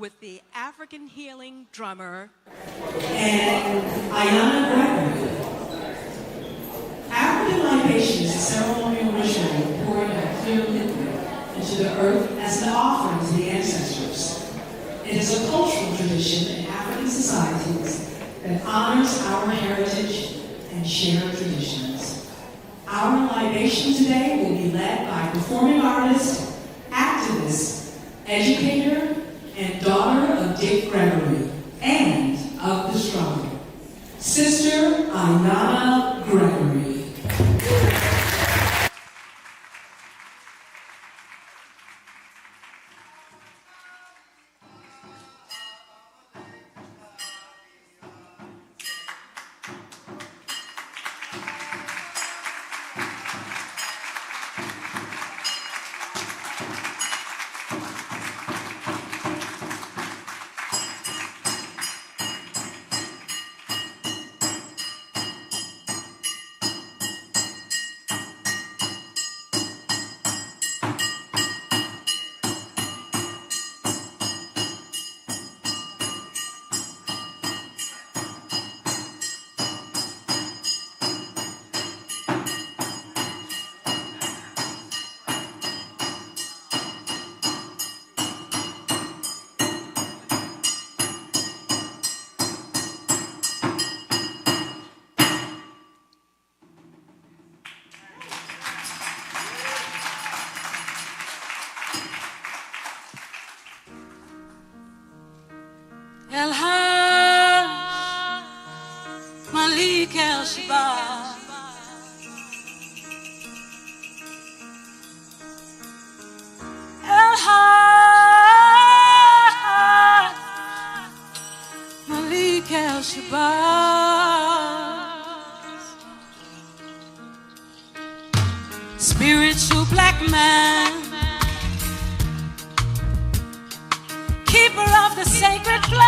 with the African healing drummer and Ayana Gregory. African libation is a ceremonial ritual pouring a clear liquid into the earth as an offering to the ancestors. It is a cultural tradition in African societies that honors our heritage and shared traditions. Our libation today will be led by performing artist, activist, educator, and daughter of Dick Gregory and of the struggle, Sister Ayana Gregory. El-Hajj Malik El-Shabazz. El-Hajj Malik El-Shabazz. Spiritual black man, keeper of the sacred flame.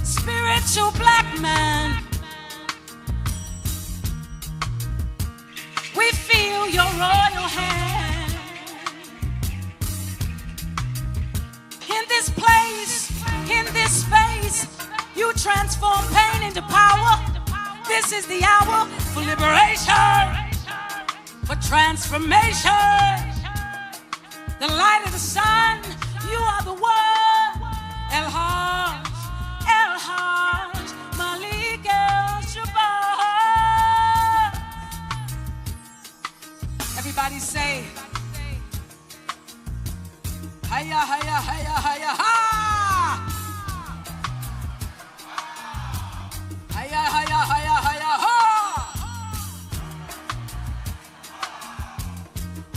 Spiritual black man, we feel your royal hand. In this place, in this space, you transform pain into power. This is the hour for liberation, for transformation. The light of the sun, you are the word. El-Hajj, El-Hajj Malik El-Shabazz. Everybody say, Hiya, hiya, hiya, hiya, ha! Hiya, hiya, hiya, hiya, ha!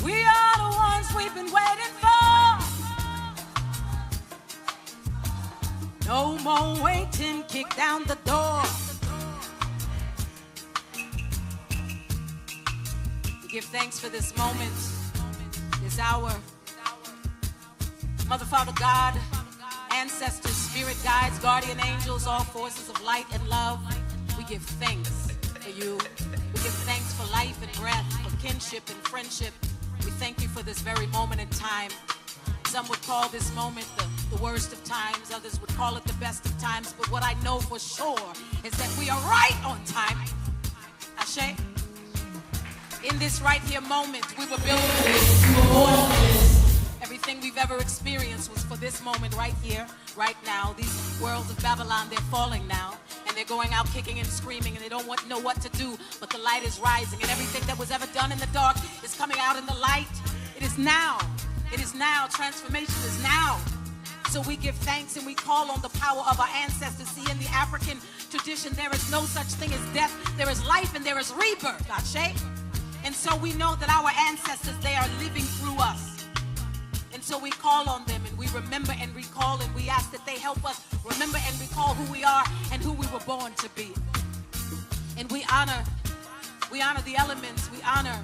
We are the ones we've been waiting for. No more waiting, kick down the door. We give thanks for this moment, this hour. Mother, Father, God, ancestors, spirit guides, guardian angels, all forces of light and love, we give thanks for you. We give thanks for life and breath, for kinship and friendship. We thank you for this very moment in time. Some would call this moment the worst of times. Others would call it the best of times. But what I know for sure is that we are right on time. Ashe? In this right here moment, we were built for this. We were born for this. Everything we've ever experienced was for this moment right here, right now. These worlds of Babylon, they're falling now. And they're going out kicking and screaming, and they don't know what to do. But the light is rising, and everything that was ever done in the dark is coming out in the light. It is now. It is now. Transformation is now. So we give thanks and we call on the power of our ancestors. See, in the African tradition, there is no such thing as death. There is life and there is rebirth. Ashe? And so we know that our ancestors, they are living through us. And so we call on them and we remember and recall, and we ask that they help us remember and recall who we are and who we were born to be. And we honor the elements. We honor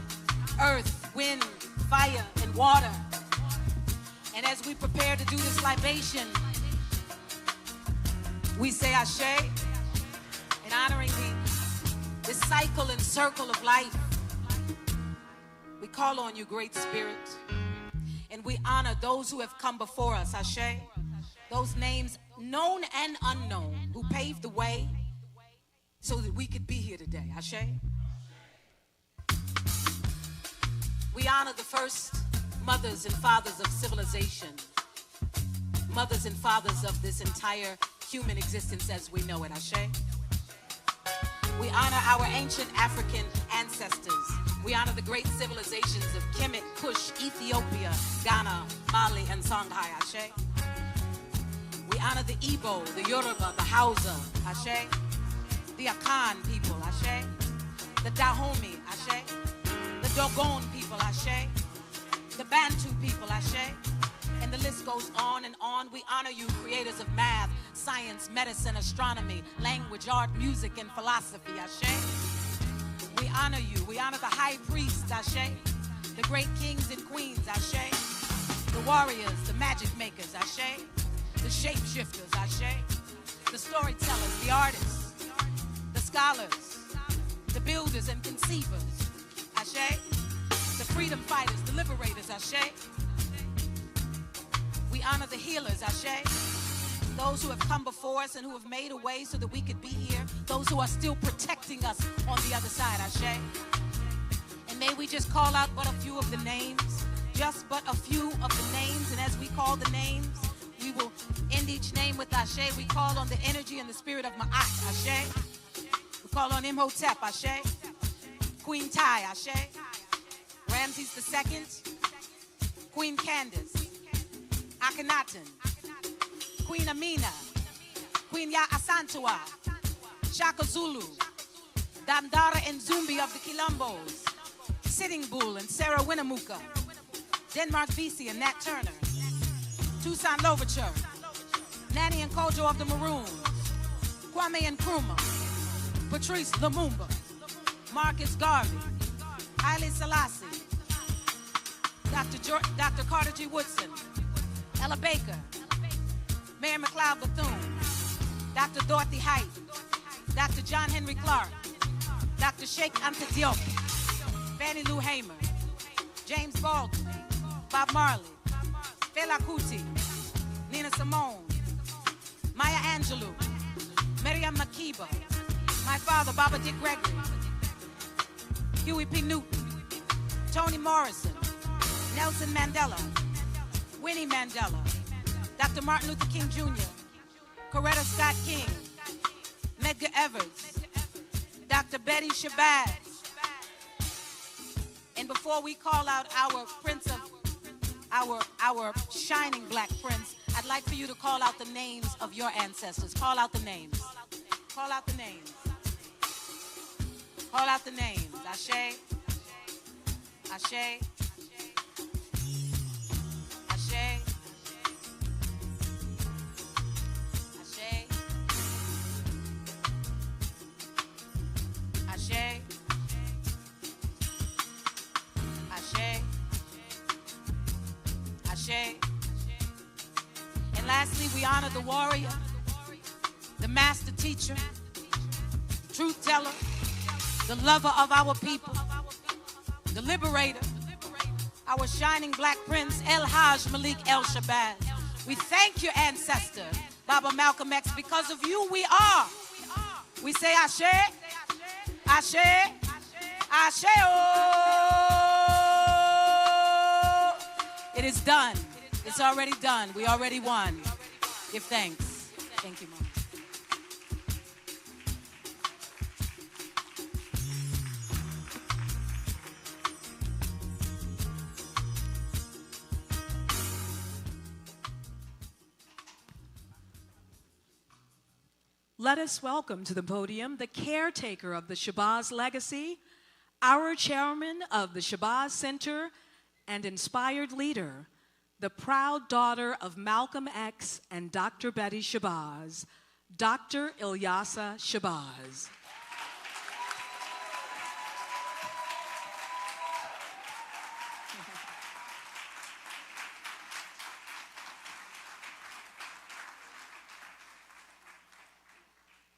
earth, wind, fire, and water. And as we prepare to do this libation, we say Ashe, in honoring this cycle and circle of life. We call on you, Great Spirit. And And we honor those who have come before us, Ashe. Those names, known and unknown, who paved the way so that we could be here today, Ashe. We honor the first mothers and fathers of civilization, mothers and fathers of this entire human existence as we know it, Ashe. We honor our ancient African ancestors. We honor the great civilizations of Kemet, Kush, Ethiopia, Ghana, Mali, and Songhai, Ashe. We honor the Igbo, the Yoruba, the Hausa, Ashe. The Akan people, Ashe. The Dahomey, Ashe. The Dogon people, Ashe. The Bantu people, Ashe. And the list goes on and on. We honor you, creators of math, science, medicine, astronomy, language, art, music, and philosophy, Ashe. We honor you. We honor the high priests, Ashe. The great kings and queens, Ashe. The warriors, the magic makers, Ashe. The shapeshifters, Ashe. The storytellers, the artists, the scholars, the builders and conceivers, Ashe. The freedom fighters, the liberators, Ashe. We honor the healers, Ashe. Those who have come before us and who have made a way so that we could be here. Those who are still protecting us on the other side, Ashe. And may we just call out but a few of the names. Just but a few of the names. And as we call the names, we will end each name with Ashe. We call on the energy and the spirit of Ma'at, Ashe. We call on Imhotep, Ashe. Queen Tai, Ashe. Ramses II. Queen Candace. Akhenaten. Queen Amina, Queen Ya Asantua, Shaka Zulu, Dandara and Zumbi of the Quilombos, Sitting Bull and Sarah Winnemucca, Denmark Vesey and Nat Turner, Toussaint Louverture, Nanny and Kojo of the Maroons, Kwame and Nkrumah, Patrice Lumumba, Marcus Garvey, Haile Selassie, Dr. Carter G. Woodson, Ella Baker, Mary McLeod Bethune, Dr. Dorothy Height, Dr. John Henry Clark, Dr. Sheikh Anta Diop, Fannie Lou Hamer, James Baldwin, Bob Marley, Fela Kuti, Nina Simone, Maya Angelou, Miriam Makeba, my father, Baba Dick Gregory, Huey P. Newton, Toni Morrison, Nelson Mandela, Winnie Mandela, Dr. Martin Luther King Jr., Coretta Scott King, Medgar Evers, Dr. Betty Shabazz. And before we call out our prince of, our shining black prince, I'd like for you to call out the names of your ancestors. Call out the names. Call out the names. Call out the names. Ashe. Ashe. Ashe. Ashe, Ashe, Ashe. And lastly, we honor the warrior, the master teacher, truth teller, the lover of our people, the liberator, our shining black prince, El-Hajj Malik El-Shabazz. We thank you, ancestor, Baba Malcom X. Because of you, we are. We say Ashe. Ashe, Ashe, oh. It is done. It's already done. We already won. Give thanks. Thank you, Mom. Let us welcome to the podium the caretaker of the Shabazz legacy, our chairman of the Shabazz Center and inspired leader, the proud daughter of Malcom X and Dr. Betty Shabazz, Dr. Ilyasa Shabazz.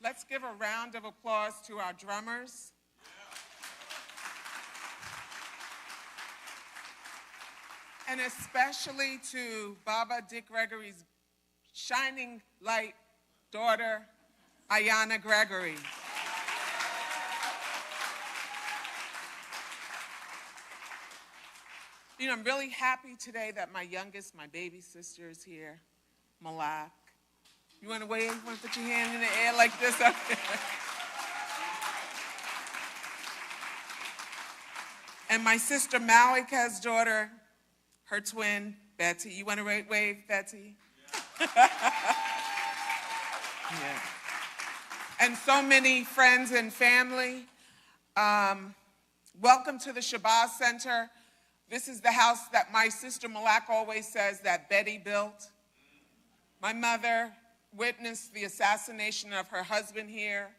Let's give a round of applause to our drummers. and especially to Baba Dick Gregory's shining light daughter, Ayanna Gregory. You know, I'm really happy today that my youngest, my baby sister is here, Malak. You want to wave? You want to put your hand in the air like this up there? And my sister Malika's daughter, her twin, Betty. You want to wave, Betty? Yeah. And so many friends and family. Welcome to the Shabazz Center. This is the house that my sister Malak always says that Betty built. My mother witnessed the assassination of her husband here,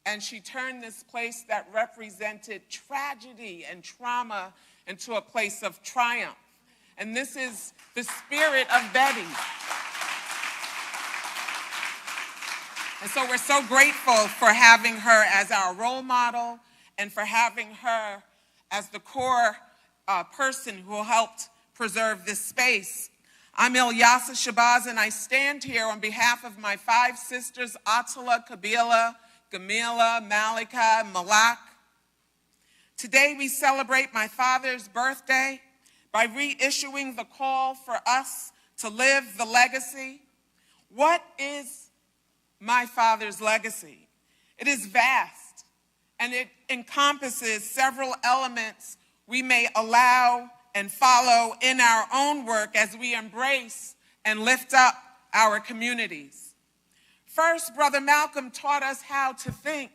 and she turned this place that represented tragedy and trauma into a place of triumph. And this is the spirit of Betty. And so we're so grateful for having her as our role model and for having her as the core person who helped preserve this space. I'm El-Hajj Shabazz, and I stand here on behalf of my 5 sisters, Atala, Kabila, Gamila, Malika, Malak. Today we celebrate my father's birthday by reissuing the call for us to live the legacy. What is my father's legacy? It is vast, and it encompasses several elements we may allow and follow in our own work as we embrace and lift up our communities. First, Brother Malcolm taught us how to think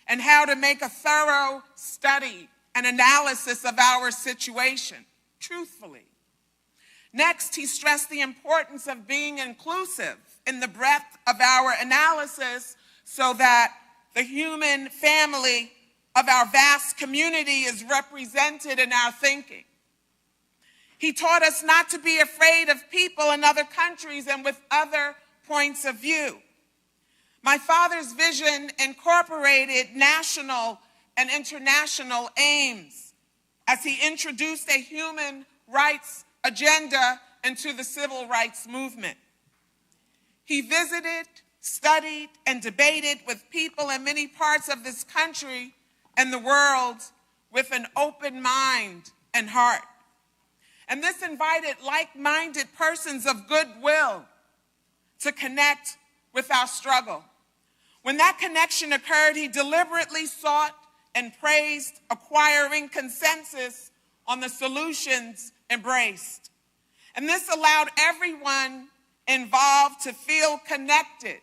and how to make a thorough study and analysis of our situation, truthfully. Next, he stressed the importance of being inclusive in the breadth of our analysis so that the human family of our vast community is represented in our thinking. He taught us not to be afraid of people in other countries and with other points of view. My father's vision incorporated national and international aims as he introduced a human rights agenda into the civil rights movement. He visited, studied, and debated with people in many parts of this country and the world with an open mind and heart. And this invited like-minded persons of goodwill to connect with our struggle. When that connection occurred, he deliberately sought and praised acquiring consensus on the solutions embraced. And this allowed everyone involved to feel connected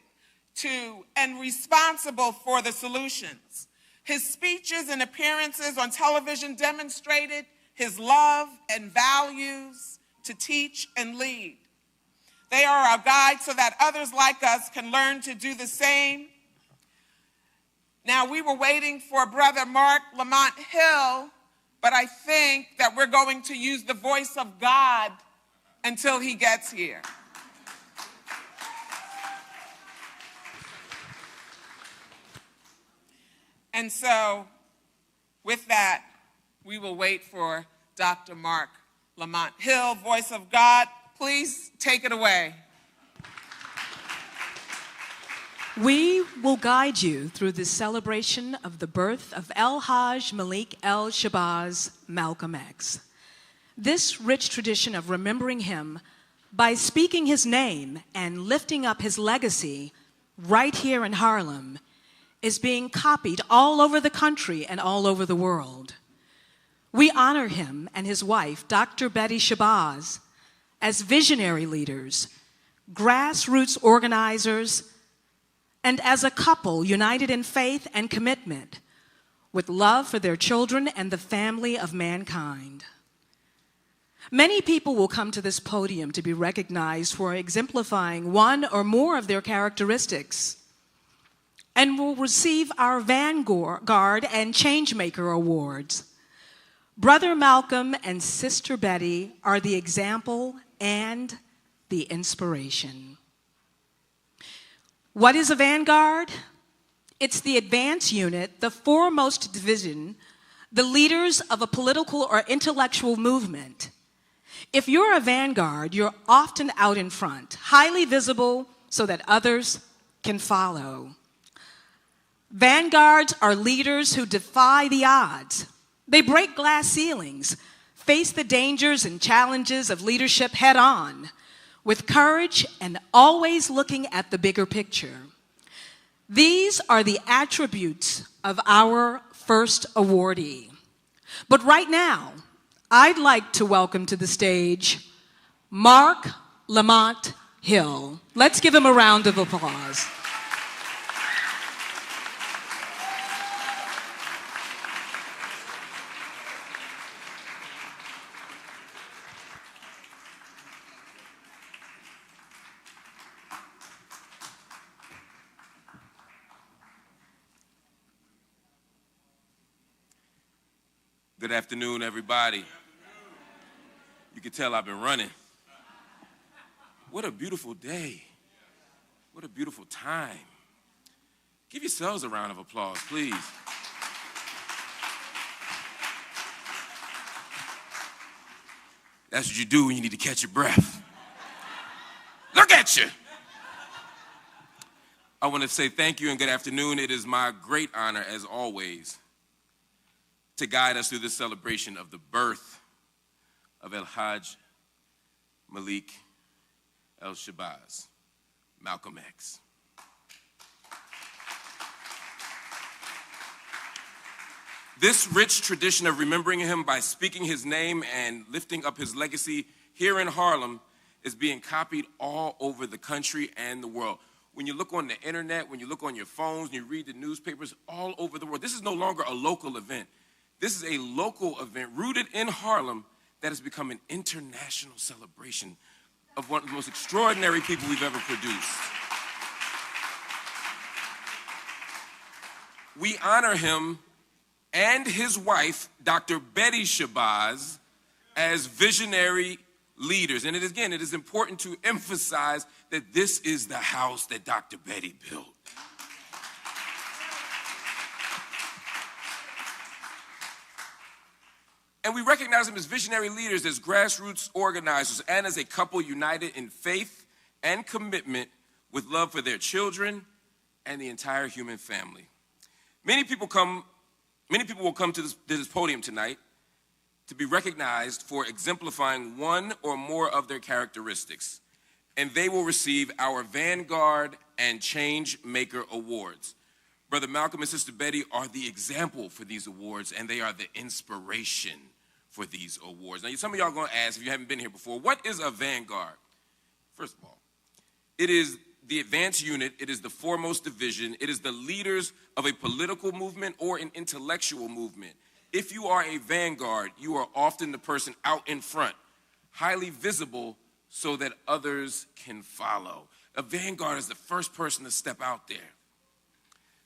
to and responsible for the solutions. His speeches and appearances on television demonstrated his love and values to teach and lead. They are our guide so that others like us can learn to do the same. Now, we were waiting for Brother Mark Lamont Hill, but I think that we're going to use the voice of God until he gets here. And so, with that, we will wait for Dr. Mark Lamont Hill, voice of God. Please take it away. We will guide you through the celebration of the birth of El-Hajj Malik El-Shabazz, Malcom X. This rich tradition of remembering him by speaking his name and lifting up his legacy right here in Harlem is being copied all over the country and all over the world. We honor him and his wife, Dr. Betty Shabazz, as visionary leaders, grassroots organizers, and as a couple united in faith and commitment with love for their children and the family of mankind. Many people will come to this podium to be recognized for exemplifying one or more of their characteristics and will receive our Vanguard and Changemaker awards. Brother Malcolm and Sister Betty are the example and the inspiration. What is a Vanguard? It's the advance unit, the foremost division, the leaders of a political or intellectual movement. If you're a vanguard, you're often out in front, highly visible so that others can follow. Vanguards are leaders who defy the odds. They break glass ceilings, face the dangers and challenges of leadership head on, with courage and always looking at the bigger picture. These are the attributes of our first awardee. But right now, I'd like to welcome to the stage Mark Lamont Hill. Let's give him a round of applause. Good afternoon, everybody. You can tell I've been running. What a beautiful day. What a beautiful time. Give yourselves a round of applause, please. That's what you do when you need to catch your breath. Look at you. I want to say thank you and good afternoon. It is my great honor, as always, to guide us through this celebration of the birth of El-Hajj Malik El-Shabazz, Malcom X. This rich tradition of remembering him by speaking his name and lifting up his legacy here in Harlem is being copied all over the country and the world. When you look on the internet, when you look on your phones, and you read the newspapers all over the world, this is no longer a local event. This is a local event rooted in Harlem that has become an international celebration of one of the most extraordinary people we've ever produced. We honor him and his wife, Dr. Betty Shabazz, as visionary leaders. And it is important to emphasize that this is the house that Dr. Betty built. And we recognize them as visionary leaders, as grassroots organizers, and as a couple united in faith and commitment with love for their children and the entire human family. Many people will come to this podium tonight to be recognized for exemplifying one or more of their characteristics, and they will receive our Vanguard and Change Maker Awards. Brother Malcolm and Sister Betty are the example for these awards, and they are the inspiration for these awards. Now, some of y'all are going to ask, if you haven't been here before, what is a Vanguard? First of all, it is the advanced unit. It is the foremost division. It is the leaders of a political movement or an intellectual movement. If you are a Vanguard, you are often the person out in front, highly visible so that others can follow. A Vanguard is the first person to step out there.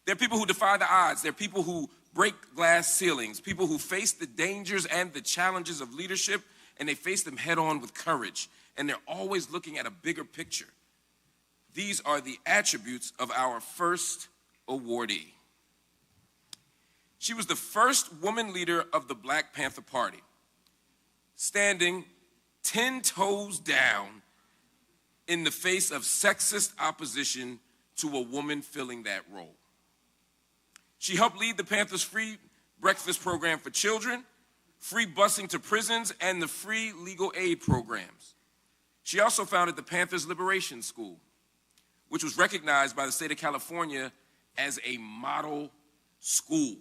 There are people who defy the odds. There are people who break glass ceilings, people who face the dangers and the challenges of leadership, and they face them head on with courage. And they're always looking at a bigger picture. These are the attributes of our first awardee. She was the first woman leader of the Black Panther Party, standing 10 toes down in the face of sexist opposition to a woman filling that role. She helped lead the Panthers' free breakfast program for children, free busing to prisons, and the free legal aid programs. She also founded the Panthers Liberation School, which was recognized by the state of California as a model school.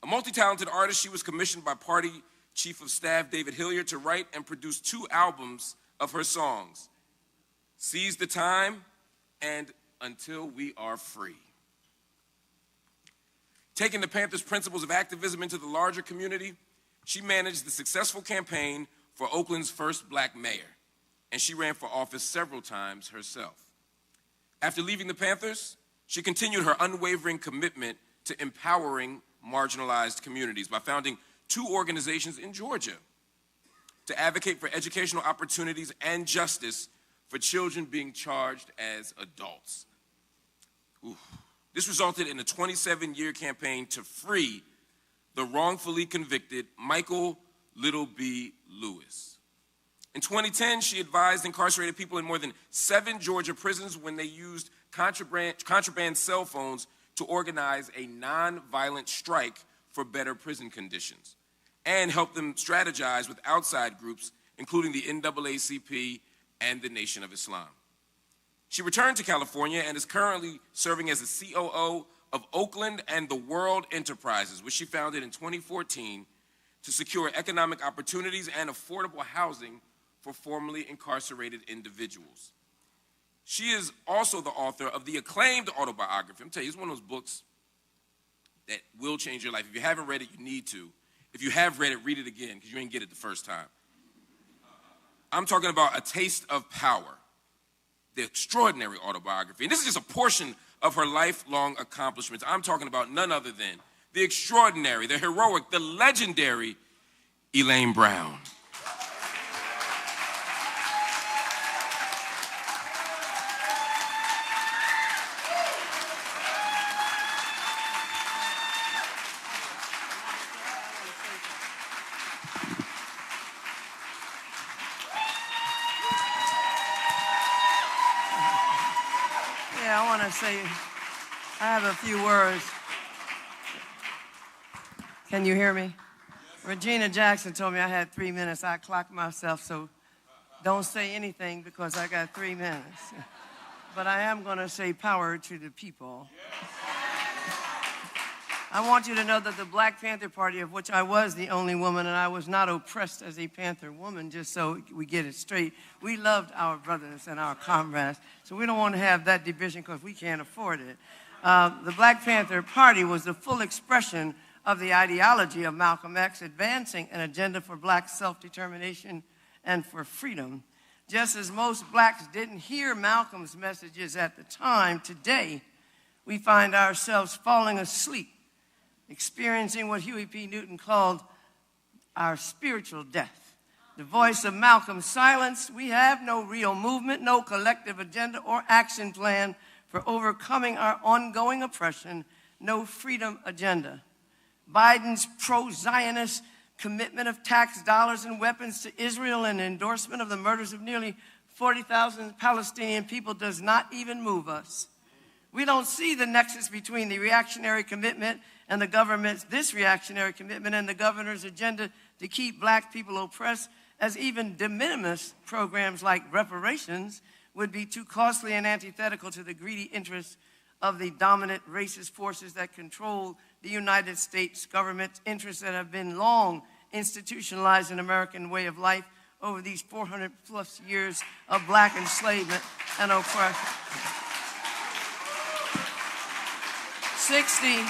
A multi-talented artist, she was commissioned by Party Chief of Staff David Hilliard to write and produce 2 albums of her songs, Seize the Time and Until We Are Free. Taking the Panthers' principles of activism into the larger community, she managed the successful campaign for Oakland's first Black mayor, and she ran for office several times herself. After leaving the Panthers, she continued her unwavering commitment to empowering marginalized communities by founding 2 organizations in Georgia to advocate for educational opportunities and justice for children being charged as adults. Ooh. This resulted in a 27-year campaign to free the wrongfully convicted Michael Little B. Lewis. In 2010, she advised incarcerated people in more than 7 Georgia prisons when they used contraband cell phones to organize a nonviolent strike for better prison conditions, and helped them strategize with outside groups, including the NAACP and the Nation of Islam. She returned to California and is currently serving as the COO of Oakland and the World Enterprises, which she founded in 2014 to secure economic opportunities and affordable housing for formerly incarcerated individuals. She is also the author of the acclaimed autobiography. I'm telling you, it's one of those books that will change your life. If you haven't read it, you need to. If you have read it, read it again, because you ain't get it the first time. I'm talking about A Taste of Power, the extraordinary autobiography. And this is just a portion of her lifelong accomplishments. I'm talking about none other than the extraordinary, the heroic, the legendary Elaine Brown. I have a few words. Can you hear me? Regina Jackson told me I had 3 minutes. I clocked myself, so don't say anything because I got 3 minutes. But I am going to say power to the people. I want you to know that the Black Panther Party, of which I was the only woman, and I was not oppressed as a Panther woman, just so we get it straight. We loved our brothers and our comrades, so we don't want to have that division because we can't afford it. The Black Panther Party was the full expression of the ideology of Malcom X, advancing an agenda for black self-determination and for freedom. Just as most blacks didn't hear Malcolm's messages at the time, today we find ourselves falling asleep, experiencing what Huey P. Newton called our spiritual death. The voice of Malcolm's silence, we have no real movement, no collective agenda or action plan for overcoming our ongoing oppression, no freedom agenda. Biden's pro-Zionist commitment of tax dollars and weapons to Israel and endorsement of the murders of nearly 40,000 Palestinian people does not even move us. We don't see the nexus between the reactionary commitment and the government's, this reactionary commitment and the governor's agenda to keep black people oppressed, as even de minimis programs like reparations would be too costly and antithetical to the greedy interests of the dominant racist forces that control the United States government, interests that have been long institutionalized in American way of life over these 400 plus years of black enslavement and oppression. 60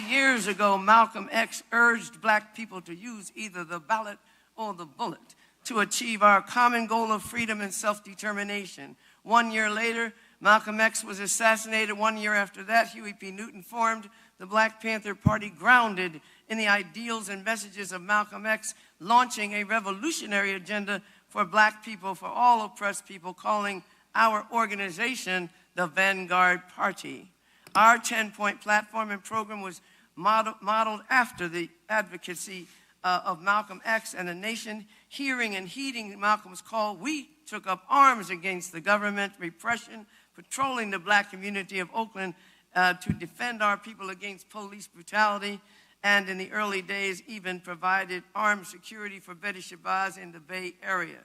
years ago, Malcolm X urged black people to use either the ballot or the bullet to achieve our common goal of freedom and self-determination. 1 year later, Malcolm X was assassinated. 1 year after that, Huey P. Newton formed the Black Panther Party, grounded in the ideals and messages of Malcolm X, launching a revolutionary agenda for black people, for all oppressed people, calling our organization the Vanguard Party. Our 10-point platform and program was modeled after the advocacy of Malcolm X and the nation. Hearing and heeding Malcolm's call, we took up arms against the government repression, patrolling the black community of Oakland to defend our people against police brutality, and in the early days even provided armed security for Betty Shabazz in the Bay Area.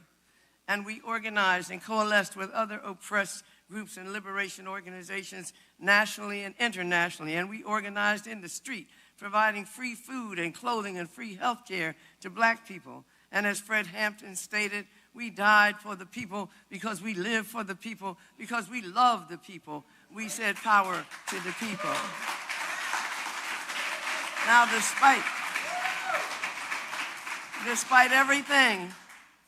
And we organized and coalesced with other oppressed groups and liberation organizations nationally and internationally. And we organized in the street, providing free food and clothing and free health care to black people. And as Fred Hampton stated, we died for the people because we live for the people, because we love the people. We said power to the people. Now, despite everything,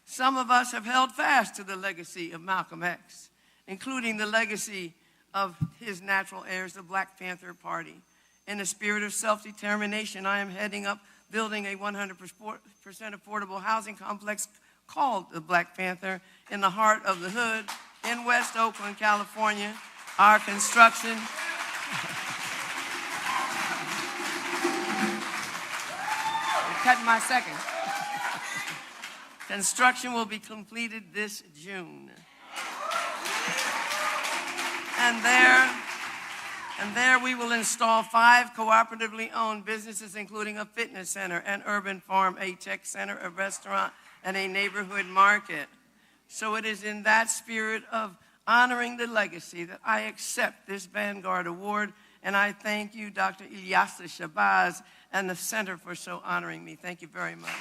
some of us have held fast to the legacy of Malcolm X, including the legacy of his natural heirs, the Black Panther Party. In the spirit of self-determination, I am heading up building a 100% affordable housing complex called the Black Panther in the heart of the hood in West Oakland, California. Our construction cutting my second. Construction will be completed this June. And there we will install 5 cooperatively owned businesses, including a fitness center, an urban farm, a tech center, a restaurant, and a neighborhood market. So it is in that spirit of honoring the legacy that I accept this Vanguard Award, and I thank you, Dr. El-Hajj Shabazz, and the Center for so honoring me. Thank you very much.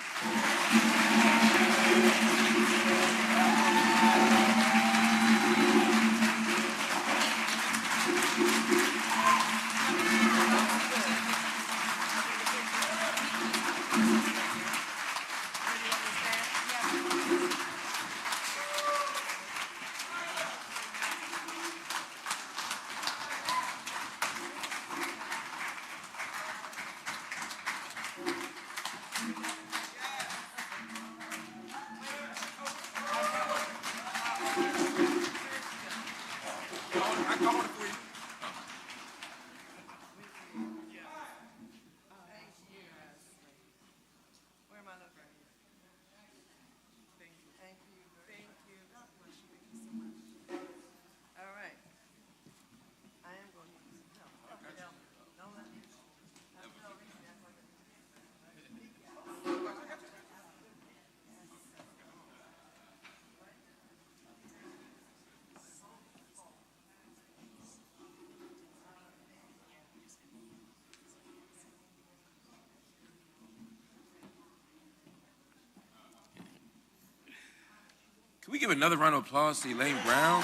Can we give another round of applause to Elaine Brown?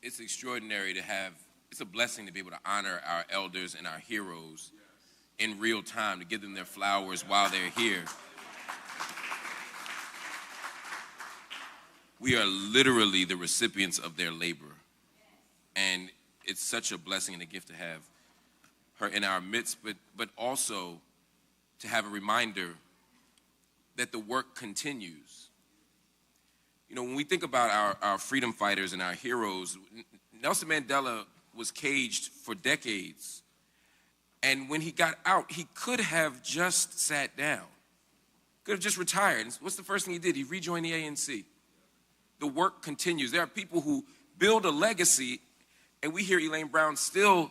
It's extraordinary to have, it's a blessing to be able to honor our elders and our heroes in real time, to give them their flowers while they're here. We are literally the recipients of their labor. And it's such a blessing and a gift to have her in our midst, but also to have a reminder that the work continues. You know, when we think about our freedom fighters and our heroes, Nelson Mandela was caged for decades. And when he got out, he could have just sat down, could have just retired. What's the first thing he did? He rejoined the ANC. The work continues. There are people who build a legacy, and we hear Elaine Brown still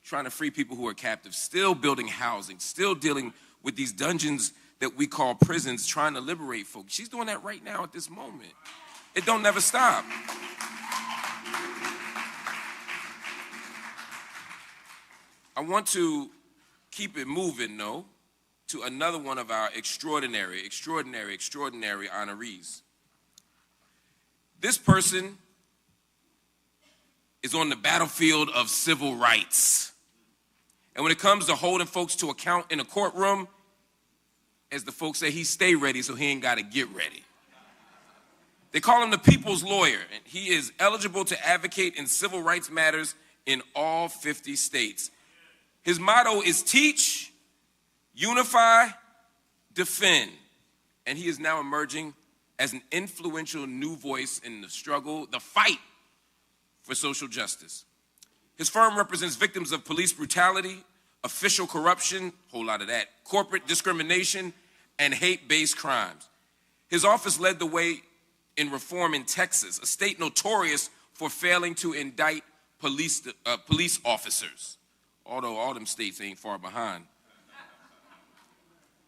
trying to free people who are captive, still building housing, still dealing with these dungeons that we call prisons, trying to liberate folks. She's doing that right now at this moment. It don't never stop. I want to keep it moving, though, to another one of our extraordinary honorees. This person is on the battlefield of civil rights. And when it comes to holding folks to account in a courtroom, as the folks say, he stay ready so he ain't got to get ready. They call him the people's lawyer, and he is eligible to advocate in civil rights matters in all 50 states. His motto is teach, unify, defend. And he is now emerging as an influential new voice in the struggle, the fight for social justice. His firm represents victims of police brutality, official corruption, whole lot of that, corporate discrimination, and hate-based crimes. His office led the way in reform in Texas, a state notorious for failing to indict police officers, although all them states ain't far behind.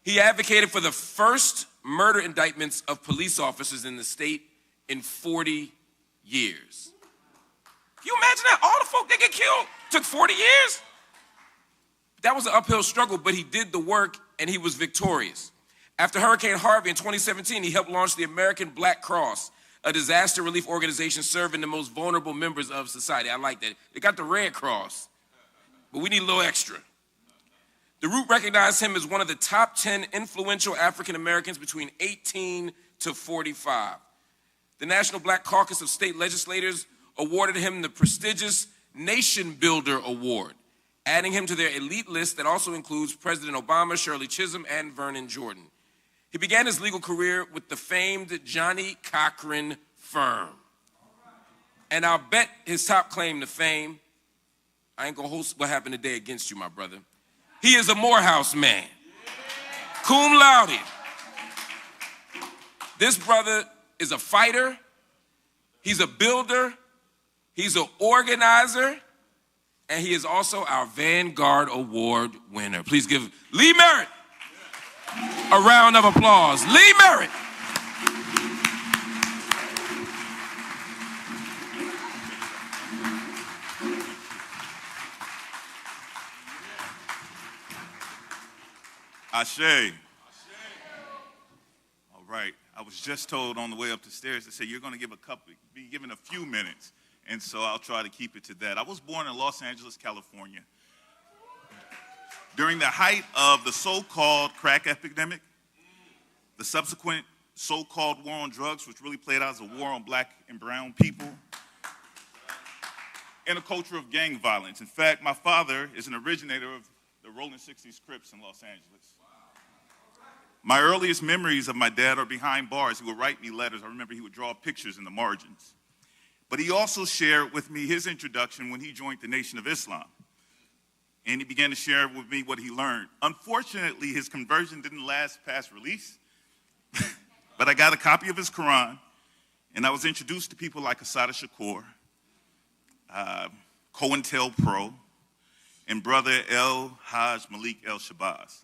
He advocated for the first murder indictments of police officers in the state in 40 years. Can you imagine that? All the folk that get killed took 40 years? That was an uphill struggle, but he did the work and he was victorious. After Hurricane Harvey in 2017, he helped launch the American Black Cross, a disaster relief organization serving the most vulnerable members of society. I like that. They got the Red Cross, but we need a little extra. The Root recognized him as one of the top 10 influential African Americans between 18 to 45. The National Black Caucus of State Legislators awarded him the prestigious Nation Builder Award, adding him to their elite list that also includes President Obama, Shirley Chisholm, and Vernon Jordan. He began his legal career with the famed Johnnie Cochran firm. And I'll bet his top claim to fame I ain't gonna hold what happened today against you, my brother. He is a Morehouse man. Cum laude. This brother is a fighter. He's a builder. He's an organizer. And he is also our Vanguard Award winner. Please give Lee Merritt a round of applause. Lee Merritt. Ashe. All right. I was just told on the way up the stairs to say you're going to be given a few minutes, and so I'll try to keep it to that. I was born in Los Angeles, California. During the height of the so-called crack epidemic, the subsequent so-called war on drugs, which really played out as a war on black and brown people, and a culture of gang violence. In fact, my father is an originator of the Rolling 60s Crips in Los Angeles. My earliest memories of my dad are behind bars. He would write me letters. I remember he would draw pictures in the margins. But he also shared with me his introduction when he joined the Nation of Islam. And he began to share with me what he learned. Unfortunately, his conversion didn't last past release. But I got a copy of his Quran, and I was introduced to people like Assata Shakur, COINTELPRO, and brother El-Hajj Malik El-Shabazz.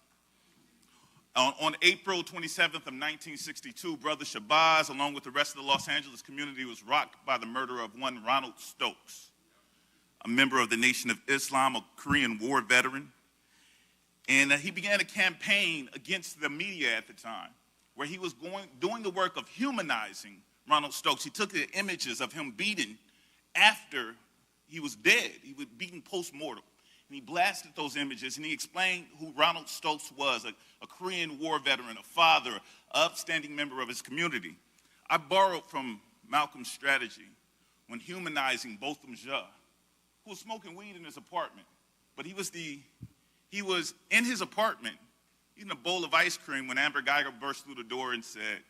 On April 27th of 1962, brother Shabazz, along with the rest of the Los Angeles community, was rocked by the murder of one Ronald Stokes, a member of the Nation of Islam, a Korean War veteran. And he began a campaign against the media at the time, where he was doing the work of humanizing Ronald Stokes. He took the images of him beaten after he was dead. He was beaten post-mortem. And he blasted those images, and he explained who Ronald Stokes was, a Korean War veteran, a father, an upstanding member of his community. I borrowed from Malcolm's strategy when humanizing Botham Jean, who was smoking weed in his apartment. But he was in his apartment eating a bowl of ice cream when Amber Geiger burst through the door and said,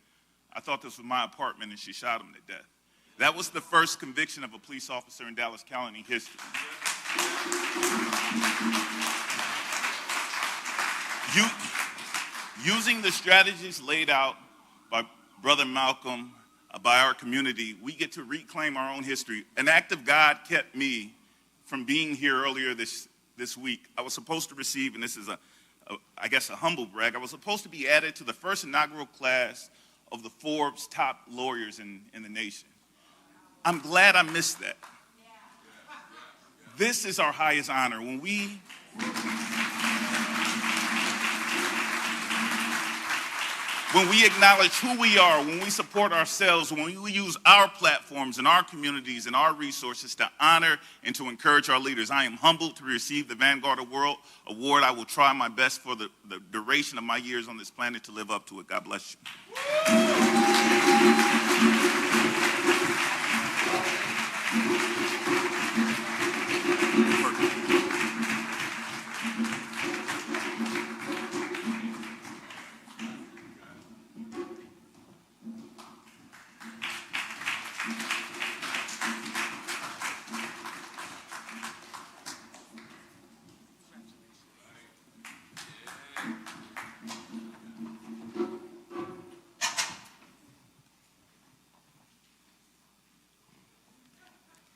"I thought this was my apartment," and she shot him to death. That was the first conviction of a police officer in Dallas County history. Using the strategies laid out by Brother Malcolm, by our community, we get to reclaim our own history. An act of God kept me from being here earlier this week. I was supposed to receive, and this is I guess a humble brag, I was supposed to be added to the first inaugural class of the Forbes top lawyers in the nation. I'm glad I missed that. This is our highest honor. When we acknowledge who we are, when we support ourselves, when we use our platforms and our communities and our resources to honor and to encourage our leaders, I am humbled to receive the Vanguard Award. I will try my best for the duration of my years on this planet to live up to it. God bless you.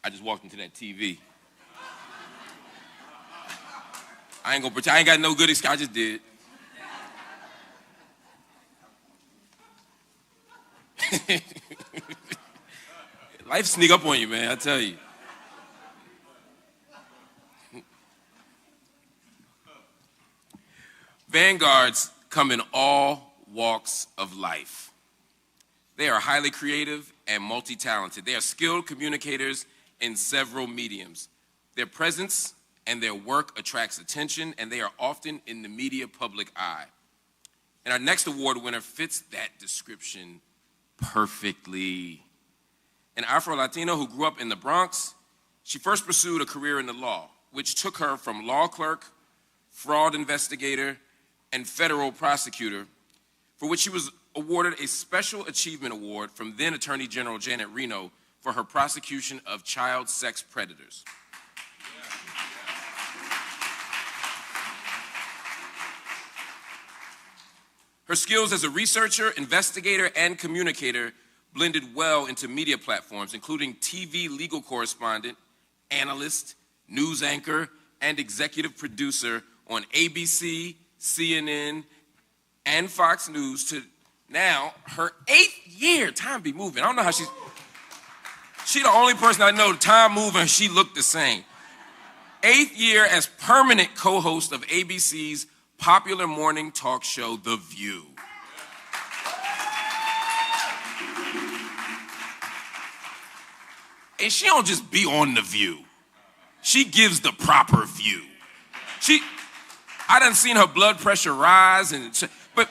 I just walked into that TV. I ain't gonna pretend, I ain't got no good excuse, I just did. Life sneak up on you, man, I tell you. Vanguards come in all walks of life. They are highly creative and multi-talented. They are skilled communicators in several mediums. Their presence and their work attracts attention, and they are often in the media public eye. And our next award winner fits that description perfectly. An Afro-Latino who grew up in the Bronx, she first pursued a career in the law, which took her from law clerk, fraud investigator, and federal prosecutor, for which she was awarded a Special Achievement Award from then Attorney General Janet Reno for her prosecution of child sex predators. Her skills as a researcher, investigator, and communicator blended well into media platforms, including TV legal correspondent, analyst, news anchor, and executive producer on ABC, CNN, and Fox News to now her 8th year. Time be moving. I don't know how she the only person I know, time moving, she looked the same. 8th year as permanent co-host of ABC's popular morning talk show, The View. And she don't just be on The View. She gives the proper view. I done seen her blood pressure rise, but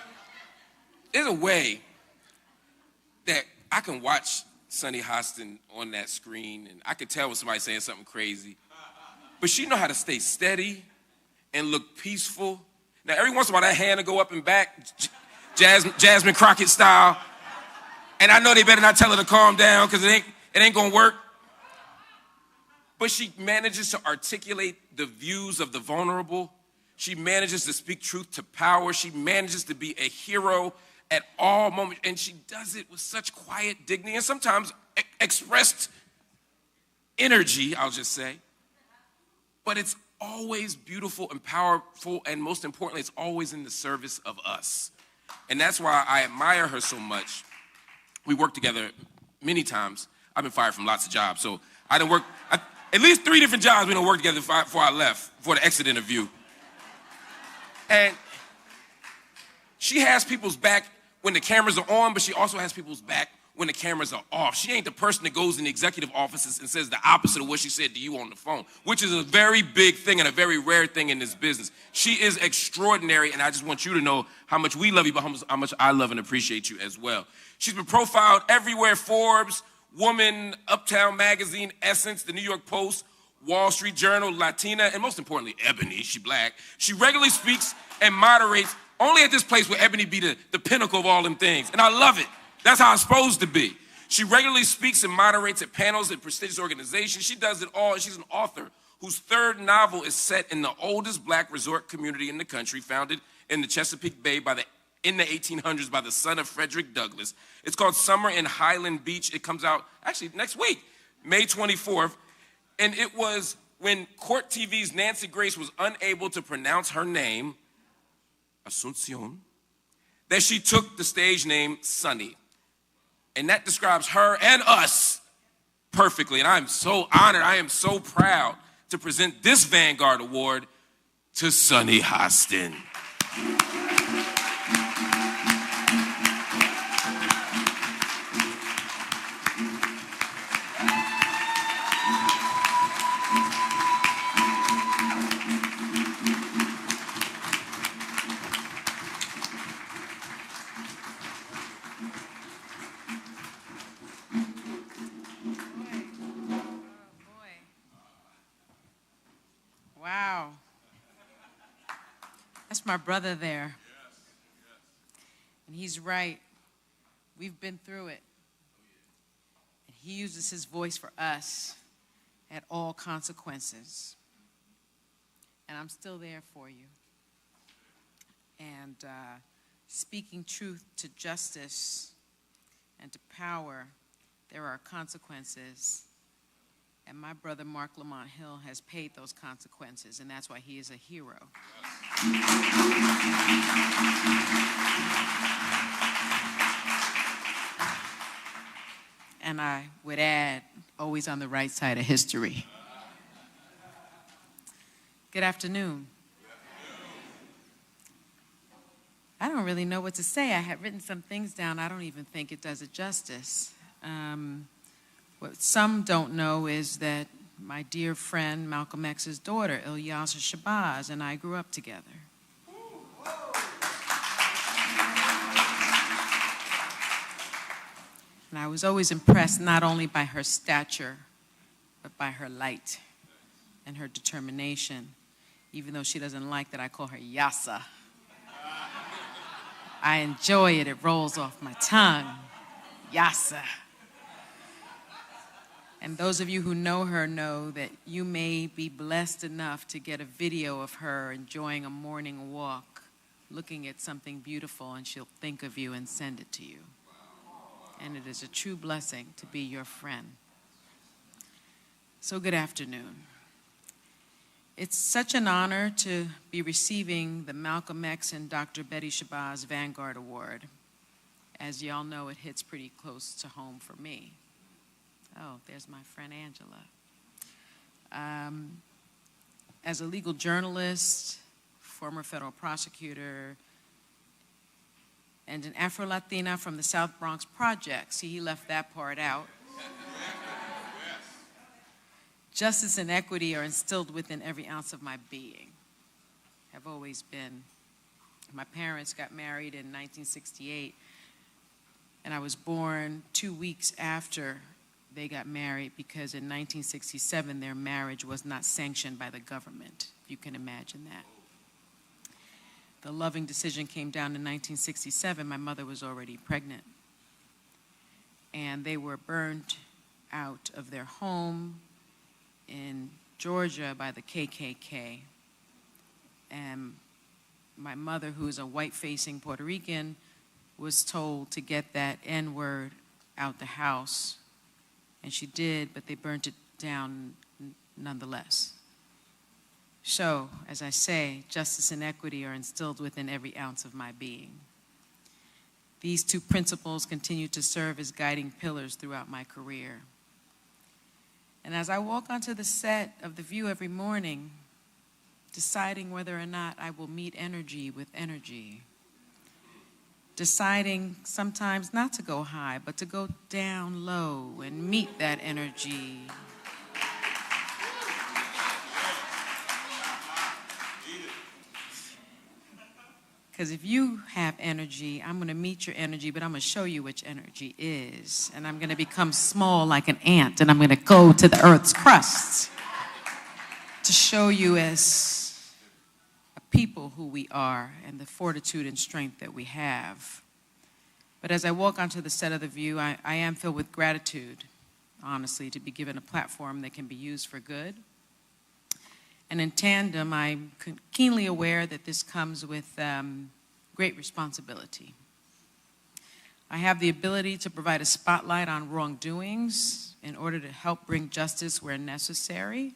there's a way that I can watch Sunny Hostin on that screen, and I could tell when somebody's saying something crazy. But she know how to stay steady and look peaceful. Now, every once in a while, that hand will go up and back, Jasmine Crockett style. And I know they better not tell her to calm down because it ain't gonna work. But she manages to articulate the views of the vulnerable. She manages to speak truth to power. She manages to be a hero at all moments. And she does it with such quiet dignity and sometimes expressed energy, I'll just say. But it's always beautiful and powerful, and most importantly, it's always in the service of us. And that's why I admire her so much. We worked together many times. I've been fired from lots of jobs, so I done work at least 3 different jobs we done worked together before I left, for the exit interview. And she has people's back when the cameras are on, but she also has people's back when the cameras are off. She ain't the person that goes in the executive offices and says the opposite of what she said to you on the phone, which is a very big thing and a very rare thing in this business. She is extraordinary, and I just want you to know how much we love you, but how much I love and appreciate you as well. She's been profiled everywhere: Forbes, Woman, Uptown Magazine, Essence, the New York Post, Wall Street Journal, Latina, and most importantly, Ebony. She black. She regularly speaks and moderates only at this place where Ebony be the pinnacle of all them things, and I love it. That's how it's supposed to be. She regularly speaks and moderates at panels at prestigious organizations. She does it all. She's an author whose 3rd novel is set in the oldest black resort community in the country, founded in the Chesapeake Bay in the 1800s by the son of Frederick Douglass. It's called Summer in Highland Beach. It comes out actually next week, May 24th. And it was when Court TV's Nancy Grace was unable to pronounce her name, Asuncion, that she took the stage name Sunny. And that describes her and us perfectly. And I am so honored, I am so proud to present this Vanguard Award to Sunny Hostin. Wow. That's my brother there. And he's right. We've been through it. And he uses his voice for us at all consequences. And I'm still there for you. And speaking truth to justice and to power, there are consequences. And my brother, Mark Lamont Hill, has paid those consequences, and that's why he is a hero. And I would add, always on the right side of history. Good afternoon. I don't really know what to say. I had written some things down. I don't even think it does it justice. What some don't know is that my dear friend, Malcom X's daughter, El-Hajj Shabazz, and I grew up together. And I was always impressed not only by her stature, but by her light and her determination, even though she doesn't like that I call her Yasa. I enjoy it. It rolls off my tongue. Yasa. And those of you who know her know that you may be blessed enough to get a video of her enjoying a morning walk, looking at something beautiful and she'll think of you and send it to you. And it is a true blessing to be your friend. So good afternoon. It's such an honor to be receiving the Malcom X and Dr. El-Shabazz Vanguard Award. As y'all know, it hits pretty close to home for me. Oh, there's my friend Angela. As a legal journalist, former federal prosecutor, and an Afro-Latina from the South Bronx Project. See, he left that part out. Justice and equity are instilled within every ounce of my being. Have always been. My parents got married in 1968, and I was born 2 weeks after they got married because in 1967 their marriage was not sanctioned by the government, if you can imagine that. The loving decision came down in 1967. My mother was already pregnant. And they were burned out of their home in Georgia by the KKK. And my mother, who is a white-facing Puerto Rican, was told to get that N-word out the house. And she did, but they burnt it down nonetheless. So, as I say, justice and equity are instilled within every ounce of my being. These two principles continue to serve as guiding pillars throughout my career. And as I walk onto the set of The View every morning, deciding whether or not I will meet energy with energy, deciding sometimes not to go high, but to go down low and meet that energy. Because if you have energy, I'm going to meet your energy, but I'm going to show you which energy is. And I'm going to become small like an ant, and I'm going to go to the earth's crust to show you as a people who we are and the fortitude and strength that we have. But as I walk onto the set of The View, I am filled with gratitude, honestly, to be given a platform that can be used for good. And in tandem, I'm keenly aware that this comes with great responsibility. I have the ability to provide a spotlight on wrongdoings in order to help bring justice where necessary.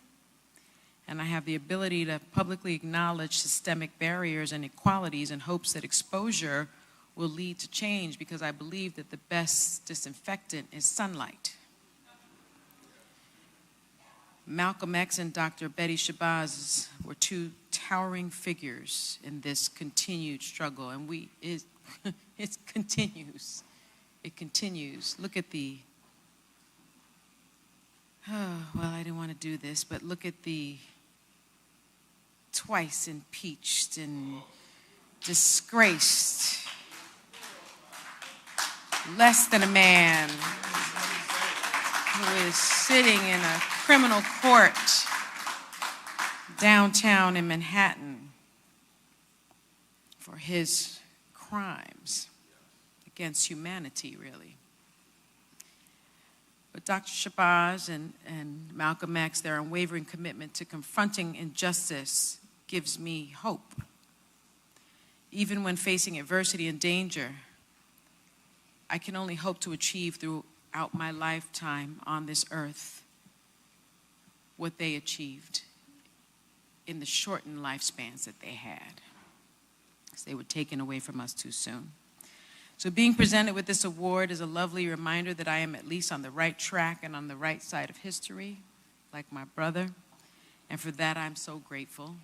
And I have the ability to publicly acknowledge systemic barriers and inequalities in hopes that exposure will lead to change, because I believe that the best disinfectant is sunlight. Malcom X and Dr. El-Shabazz were two towering figures in this continued struggle, and it continues. It continues. Look at the, well, I didn't want to do this, but look at the twice impeached and disgraced, less than a man, who is sitting in a criminal court downtown in Manhattan for his crimes against humanity, really. But Dr. Shabazz and Malcom X, their unwavering commitment to confronting injustice gives me hope. Even when facing adversity and danger, I can only hope to achieve throughout my lifetime on this earth what they achieved in the shortened lifespans that they had, because they were taken away from us too soon. So being presented with this award is a lovely reminder that I am at least on the right track and on the right side of history, like my brother, and for that I'm so grateful.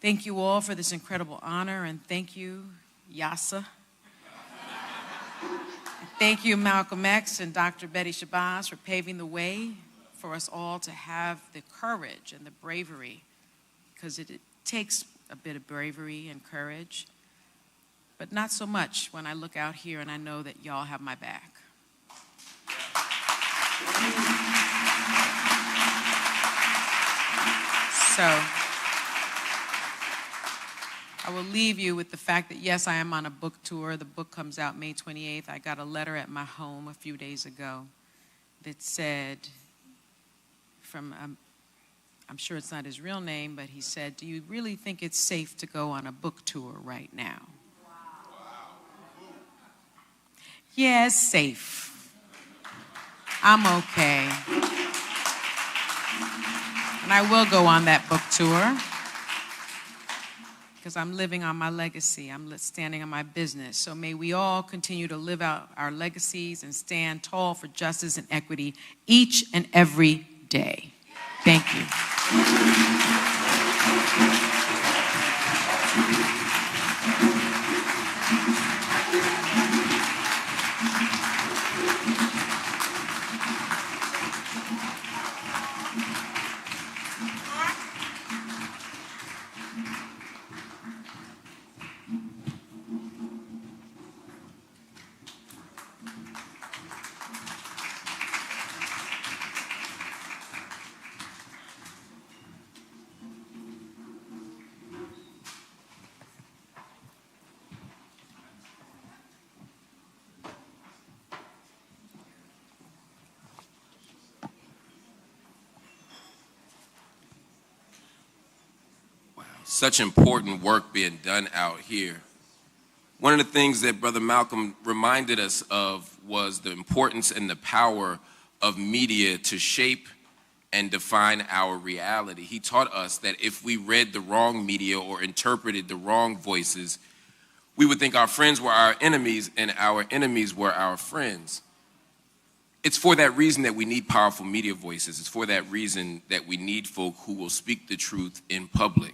Thank you all for this incredible honor, and thank you, Yasa. Thank you, Malcom X and Dr. El-Shabazz, for paving the way for us all to have the courage and the bravery, because it takes a bit of bravery and courage, but not so much when I look out here and I know that y'all have my back. So I will leave you with the fact that, yes, I am on a book tour. The book comes out May 28th. I got a letter at my home a few days ago that said, from I'm sure it's not his real name, but he said, do you really think it's safe to go on a book tour right now? Yeah, it's safe. I'm okay. And I will go on that book tour because I'm living on my legacy. I'm standing on my business. So may we all continue to live out our legacies and stand tall for justice and equity each and every day. Thank you. Such important work being done out here. One of the things that Brother Malcolm reminded us of was the importance and the power of media to shape and define our reality. He taught us that if we read the wrong media or interpreted the wrong voices, we would think our friends were our enemies and our enemies were our friends. It's for that reason that we need powerful media voices. It's for that reason that we need folk who will speak the truth in public.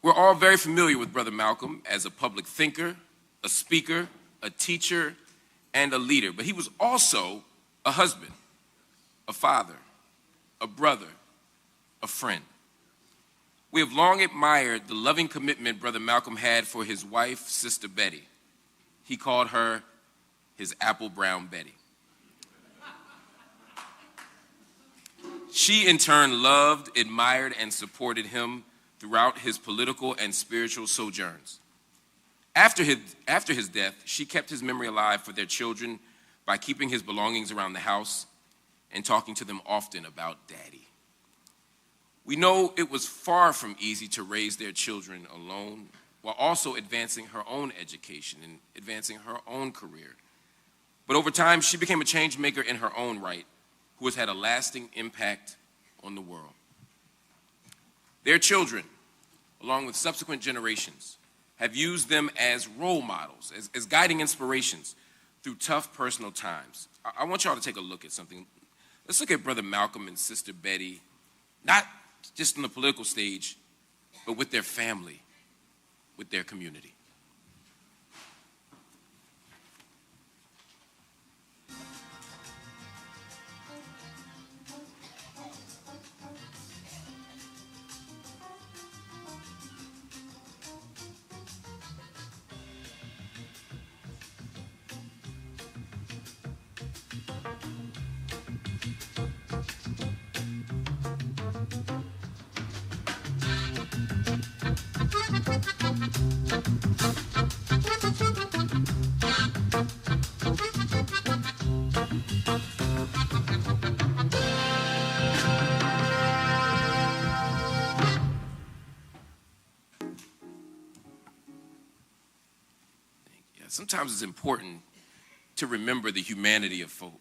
We're all very familiar with Brother Malcolm as a public thinker, a speaker, a teacher, and a leader. But he was also a husband, a father, a brother, a friend. We have long admired the loving commitment Brother Malcolm had for his wife, Sister Betty. He called her his apple brown Betty. She in turn loved, admired, and supported him throughout his political and spiritual sojourns. After his death, she kept his memory alive for their children by keeping his belongings around the house and talking to them often about Daddy. We know it was far from easy to raise their children alone while also advancing her own education and advancing her own career. But over time, she became a change maker in her own right, who has had a lasting impact on the world. Their children, along with subsequent generations, have used them as role models, as guiding inspirations through tough personal times. I want y'all to take a look at something. Let's look at Brother Malcolm and Sister Betty, not just on the political stage, but with their family, with their community. Sometimes it's important to remember the humanity of folk,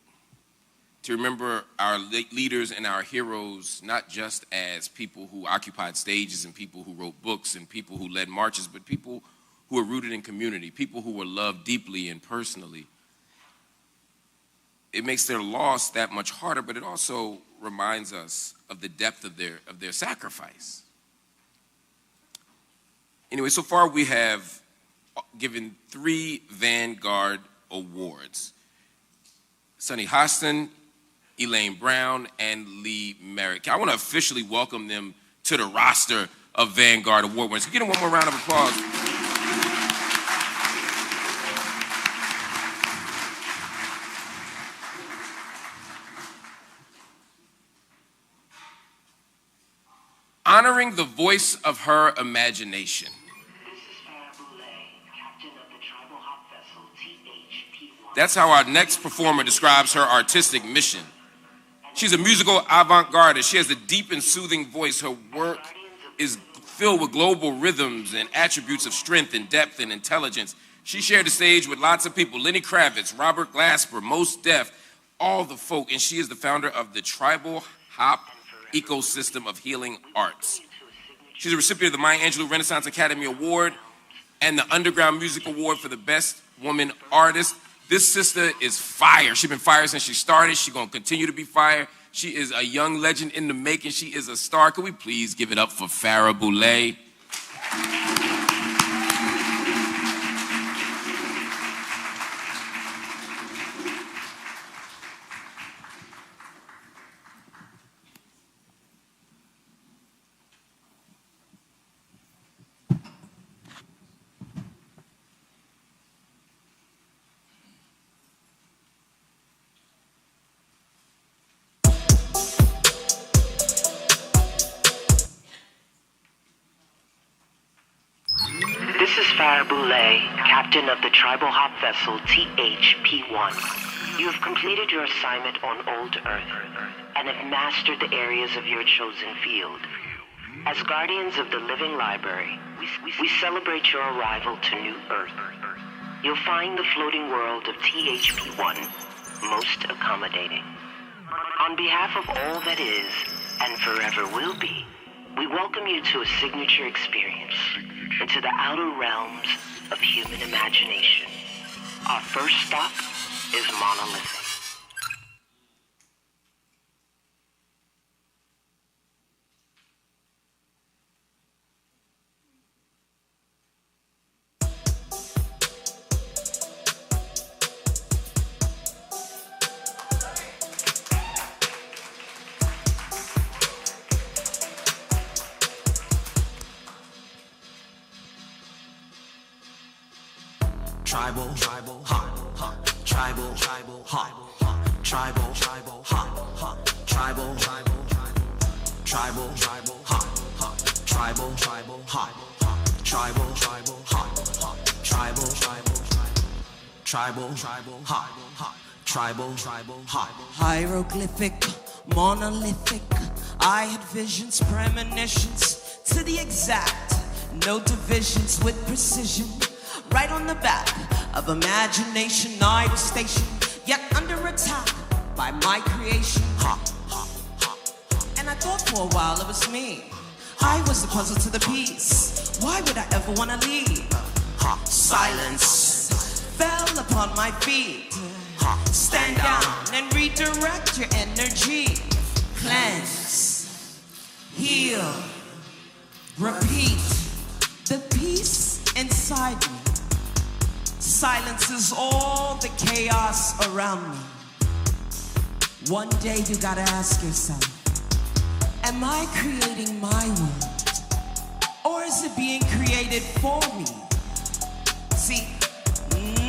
to remember our leaders and our heroes, not just as people who occupied stages and people who wrote books and people who led marches, but people who were rooted in community, people who were loved deeply and personally. It makes their loss that much harder, but it also reminds us of the depth of their sacrifice. Anyway, so far we have given 3 Vanguard awards. Sonny Hostin, Elaine Brown, and Merritt. I want to officially welcome them to the roster of Vanguard award winners. Give them one more round of applause. Honoring the voice of her imagination. That's how our next performer describes her artistic mission. She's a musical avant-garde. She has a deep and soothing voice. Her work is filled with global rhythms and attributes of strength and depth and intelligence. She shared the stage with lots of people: Lenny Kravitz, Robert Glasper, Mos Def, all the folk, and she is the founder of the Tribal Hop Ecosystem of Healing Arts. She's a recipient of the Maya Angelou Renaissance Academy Award and the Underground Music Award for the Best Woman Artist. This sister is fire. She's been fire since she started. She's gonna continue to be fire. She is a young legend in the making. She is a star. Could we please give it up for Farrah Boulay? This is Farrah Boulay, captain of the tribal hop vessel THP-1. You have completed your assignment on Old Earth and have mastered the areas of your chosen field. As guardians of the living library, we celebrate your arrival to New Earth. You'll find the floating world of THP-1 most accommodating. On behalf of all that is and forever will be, we welcome you to a signature experience into the outer realms of human imagination. Our first stop is monolithic. Tribal, hop, tribal, hop, tribal, hop, tribal, tribal, hop, tribal, hop, tribal, hop, tribal, hop, tribal, hop. Hieroglyphic, monolithic, I had visions, premonitions, to the exact, no divisions with precision. Right on the back of imagination, I was stationed, yet under attack by my creation. And I thought for a while it was me. I was the puzzle to the piece. Why would I ever want to leave? Silence fell upon my feet. Stand down and redirect your energy. Cleanse, heal, repeat. The peace inside me silences all the chaos around me. One day you gotta ask yourself, am I creating my world? Or is it being created for me? See,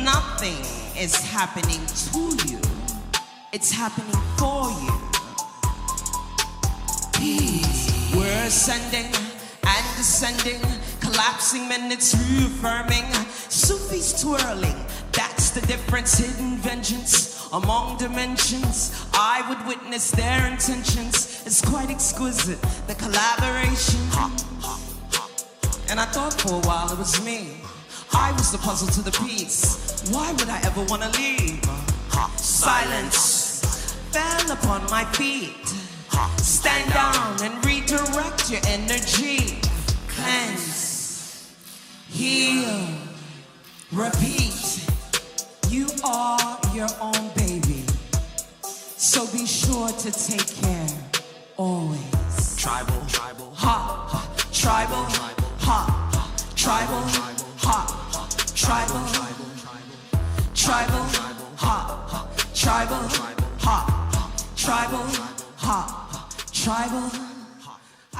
nothing is happening to you. It's happening for you. Peace. We're ascending and descending, collapsing minutes, reaffirming, Sufis twirling, that's the difference, hidden vengeance among dimensions. I would witness their intentions, it's quite exquisite, the collaboration. And I thought for a while it was me. I was the puzzle to the piece. Why would I ever want to leave? Silence fell upon my feet. Stand down and redirect your energy. Cleanse, heal, repeat. You are your own baby, so be sure to take care always. Tribal, hop, tribal, hop, tribal, hop, tribal, tribal, hop, tribal, hop, tribal, hop, tribal.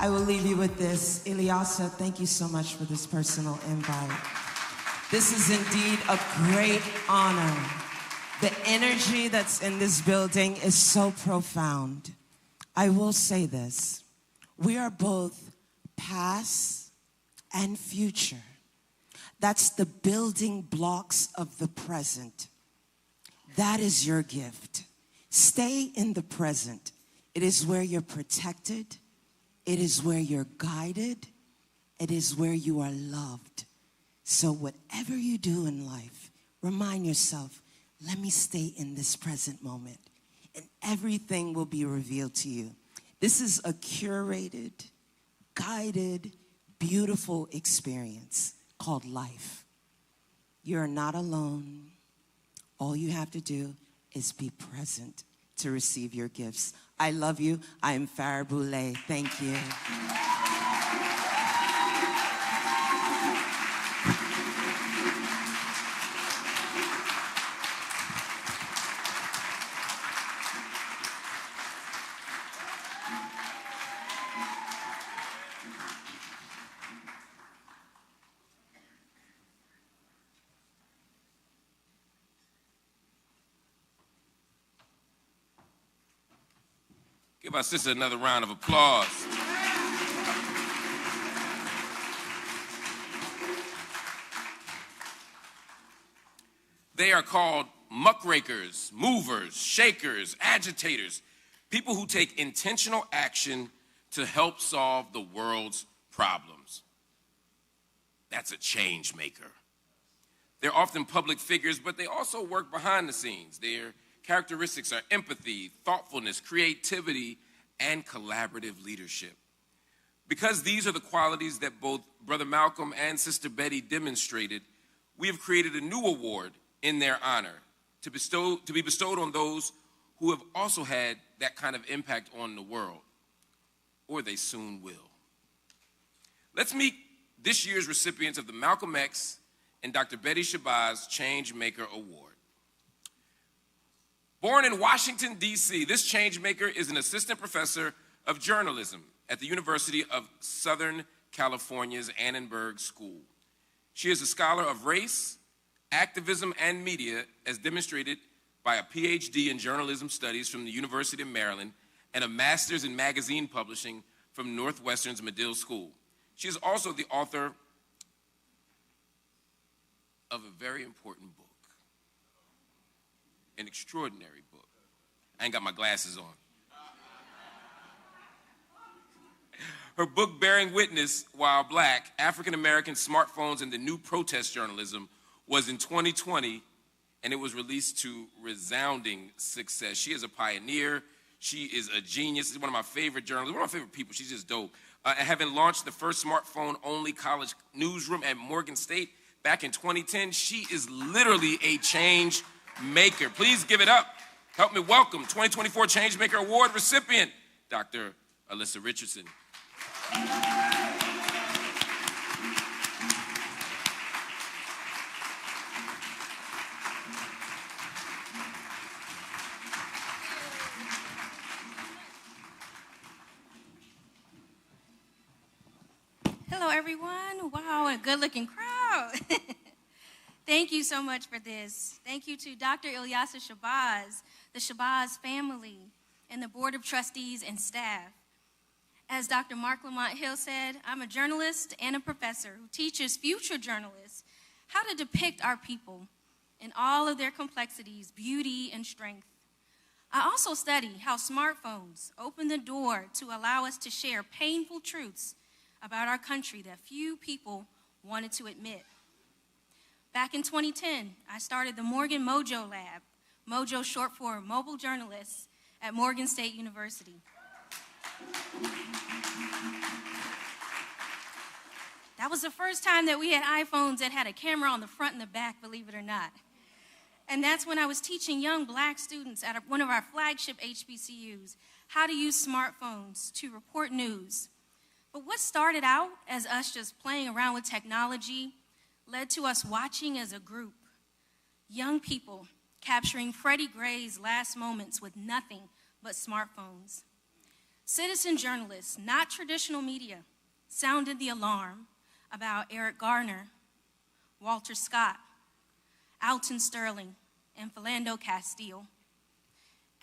I will leave you with this. Ilyasa, thank you so much for this personal invite. This is indeed a great honor. The energy that's in this building is so profound. I will say this. We are both past and future. That's the building blocks of the present. That is your gift. Stay in the present. It is where you're protected. It is where you're guided. It is where you are loved. So whatever you do in life, remind yourself, let me stay in this present moment, and everything will be revealed to you. This is a curated, guided, beautiful experience called life. You're not alone. All you have to do is be present to receive your gifts. I love you. I am Farah Boulay. Thank you. Give our sister another round of applause. They are called muckrakers, movers, shakers, agitators, people who take intentional action to help solve the world's problems. That's a change maker. They're often public figures, but they also work behind the scenes. Their characteristics are empathy, thoughtfulness, creativity, and collaborative leadership. Because these are the qualities that both Brother Malcolm and Sister Betty demonstrated, we have created a new award in their honor to be bestowed on those who have also had that kind of impact on the world, or they soon will. Let's meet this year's recipients of the Malcom X and Dr. Betty Shabazz Changemaker Award. Born in Washington, D.C., this changemaker is an assistant professor of journalism at the University of Southern California's Annenberg School. She is a scholar of race, activism, and media, as demonstrated by a PhD in journalism studies from the University of Maryland and a master's in magazine publishing from Northwestern's Medill School. She is also the author of a very important book, an extraordinary book. I ain't got my glasses on. Her book, Bearing Witness While Black, African-American Smartphones and the New Protest Journalism, was in 2020, and it was released to resounding success. She is a pioneer. She is a genius. She's one of my favorite journalists, one of my favorite people. She's just dope. Having launched the first smartphone-only college newsroom at Morgan State back in 2010, she is literally a change maker. Please give it up. Help me welcome 2024 Changemaker Award recipient, Dr. Alyssa Richardson. Hello, everyone. Wow, a good-looking crowd. Thank you so much for this. Thank you to Dr. El-Hajj Shabazz, the Shabazz family, and the Board of Trustees and staff. As Dr. Mark Lamont Hill said, I'm a journalist and a professor who teaches future journalists how to depict our people in all of their complexities, beauty, and strength. I also study how smartphones open the door to allow us to share painful truths about our country that few people wanted to admit. Back in 2010, I started the Morgan Mojo Lab, Mojo short for Mobile Journalists, at Morgan State University. That was the first time that we had iPhones that had a camera on the front and the back, believe it or not. And that's when I was teaching young black students at one of our flagship HBCUs how to use smartphones to report news. But what started out as us just playing around with technology led to us watching as a group, young people capturing Freddie Gray's last moments with nothing but smartphones. Citizen journalists, not traditional media, sounded the alarm about Eric Garner, Walter Scott, Alton Sterling, and Philando Castile.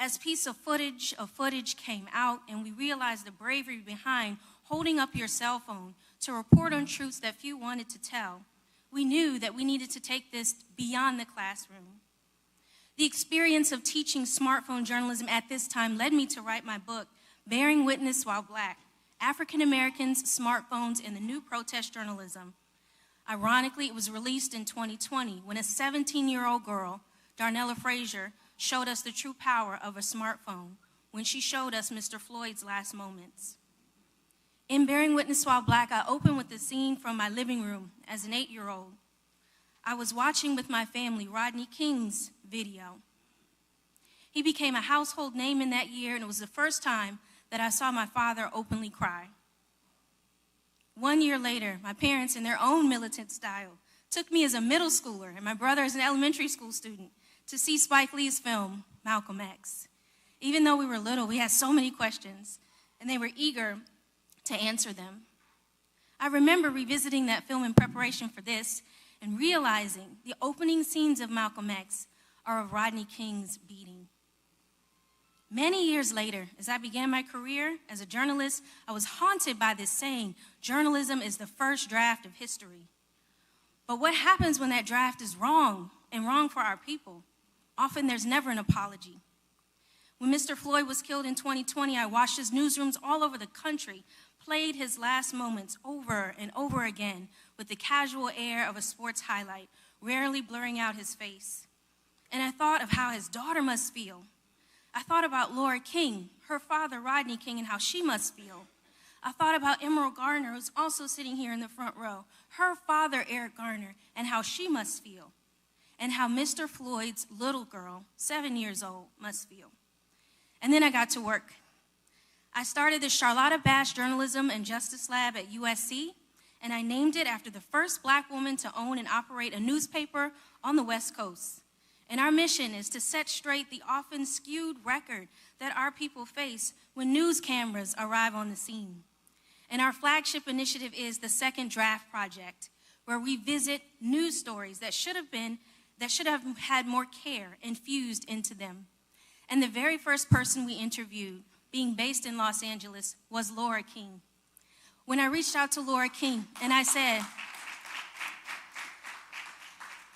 As piece of footage came out and we realized the bravery behind holding up your cell phone to report on truths that few wanted to tell, we knew that we needed to take this beyond the classroom. The experience of teaching smartphone journalism at this time led me to write my book, Bearing Witness While Black, African Americans, Smartphones, and the New Protest Journalism. Ironically, it was released in 2020 when a 17-year-old girl, Darnella Frazier, showed us the true power of a smartphone when she showed us Mr. Floyd's last moments. In Bearing Witness While Black, I opened with a scene from my living room as an 8-year-old. I was watching with my family Rodney King's video. He became a household name in that year, and it was the first time that I saw my father openly cry. 1 year later, my parents, in their own militant style, took me as a middle schooler and my brother as an elementary school student to see Spike Lee's film, Malcom X. Even though we were little, we had so many questions, and they were eager to answer them. I remember revisiting that film in preparation for this and realizing the opening scenes of Malcom X are of Rodney King's beating. Many years later, as I began my career as a journalist, I was haunted by this saying, journalism is the first draft of history. But what happens when that draft is wrong, and wrong for our people? Often there's never an apology. When Mr. Floyd was killed in 2020, I watched his newsrooms all over the country, played his last moments over and over again with the casual air of a sports highlight, rarely blurring out his face. And I thought of how his daughter must feel. I thought about Laura King, her father, Rodney King, and how she must feel. I thought about Emerald Garner, who's also sitting here in the front row, her father, Eric Garner, and how she must feel, and how Mr. Floyd's little girl, 7 years old, must feel. And then I got to work. I started the Charlotta Bash Journalism and Justice Lab at USC, and I named it after the first Black woman to own and operate a newspaper on the West Coast. And our mission is to set straight the often skewed record that our people face when news cameras arrive on the scene. And our flagship initiative is the Second Draft Project, where we visit news stories that should have had more care infused into them. And the very first person we interviewed, being based in Los Angeles, was Laura King. When I reached out to Laura King and I said,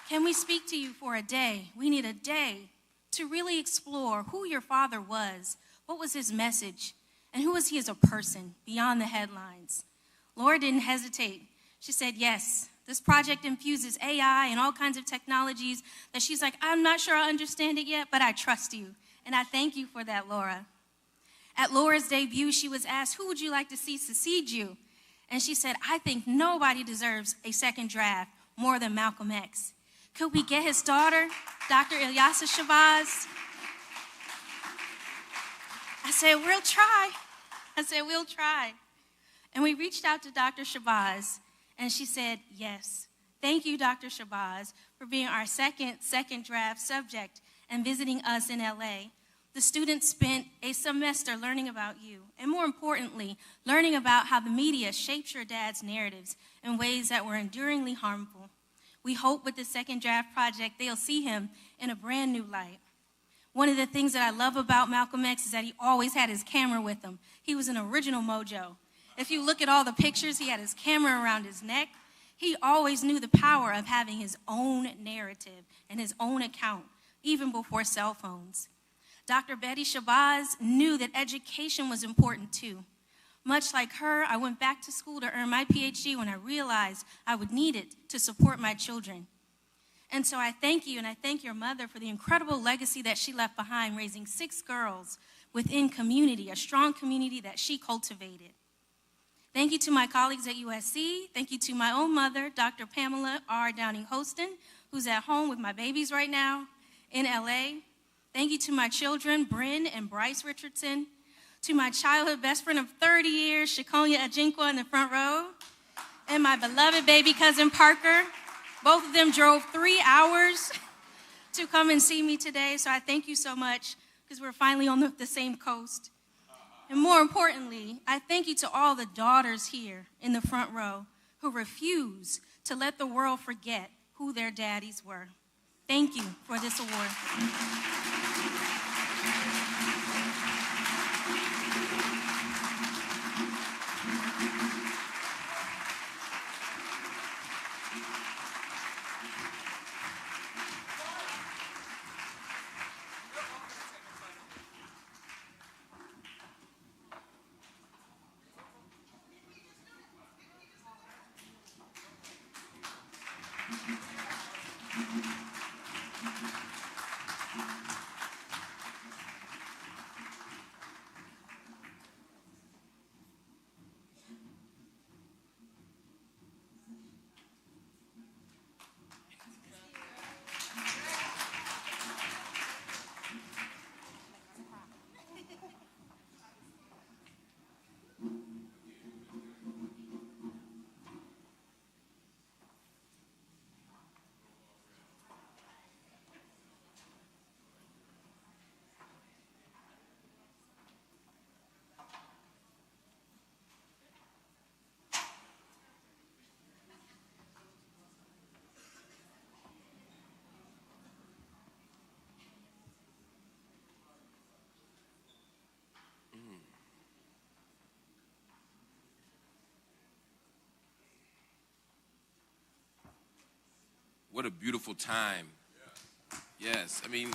can we speak to you for a day? We need a day to really explore who your father was, what was his message, and who was he as a person beyond the headlines. Laura didn't hesitate. She said, yes, this project infuses AI and all kinds of technologies that she's like, I'm not sure I understand it yet, but I trust you. And I thank you for that, Laura. At Laura's debut, she was asked, who would you like to see succeed you? And she said, I think nobody deserves a second draft more than Malcom X. Could we get his daughter, Dr. El-Hajj Shabazz? I said, we'll try. We'll try. And we reached out to Dr. Shabazz, and she said, yes. Thank you, Dr. Shabazz, for being our second draft subject and visiting us in LA. The students spent a semester learning about you, and more importantly, learning about how the media shapes your dad's narratives in ways that were enduringly harmful. We hope with the Second Draft Project, they'll see him in a brand new light. One of the things that I love about Malcom X is that he always had his camera with him. He was an original mojo. If you look at all the pictures, he had his camera around his neck. He always knew the power of having his own narrative and his own account, even before cell phones. Dr. Betty Shabazz knew that education was important too. Much like her, I went back to school to earn my PhD when I realized I would need it to support my children. And so I thank you, and I thank your mother for the incredible legacy that she left behind, raising 6 girls within community, a strong community that she cultivated. Thank you to my colleagues at USC. Thank you to my own mother, Dr. Pamela R. Downing Hostin, who's at home with my babies right now in LA. Thank you to my children, Bryn and Bryce Richardson. To my childhood best friend of 30 years, Shakonya Ajinkwa in the front row. And my beloved baby cousin, Parker. Both of them drove 3 hours to come and see me today. So I thank you so much because we're finally on the same coast. And more importantly, I thank you to all the daughters here in the front row who refuse to let the world forget who their daddies were. Thank you for this award. What a beautiful time. Yes, I mean,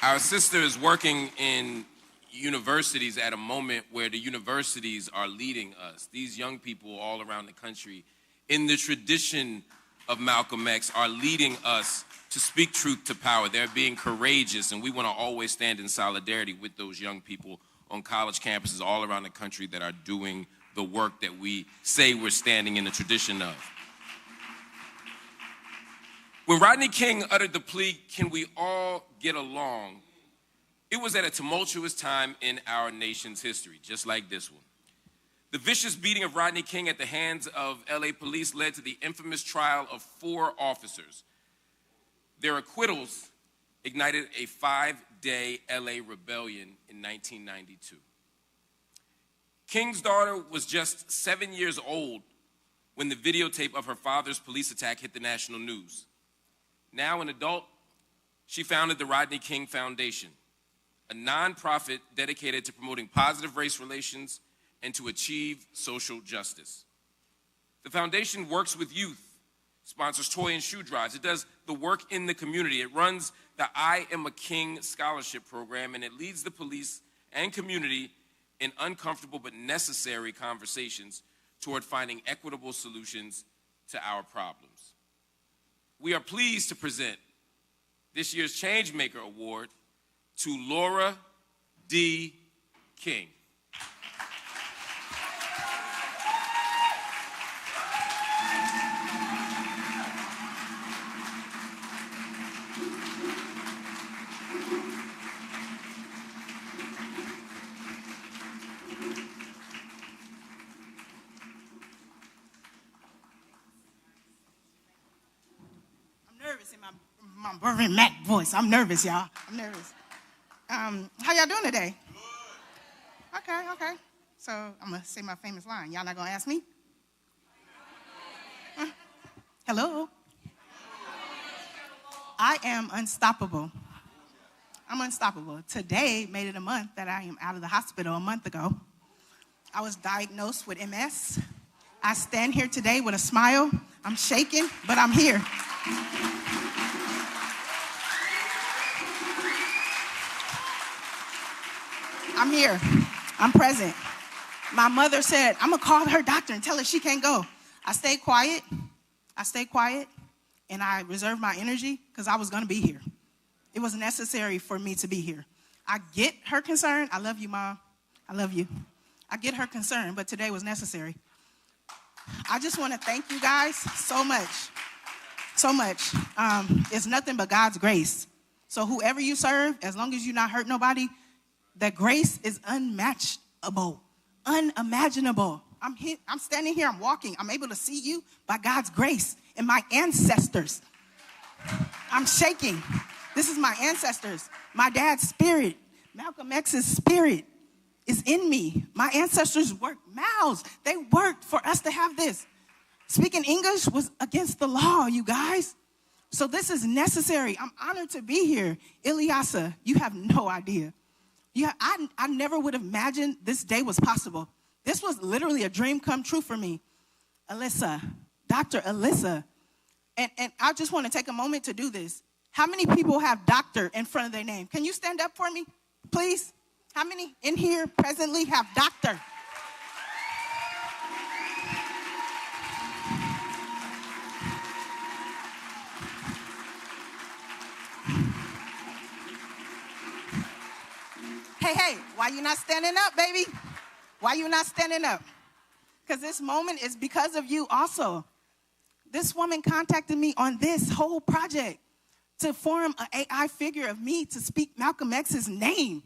our sister is working in universities at a moment where the universities are leading us. These young people all around the country, in the tradition of Malcolm X, are leading us to speak truth to power. They're being courageous, and we want to always stand in solidarity with those young people on college campuses all around the country that are doing the work that we say we're standing in the tradition of. When Rodney King uttered the plea, "Can we all get along?" it was at a tumultuous time in our nation's history, just like this one. The vicious beating of Rodney King at the hands of LA police led to the infamous trial of 4 officers. Their acquittals ignited a 5-day LA rebellion in 1992. King's daughter was just 7 years old when the videotape of her father's police attack hit the national news. Now an adult, she founded the Rodney King Foundation, a nonprofit dedicated to promoting positive race relations and to achieve social justice. The foundation works with youth, sponsors toy and shoe drives. It does the work in the community. It runs the I Am a King scholarship program, and it leads the police and community in uncomfortable but necessary conversations toward finding equitable solutions to our problems. We are pleased to present this year's Changemaker Award to Laura D. King. My Bervin Mac voice. I'm nervous, y'all. I'm nervous. How y'all doing today? Good. Okay. So I'm going to say my famous line. Y'all not going to ask me? Hello? I am unstoppable. I'm unstoppable. Today made it a month that I am out of the hospital a month ago. I was diagnosed with MS. I stand here today with a smile. I'm shaking, but I'm here. I'm here. I'm present. My mother said, I'm going to call her doctor and tell her she can't go. I stayed quiet, and I reserved my energy because I was going to be here. It was necessary for me to be here. I get her concern. I love you, Mom. I love you. I get her concern, but today was necessary. I just want to thank you guys so much. So much. It's nothing but God's grace. So whoever you serve, as long as you not hurt nobody, that grace is unmatchable, unimaginable. I'm standing here, I'm walking. I'm able to see you by God's grace and my ancestors. I'm shaking. This is my ancestors. My dad's spirit, Malcolm X's spirit is in me. My ancestors worked mouths. They worked for us to have this. Speaking English was against the law, you guys. So this is necessary. I'm honored to be here. Ilyasa, you have no idea. I never would have imagined this day was possible. This was literally a dream come true for me. Alyssa, Dr. Alyssa. And I just want to take a moment to do this. How many people have doctor in front of their name? Can you stand up for me, please? How many in here presently have doctor? Hey, why you not standing up, baby? Why you not standing up? Because this moment is because of you also. This woman contacted me on this whole project to form an AI figure of me to speak Malcolm X's name.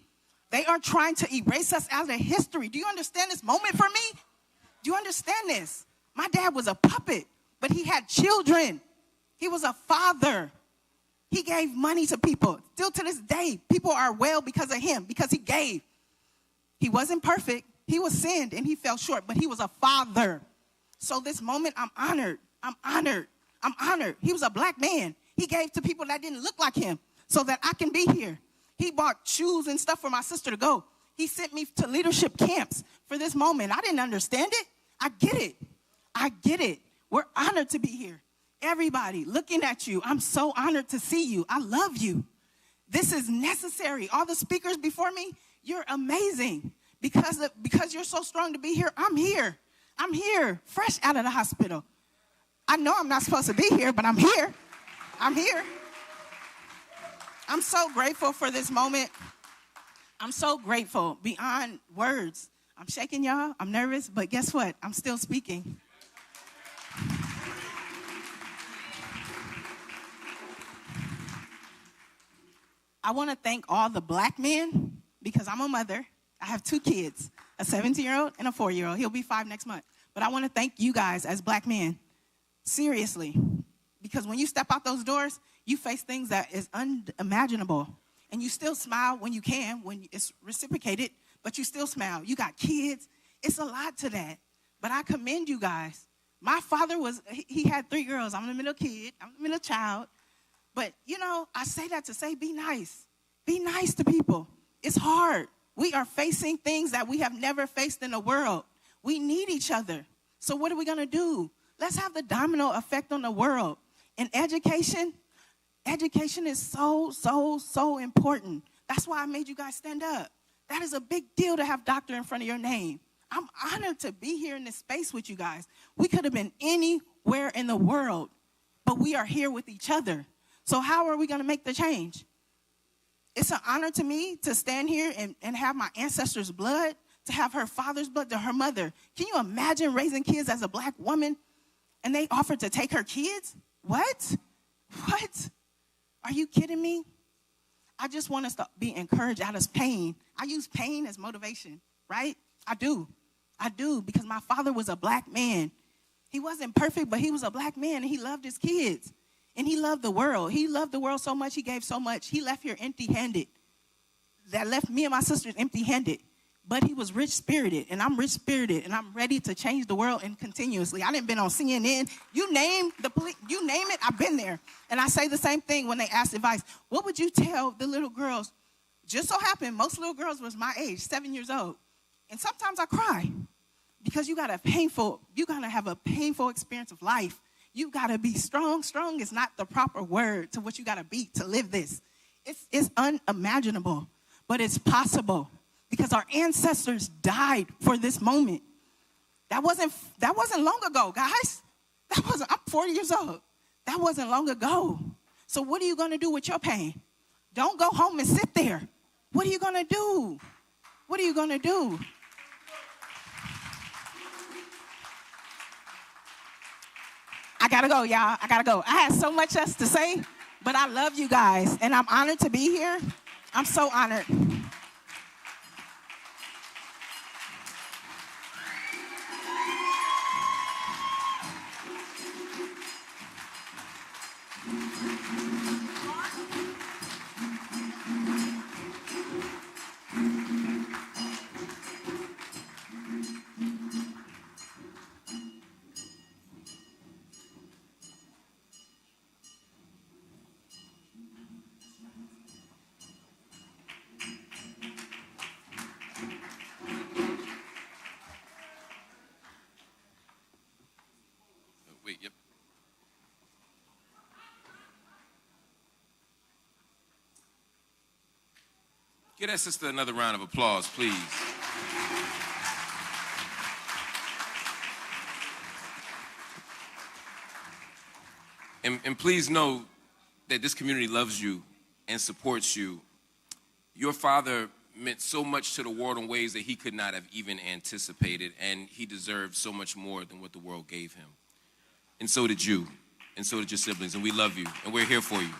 They are trying to erase us out of history. Do you understand this moment for me? Do you understand this? My dad was a puppet, but he had children. He was a father. He gave money to people. Still to this day, people are well because of him, because he gave. He wasn't perfect. He was sinned and he fell short, but he was a father. So this moment, I'm honored. I'm honored. I'm honored. He was a black man. He gave to people that didn't look like him so that I can be here. He bought shoes and stuff for my sister to go. He sent me to leadership camps for this moment. I didn't understand it. I get it. I get it. We're honored to be here. Everybody looking at you, I'm so honored to see you. I love you. This is necessary. All the speakers before me, you're amazing. Because you're so strong to be here, I'm here. I'm here, fresh out of the hospital. I know I'm not supposed to be here, but I'm here. I'm here. I'm so grateful for this moment. I'm so grateful beyond words. I'm shaking, y'all. I'm nervous, but guess what? I'm still speaking. I want to thank all the black men because I'm a mother. I have 2 kids, a 17-year-old and a 4-year-old. He'll be 5 next month. But I want to thank you guys as black men, seriously, because when you step out those doors, you face things that is unimaginable. And you still smile when you can, when it's reciprocated, but you still smile. You got kids. It's a lot to that. But I commend you guys. My father he had 3 girls. I'm the middle kid. I'm the middle child. But, you know, I say that to say be nice. Be nice to people. It's hard. We are facing things that we have never faced in the world. We need each other. So what are we going to do? Let's have the domino effect on the world. And education is so, so, so important. That's why I made you guys stand up. That is a big deal to have doctor in front of your name. I'm honored to be here in this space with you guys. We could have been anywhere in the world, but we are here with each other. So how are we going to make the change? It's an honor to me to stand here and have my ancestors' blood, to have her father's blood, to her mother. Can you imagine raising kids as a black woman and they offered to take her kids? What? What? Are you kidding me? I just want us to be encouraged out of pain. I use pain as motivation, right? I do, because my father was a black man. He wasn't perfect, but he was a black man, and he loved his kids. And he loved the world. He loved the world so much, he gave so much. He left here empty-handed. That left me and my sisters empty-handed. But he was rich-spirited, and I'm rich-spirited, and I'm ready to change the world and continuously. I didn't been on CNN. You name it, I've been there. And I say the same thing when they ask advice. What would you tell the little girls? Just so happened, most little girls was my age, 7 years old. And sometimes I cry because you gotta have a painful experience of life. You gotta be strong. Strong is not the proper word to what you gotta be to live this. It's unimaginable, but it's possible because our ancestors died for this moment. That wasn't long ago, guys. I'm 40 years old. That wasn't long ago. So what are you gonna do with your pain? Don't go home and sit there. What are you gonna do? What are you gonna do? I gotta go, y'all. I gotta go. I had so much else to say, but I love you guys, and I'm honored to be here. I'm so honored. Wait, yep. Give that sister another round of applause, please. And please know that this community loves you and supports you. Your father meant so much to the world in ways that he could not have even anticipated, and he deserved so much more than what the world gave him. And so did you, and so did your siblings, and we love you, and we're here for you.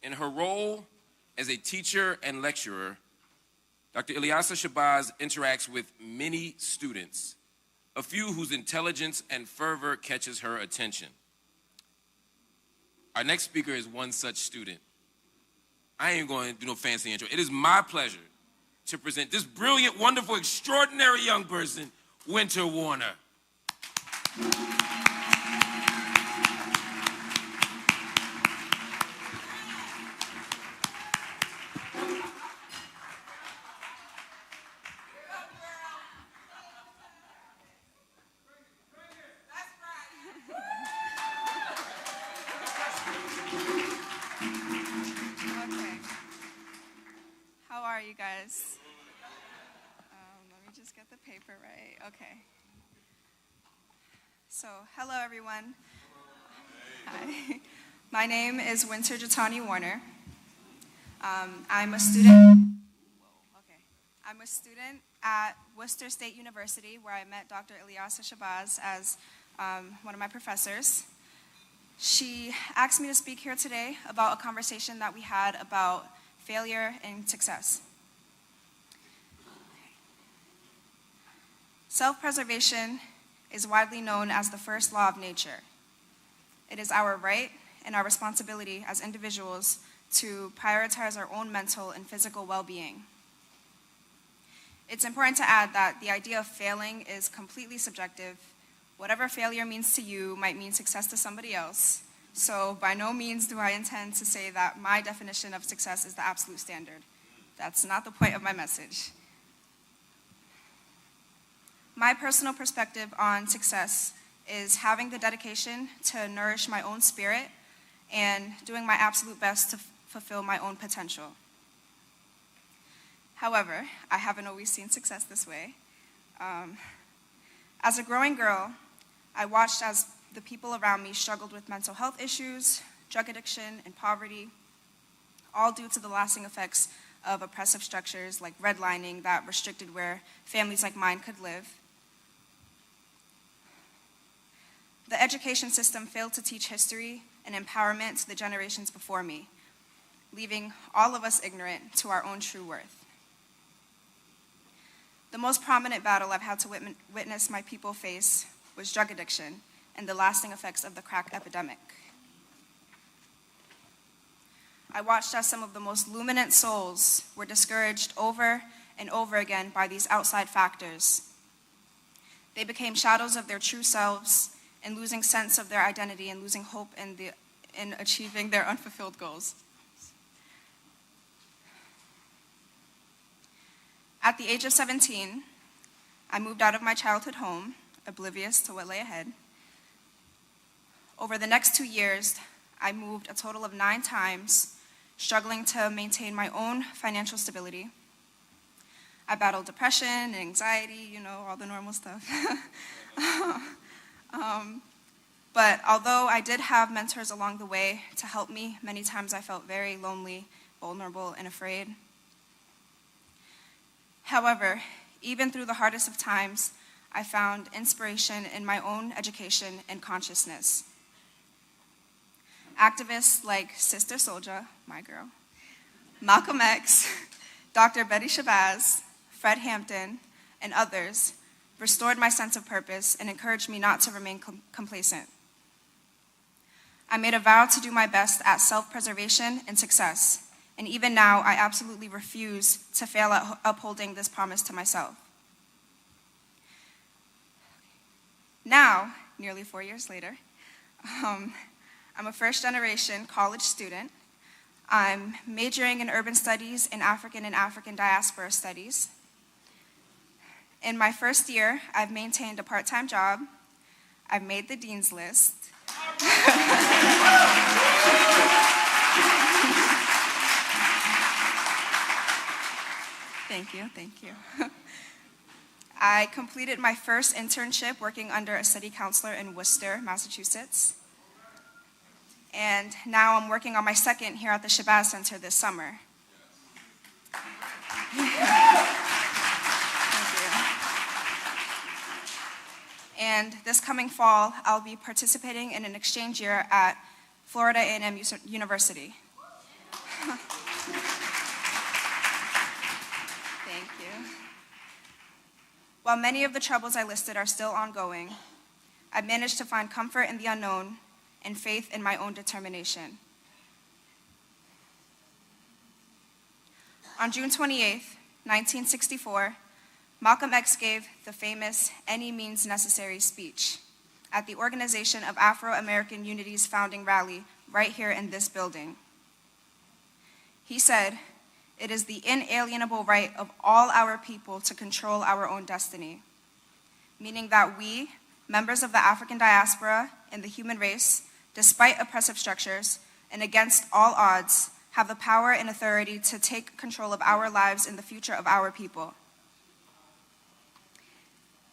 In her role as a teacher and lecturer, Dr. El-Hajj Shabazz interacts with many students, a few whose intelligence and fervor catches her attention. Our next speaker is one such student. I ain't going to do no fancy intro. It is my pleasure to present this brilliant, wonderful, extraordinary young person, Winter Warner. are you guys? Let me just get the paper right. Okay. So, hello everyone. Hi. My name is Winter Jatani Warner. I'm a student. I'm a student at Worcester State University, where I met Dr. El-Hajj Shabazz as one of my professors. She asked me to speak here today about a conversation that we had about failure and success. Self-preservation is widely known as the first law of nature. It is our right and our responsibility as individuals to prioritize our own mental and physical well-being. It's important to add that the idea of failing is completely subjective. Whatever failure means to you might mean success to somebody else. So by no means do I intend to say that my definition of success is the absolute standard. That's not the point of my message. My personal perspective on success is having the dedication to nourish my own spirit and doing my absolute best to fulfill my own potential. However, I haven't always seen success this way. As a growing girl, I watched as the people around me struggled with mental health issues, drug addiction, and poverty, all due to the lasting effects of oppressive structures like redlining that restricted where families like mine could live. The education system failed to teach history and empowerment to the generations before me, leaving all of us ignorant to our own true worth. The most prominent battle I've had to witness my people face was drug addiction and the lasting effects of the crack epidemic. I watched as some of the most luminant souls were discouraged over and over again by these outside factors. They became shadows of their true selves and losing sense of their identity and losing hope in achieving their unfulfilled goals. At the age of 17, I moved out of my childhood home, oblivious to what lay ahead. Over the next 2 years, I moved a total of 9 times, struggling to maintain my own financial stability. I battled depression and anxiety, all the normal stuff. But although I did have mentors along the way to help me, many times I felt very lonely, vulnerable, and afraid. However, even through the hardest of times, I found inspiration in my own education and consciousness. Activists like Sister Souljah, my girl, Malcom X, Dr. Betty Shabazz, Fred Hampton, and others restored my sense of purpose and encouraged me not to remain complacent. I made a vow to do my best at self-preservation and success, and even now, I absolutely refuse to fail at upholding this promise to myself. Now, nearly 4 years later, I'm a first-generation college student. I'm majoring in urban studies and African diaspora studies. In my first year, I've maintained a part-time job. I've made the dean's list. Thank you. I completed my first internship working under a city councilor in Worcester, Massachusetts. And now I'm working on my second here at the Shabazz Center this summer. Thank you. And this coming fall, I'll be participating in an exchange year at Florida A&M University. Thank you. While many of the troubles I listed are still ongoing, I've managed to find comfort in the unknown and faith in my own determination. On June 28th, 1964, Malcom X gave the famous "Any Means Necessary" speech at the Organization of Afro-American Unity's founding rally right here in this building. He said, "It is the inalienable right of all our people to control our own destiny," meaning that we, members of the African diaspora and the human race, despite oppressive structures and against all odds, have the power and authority to take control of our lives and the future of our people.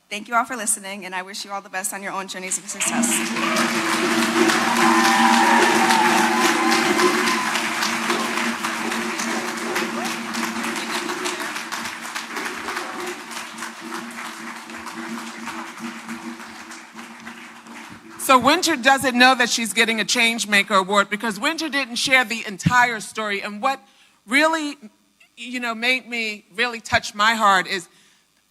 Thank you all for listening, and I wish you all the best on your own journeys of success. So Winter doesn't know that she's getting a Changemaker Award because Winter didn't share the entire story. And what really, made me really touch my heart is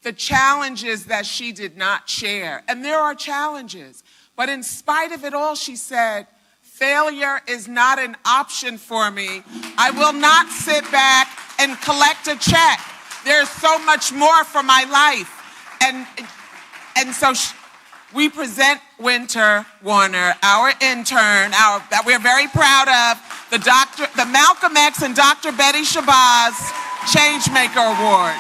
the challenges that she did not share. And there are challenges. But in spite of it all, she said, failure is not an option for me. I will not sit back and collect a check. There's so much more for my life. And so we present Winter Warner, our intern, that we're very proud of, the Malcom X and Dr. Betty Shabazz Changemaker Award.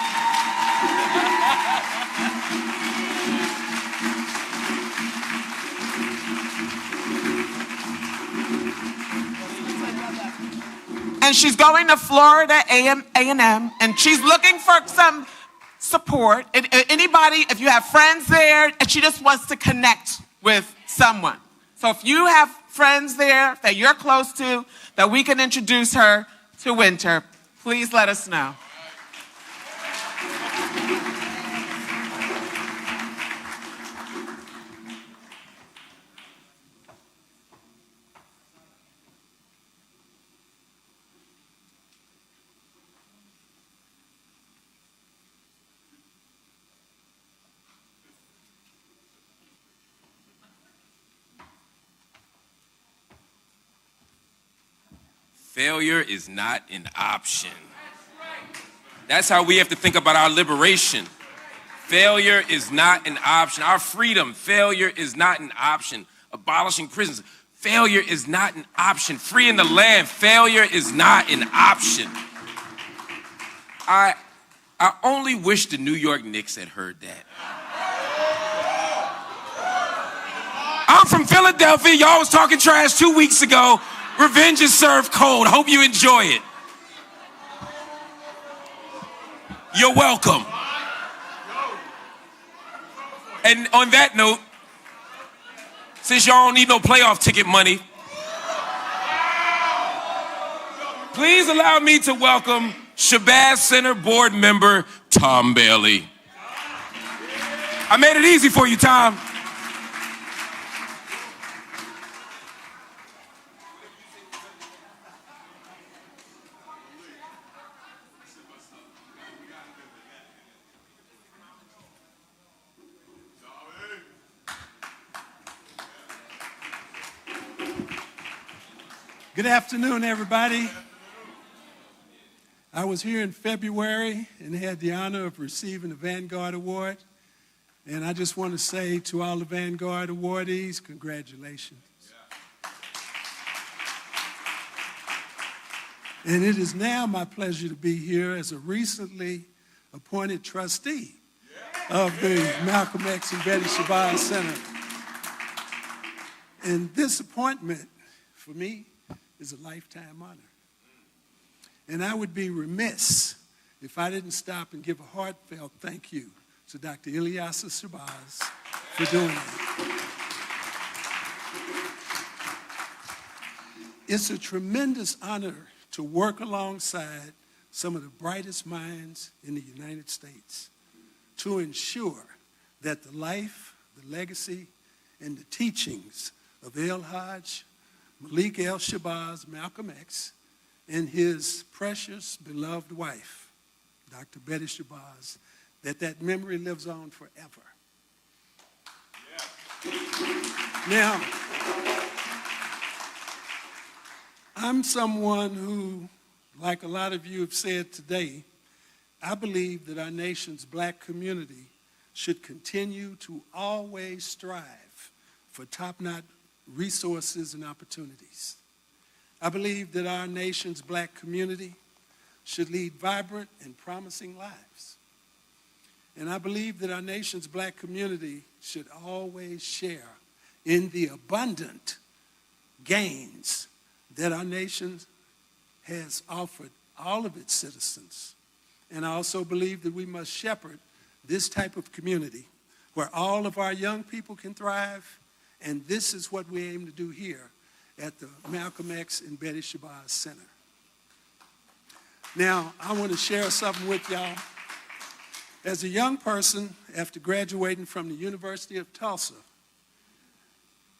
And she's going to Florida A&M, and she's looking for some support. Anybody, if you have friends there, and she just wants to connect with someone. So if you have friends there that you're close to, that we can introduce her to Winter, please let us know. Failure is not an option. That's how we have to think about our liberation. Failure is not an option. Our freedom, failure is not an option. Abolishing prisons, failure is not an option. Freeing the land, failure is not an option. I only wish the New York Knicks had heard that. I'm from Philadelphia. Y'all was talking trash 2 weeks ago. Revenge is served cold. Hope you enjoy it. You're welcome. And on that note, since y'all don't need no playoff ticket money, please allow me to welcome Shabazz Center board member Tom Bailey. I made it easy for you, Tom. Good afternoon, everybody. I was here in February and had the honor of receiving the Vanguard Award. And I just want to say to all the Vanguard awardees, congratulations. And it is now my pleasure to be here as a recently appointed trustee of the Malcom X and Betty Shabazz Center. And this appointment, for me, is a lifetime honor. And I would be remiss if I didn't stop and give a heartfelt thank you to Dr. El-Hajj Shabazz for doing it. It's a tremendous honor to work alongside some of the brightest minds in the United States to ensure that the life, the legacy, and the teachings of El-Hajj Malik El-Shabazz, Malcom X, and his precious, beloved wife, Dr. Betty Shabazz, that memory lives on forever. Yeah. Now, I'm someone who, like a lot of you have said today, I believe that our nation's black community should continue to always strive for top-notch resources and opportunities. I believe that our nation's black community should lead vibrant and promising lives. And I believe that our nation's black community should always share in the abundant gains that our nation has offered all of its citizens. And I also believe that we must shepherd this type of community where all of our young people can thrive, and this is what we aim to do here at the Malcom X and Betty Shabazz Center. Now, I want to share something with y'all. As a young person, after graduating from the University of Tulsa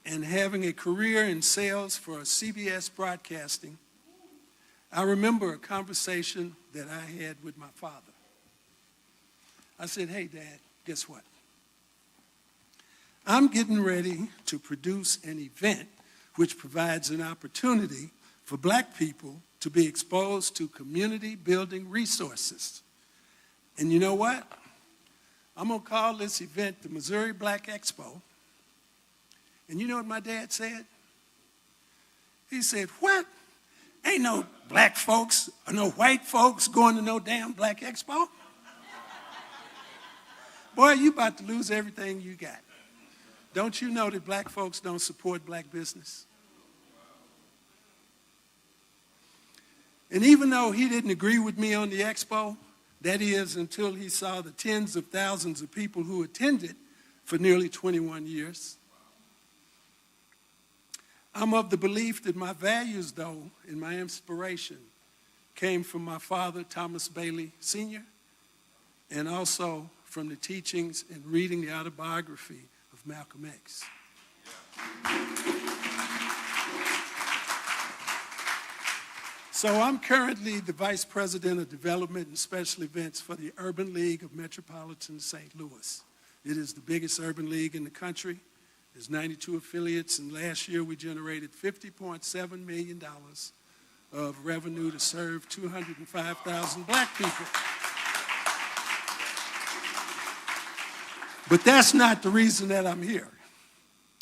and having a career in sales for CBS Broadcasting, I remember a conversation that I had with my father. I said, "Hey, Dad, guess what? I'm getting ready to produce an event which provides an opportunity for black people to be exposed to community building resources. And you know what? I'm going to call this event the Missouri Black Expo." And you know what my dad said? He said, "What? Ain't no black folks or no white folks going to no damn Black Expo. Boy, you about to lose everything you got. Don't you know that black folks don't support black business?" And even though he didn't agree with me on the expo, that is until he saw the tens of thousands of people who attended for nearly 21 years, I'm of the belief that my values, though, and my inspiration came from my father, Thomas Bailey Sr., and also from the teachings and reading the autobiography of Malcolm X. So I'm currently the Vice President of Development and Special Events for the Urban League of Metropolitan St. Louis. It is the biggest urban league in the country. There's 92 affiliates, and last year we generated $50.7 million of revenue to serve 205,000 black people. But that's not the reason that I'm here.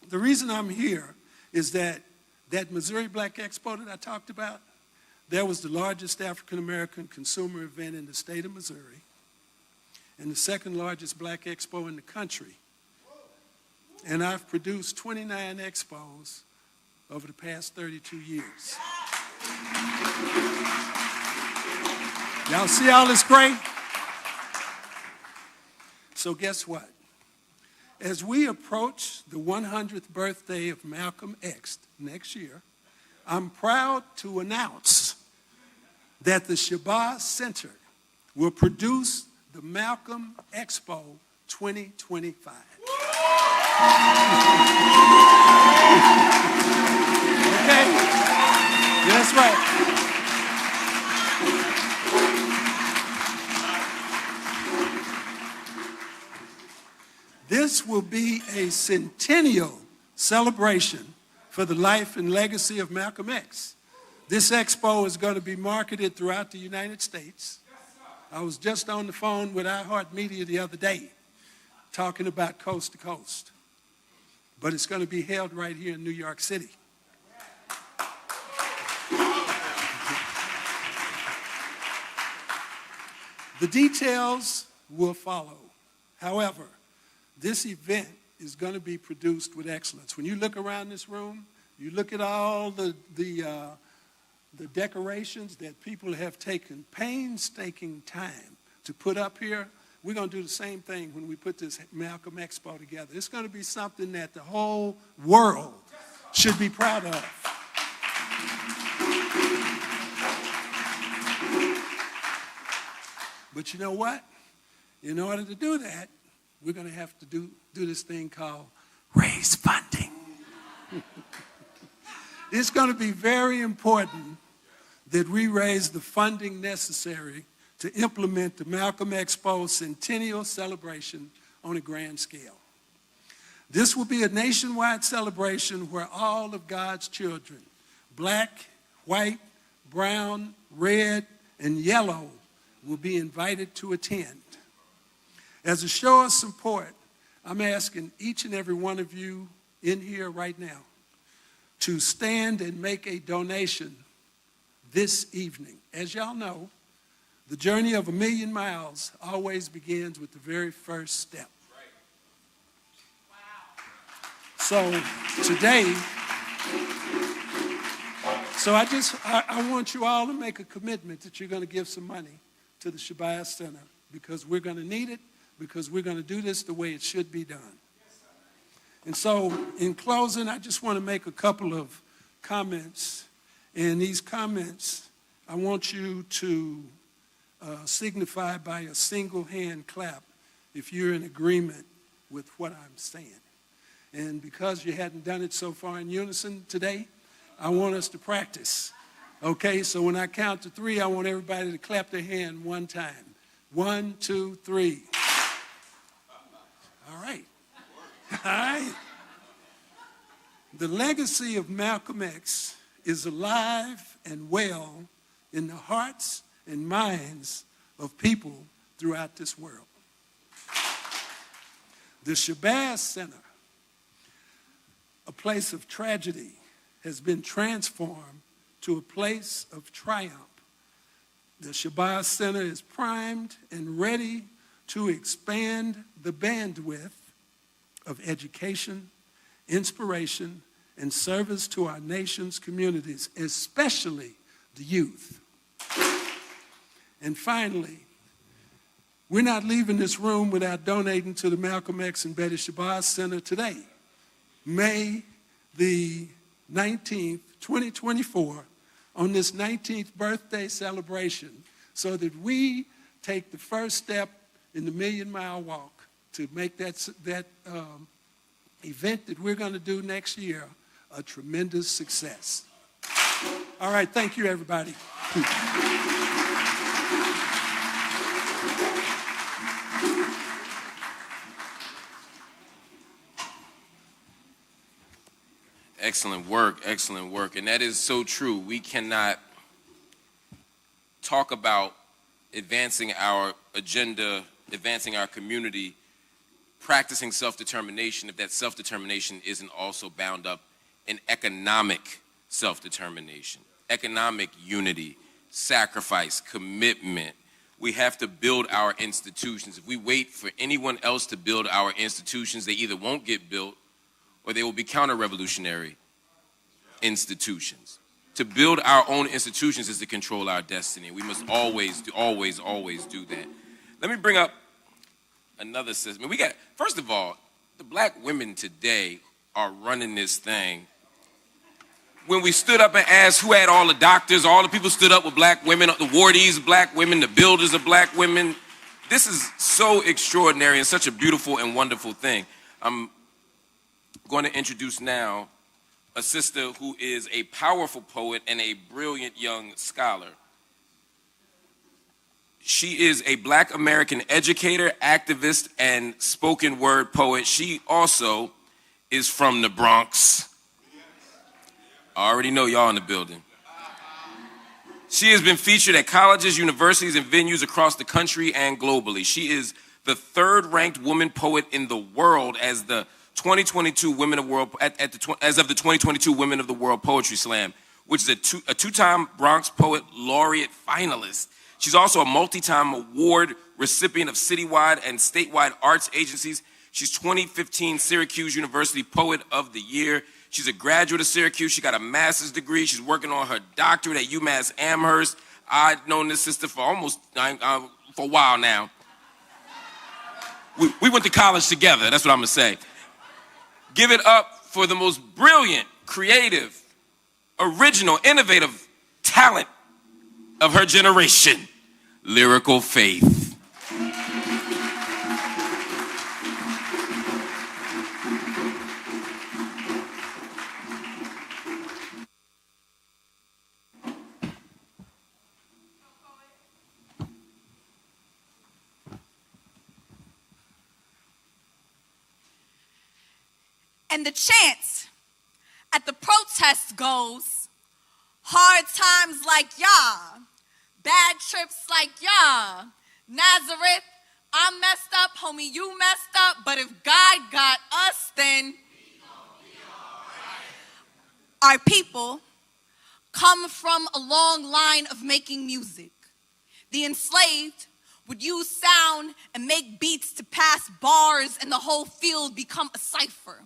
The reason I'm here is that Missouri Black Expo that I talked about, that was the largest African-American consumer event in the state of Missouri and the second largest black expo in the country. And I've produced 29 expos over the past 32 years. Y'all see all this great? So guess what? As we approach the 100th birthday of Malcolm X next year, I'm proud to announce that the Shabazz Center will produce the Malcolm Expo 2025. Okay? That's right. This will be a centennial celebration for the life and legacy of Malcolm X. This expo is going to be marketed throughout the United States. I was just on the phone with iHeartMedia the other day talking about coast to coast. But it's going to be held right here in New York City. The details will follow. However, this event is going to be produced with excellence. When you look around this room, you look at all the decorations that people have taken painstaking time to put up here. We're going to do the same thing when we put this Malcolm Expo together. It's going to be something that the whole world should be proud of. But you know what? In order to do that, we're going to have to do this thing called raise funding. It's going to be very important that we raise the funding necessary to implement the Malcolm Expo Centennial Celebration on a grand scale. This will be a nationwide celebration where all of God's children, black, white, brown, red, and yellow, will be invited to attend. As a show of support, I'm asking each and every one of you in here right now to stand and make a donation this evening. As y'all know, the journey of 1,000,000 miles always begins with the very first step. So So I want you all to make a commitment that you're going to give some money to the Shabazz Center, because we're going to need it, because we're going to do this the way it should be done. And so in closing, I just want to make a couple of comments. And these comments, I want you to signify by a single hand clap if you're in agreement with what I'm saying. And because you hadn't done it so far in unison today, I want us to practice. Okay, so when I count to 3, I want everybody to clap their hand one time. 1, 2, 3. All right. All right. The legacy of Malcom X is alive and well in the hearts and minds of people throughout this world. The Shabazz Center, a place of tragedy, has been transformed to a place of triumph. The Shabazz Center is primed and ready to expand the bandwidth of education, inspiration, and service to our nation's communities, especially the youth. And finally, we're not leaving this room without donating to the Malcom X and Betty Shabazz Center today. May the 19th, 2024, on this 19th birthday celebration, so that we take the first step in the Million Mile Walk to make that event that we're going to do next year a tremendous success. All right, thank you, everybody. Excellent work, excellent work. And that is so true. We cannot talk about advancing our agenda, advancing our community, practicing self-determination if that self-determination isn't also bound up in economic self-determination, economic unity, sacrifice, commitment. We have to build our institutions. If we wait for anyone else to build our institutions, they either won't get built or they will be counter-revolutionary institutions. To build our own institutions is to control our destiny. We must always do that. Let me bring up another system. First of all, the black women today are running this thing. When we stood up and asked who had all the doctors, all the people stood up with black women, the wardies, black women, the builders of black women. This is so extraordinary and such a beautiful and wonderful thing. I'm going to introduce now a sister who is a powerful poet and a brilliant young scholar. She is a black American educator, activist, and spoken word poet. She also is from the Bronx. I already know y'all in the building. She has been featured at colleges, universities, and venues across the country and globally. She is the 3rd-ranked woman poet in the world as the 2022 Women of World as of the 2022 Women of the World Poetry Slam, which is a 2-time Bronx Poet Laureate finalist. She's also a multi-time award recipient of citywide and statewide arts agencies. She's 2015 Syracuse University Poet of the Year. She's a graduate of Syracuse. She got a master's degree. She's working on her doctorate at UMass Amherst. I've known this sister for for a while now. We went to college together. That's what I'm gonna say. Give it up for the most brilliant, creative, original, innovative talent of her generation, Lyrical Faith. And the chant at the protest goes, hard times like y'all, bad trips like y'all. Nazareth, I messed up, homie, you messed up, but if God got us, then we gon' be all right. Our people come from a long line of making music. The enslaved would use sound and make beats to pass bars, and the whole field become a cipher.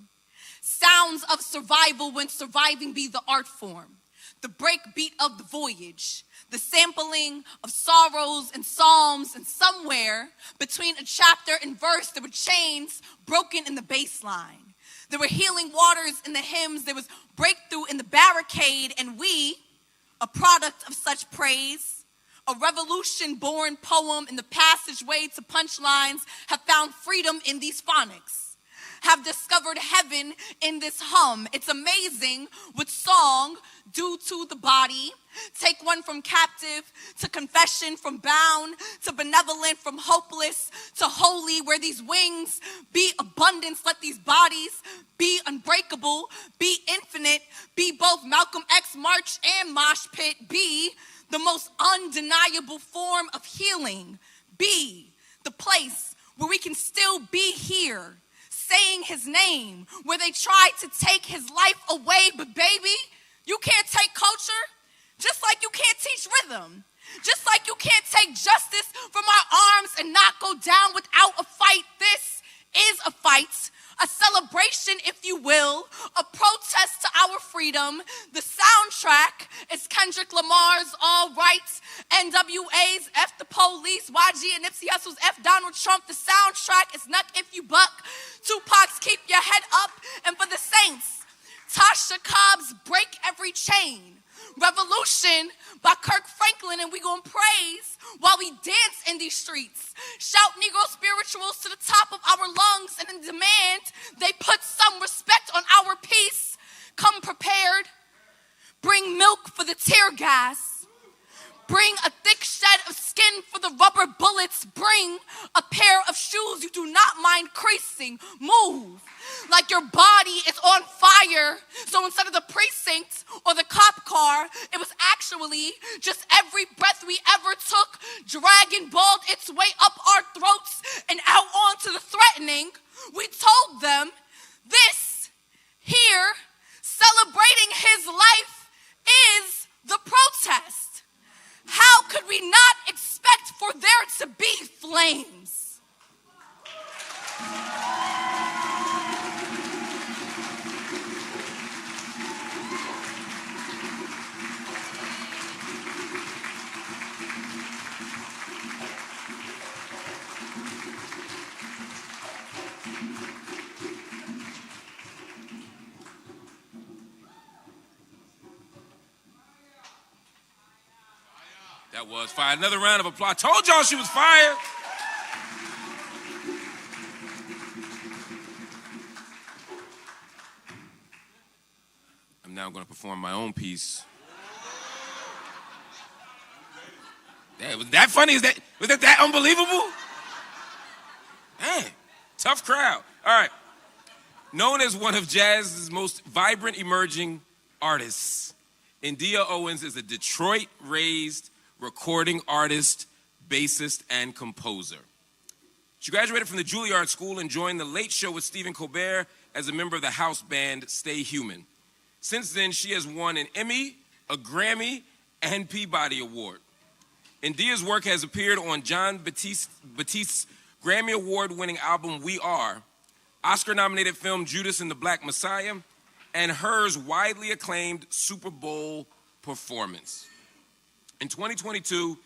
Sounds of survival when surviving be the art form. the breakbeat of the voyage, the sampling of sorrows and psalms, and somewhere between a chapter and verse there were chains broken in the bass line. There were healing waters in the hymns, there was breakthrough in the barricade, and we, a product of such praise, a revolution-born poem in the passageway to punchlines, have found freedom in these phonics, have discovered heaven in this hum. It's amazing what song do to the body. Take one from captive to confession, from bound to benevolent, from hopeless to holy, where these wings be abundance, let these bodies be unbreakable, be infinite, be both Malcom X march and mosh pit, be the most undeniable form of healing, be the place where we can still be here, saying his name, where they tried to take his life away, but baby, you can't take culture, just like you can't teach rhythm, just like you can't take justice from our arms and not go down without a fight. This is a fight, a celebration, if you will, a protest to our freedom. The soundtrack is Kendrick Lamar's All Right, NWA's F the Police, YG and Nipsey Hussle's F Donald Trump. The soundtrack is Nuck If You Buck, Tupac's Keep Your Head Up, and for the Saints, Tasha Cobb's Break Every Chain. Revolution by Kirk Franklin, and we gonna praise while we dance in these streets. Shout Negro spirituals to the top of our lungs, and in demand they put some respect on our peace. Come prepared. Bring milk for the tear gas. Bring a thick shed of skin for the rubber bullets. Bring a pair of shoes you do not mind creasing. Move like your body is on fire. So instead of the precinct or the cop car, it was actually just every breath we ever took, Dragon Balled its way up our throats and out onto the threatening. We told them this here, celebrating his life, is the protest. How could we not expect for there to be flames? That was fire. Another round of applause. Told y'all she was fire. I'm now going to perform my own piece. Was that funny? Was that unbelievable? Man, tough crowd. All right. Known as one of jazz's most vibrant emerging artists, India Owens is a Detroit-raised recording artist, bassist, and composer. She graduated from the Juilliard School and joined The Late Show with Stephen Colbert as a member of the house band Stay Human. Since then, she has won an Emmy, a Grammy, and Peabody Award. India's work has appeared on John Batiste's Grammy Award-winning album We Are, Oscar-nominated film Judas and the Black Messiah, and hers widely acclaimed Super Bowl performance. In 2022,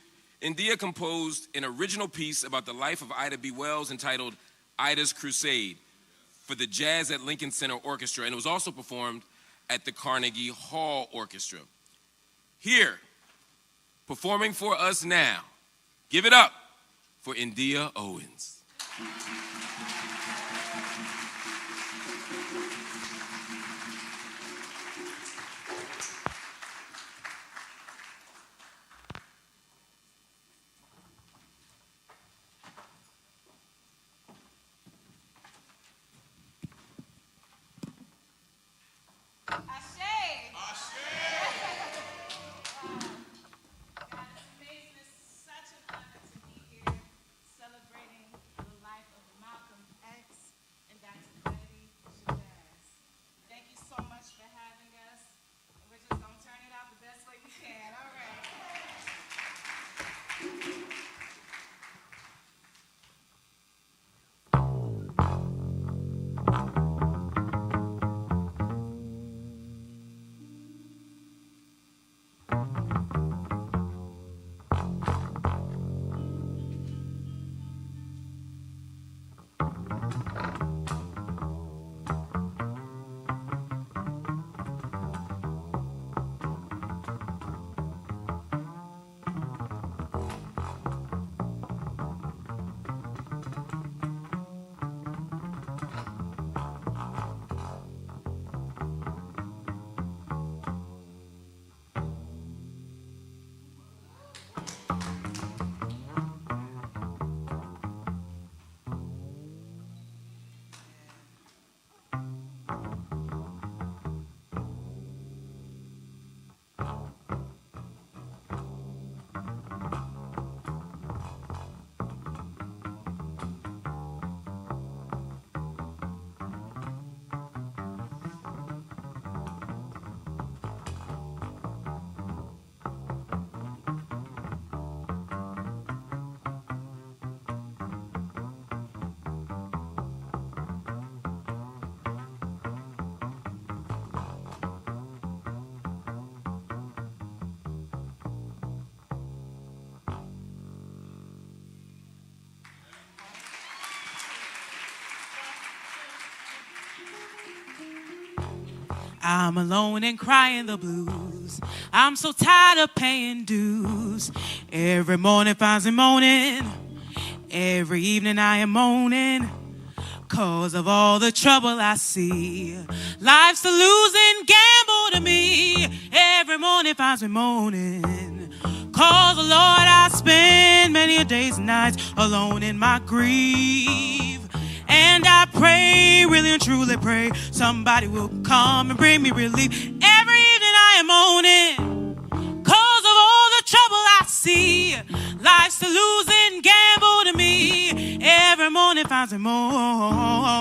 India composed an original piece about the life of Ida B. Wells entitled Ida's Crusade for the Jazz at Lincoln Center Orchestra, and it was also performed at the Carnegie Hall Orchestra. Here, performing for us now, give it up for India Owens. Celebrating the life of I'm alone and crying the blues. I'm so tired of paying dues. Every morning finds me moaning. Every evening I am moaning. 'Cause of all the trouble I see. Life's a losing gamble to me. Every morning finds me moaning. 'Cause, Lord, I spend many a days and nights alone in my grief. And I pray, really and truly pray, somebody will come and bring me relief. Every evening I am moaning. 'Cause of all the trouble I see. Life's a losing gamble to me. Every morning finds me moaning.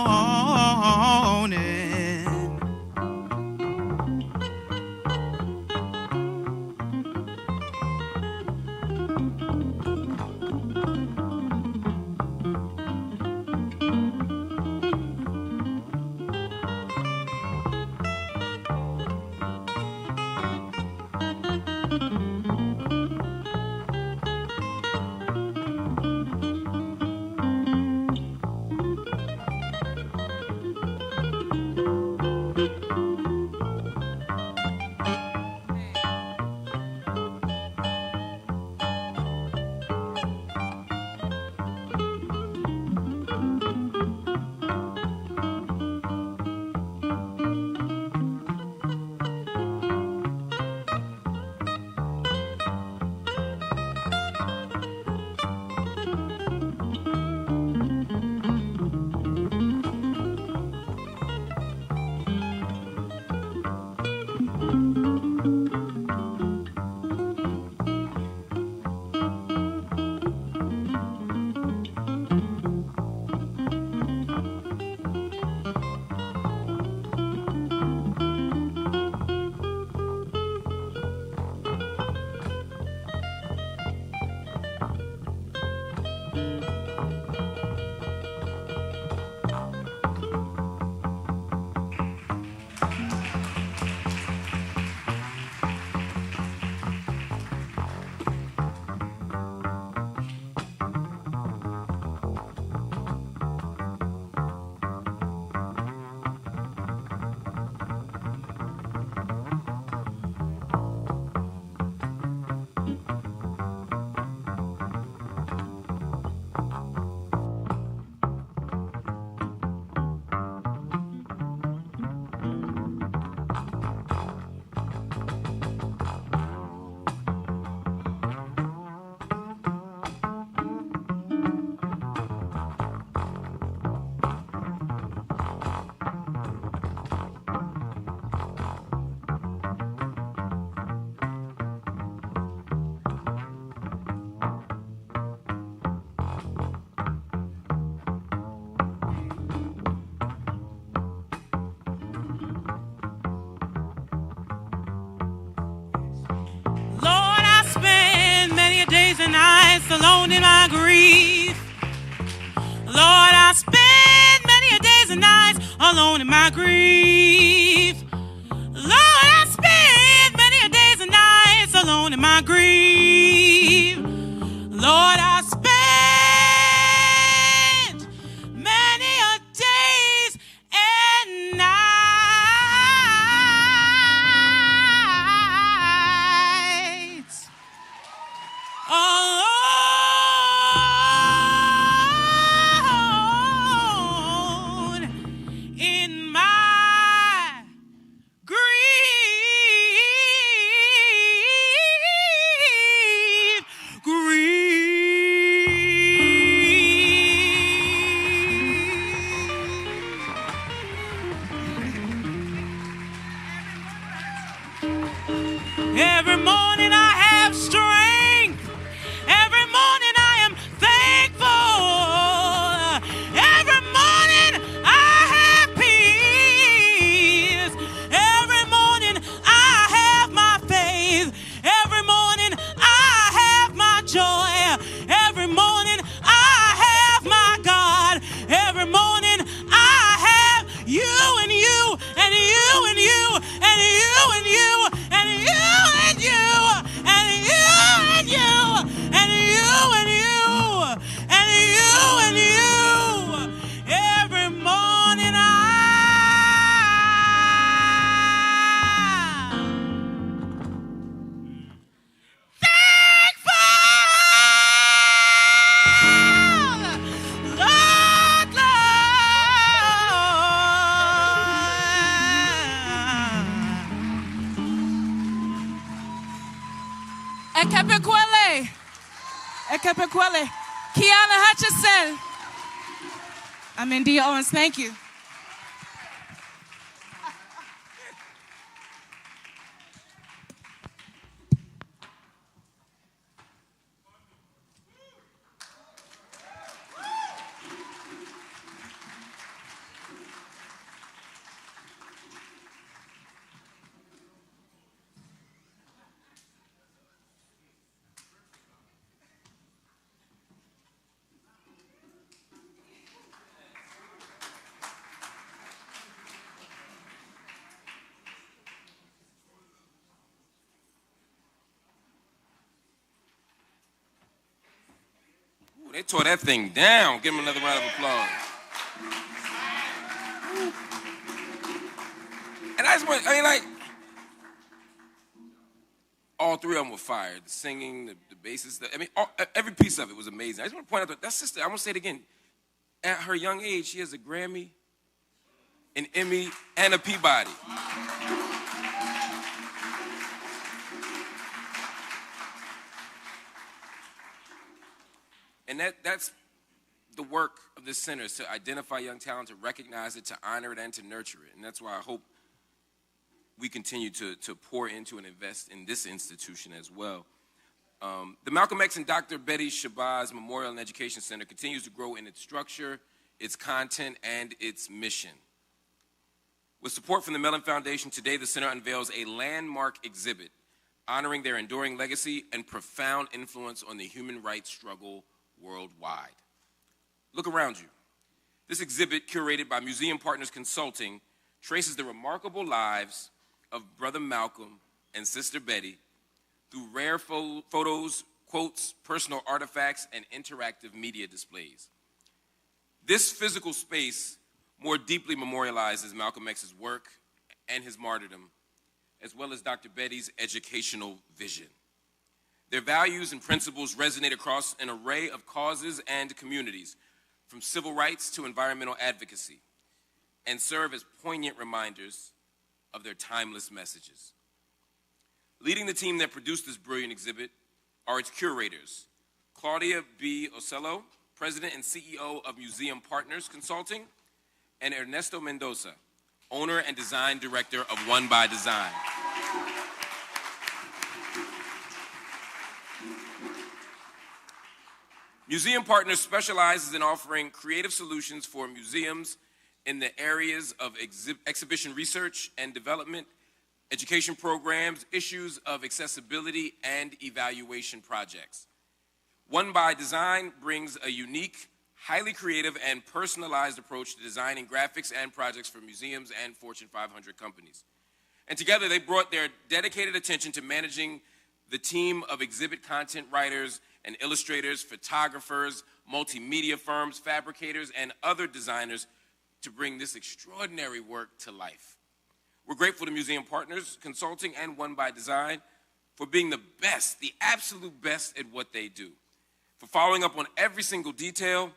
Alone in my grief. Lord, I spend many a days and nights alone in my grief. Lord, I spend many a days and nights alone in my grief. Lord, I spend many a days and nights alone in my grief. Ekepekwele. Kiana Hutchison. I'm India Owens. Thank you. They tore that thing down. Give them another round of applause. And I just want, all three of them were fire. The singing, the basses, every piece of it was amazing. I just want to point out that sister, I want to say it again. At her young age, she has a Grammy, an Emmy, and a Peabody. And that's the work of this center, is to identify young talent, to recognize it, to honor it, and to nurture it. And that's why I hope we continue to pour into and invest in this institution as well. The Malcom X and Dr. El-Shabazz Memorial and Education Center continues to grow in its structure, its content, and its mission. With support from the Mellon Foundation, today the center unveils a landmark exhibit honoring their enduring legacy and profound influence on the human rights struggle worldwide. Look around you. This exhibit, curated by Museum Partners Consulting, traces the remarkable lives of Brother Malcolm and Sister Betty through rare photos, quotes, personal artifacts, and interactive media displays. This physical space more deeply memorializes Malcolm X's work and his martyrdom, as well as Dr. Betty's educational vision. Their values and principles resonate across an array of causes and communities, from civil rights to environmental advocacy, and serve as poignant reminders of their timeless messages. Leading the team that produced this brilliant exhibit are its curators, Claudia B. Ocello, President and CEO of Museum Partners Consulting, and Ernesto Mendoza, owner and design director of One by Design. Museum Partners specializes in offering creative solutions for museums in the areas of exhibition research and development, education programs, issues of accessibility, and evaluation projects. One by Design brings a unique, highly creative, and personalized approach to designing graphics and projects for museums and Fortune 500 companies. And together they brought their dedicated attention to managing the team of exhibit content writers and illustrators, photographers, multimedia firms, fabricators, and other designers to bring this extraordinary work to life. We're grateful to Museum Partners Consulting and One by Design for being the best, the absolute best at what they do, for following up on every single detail,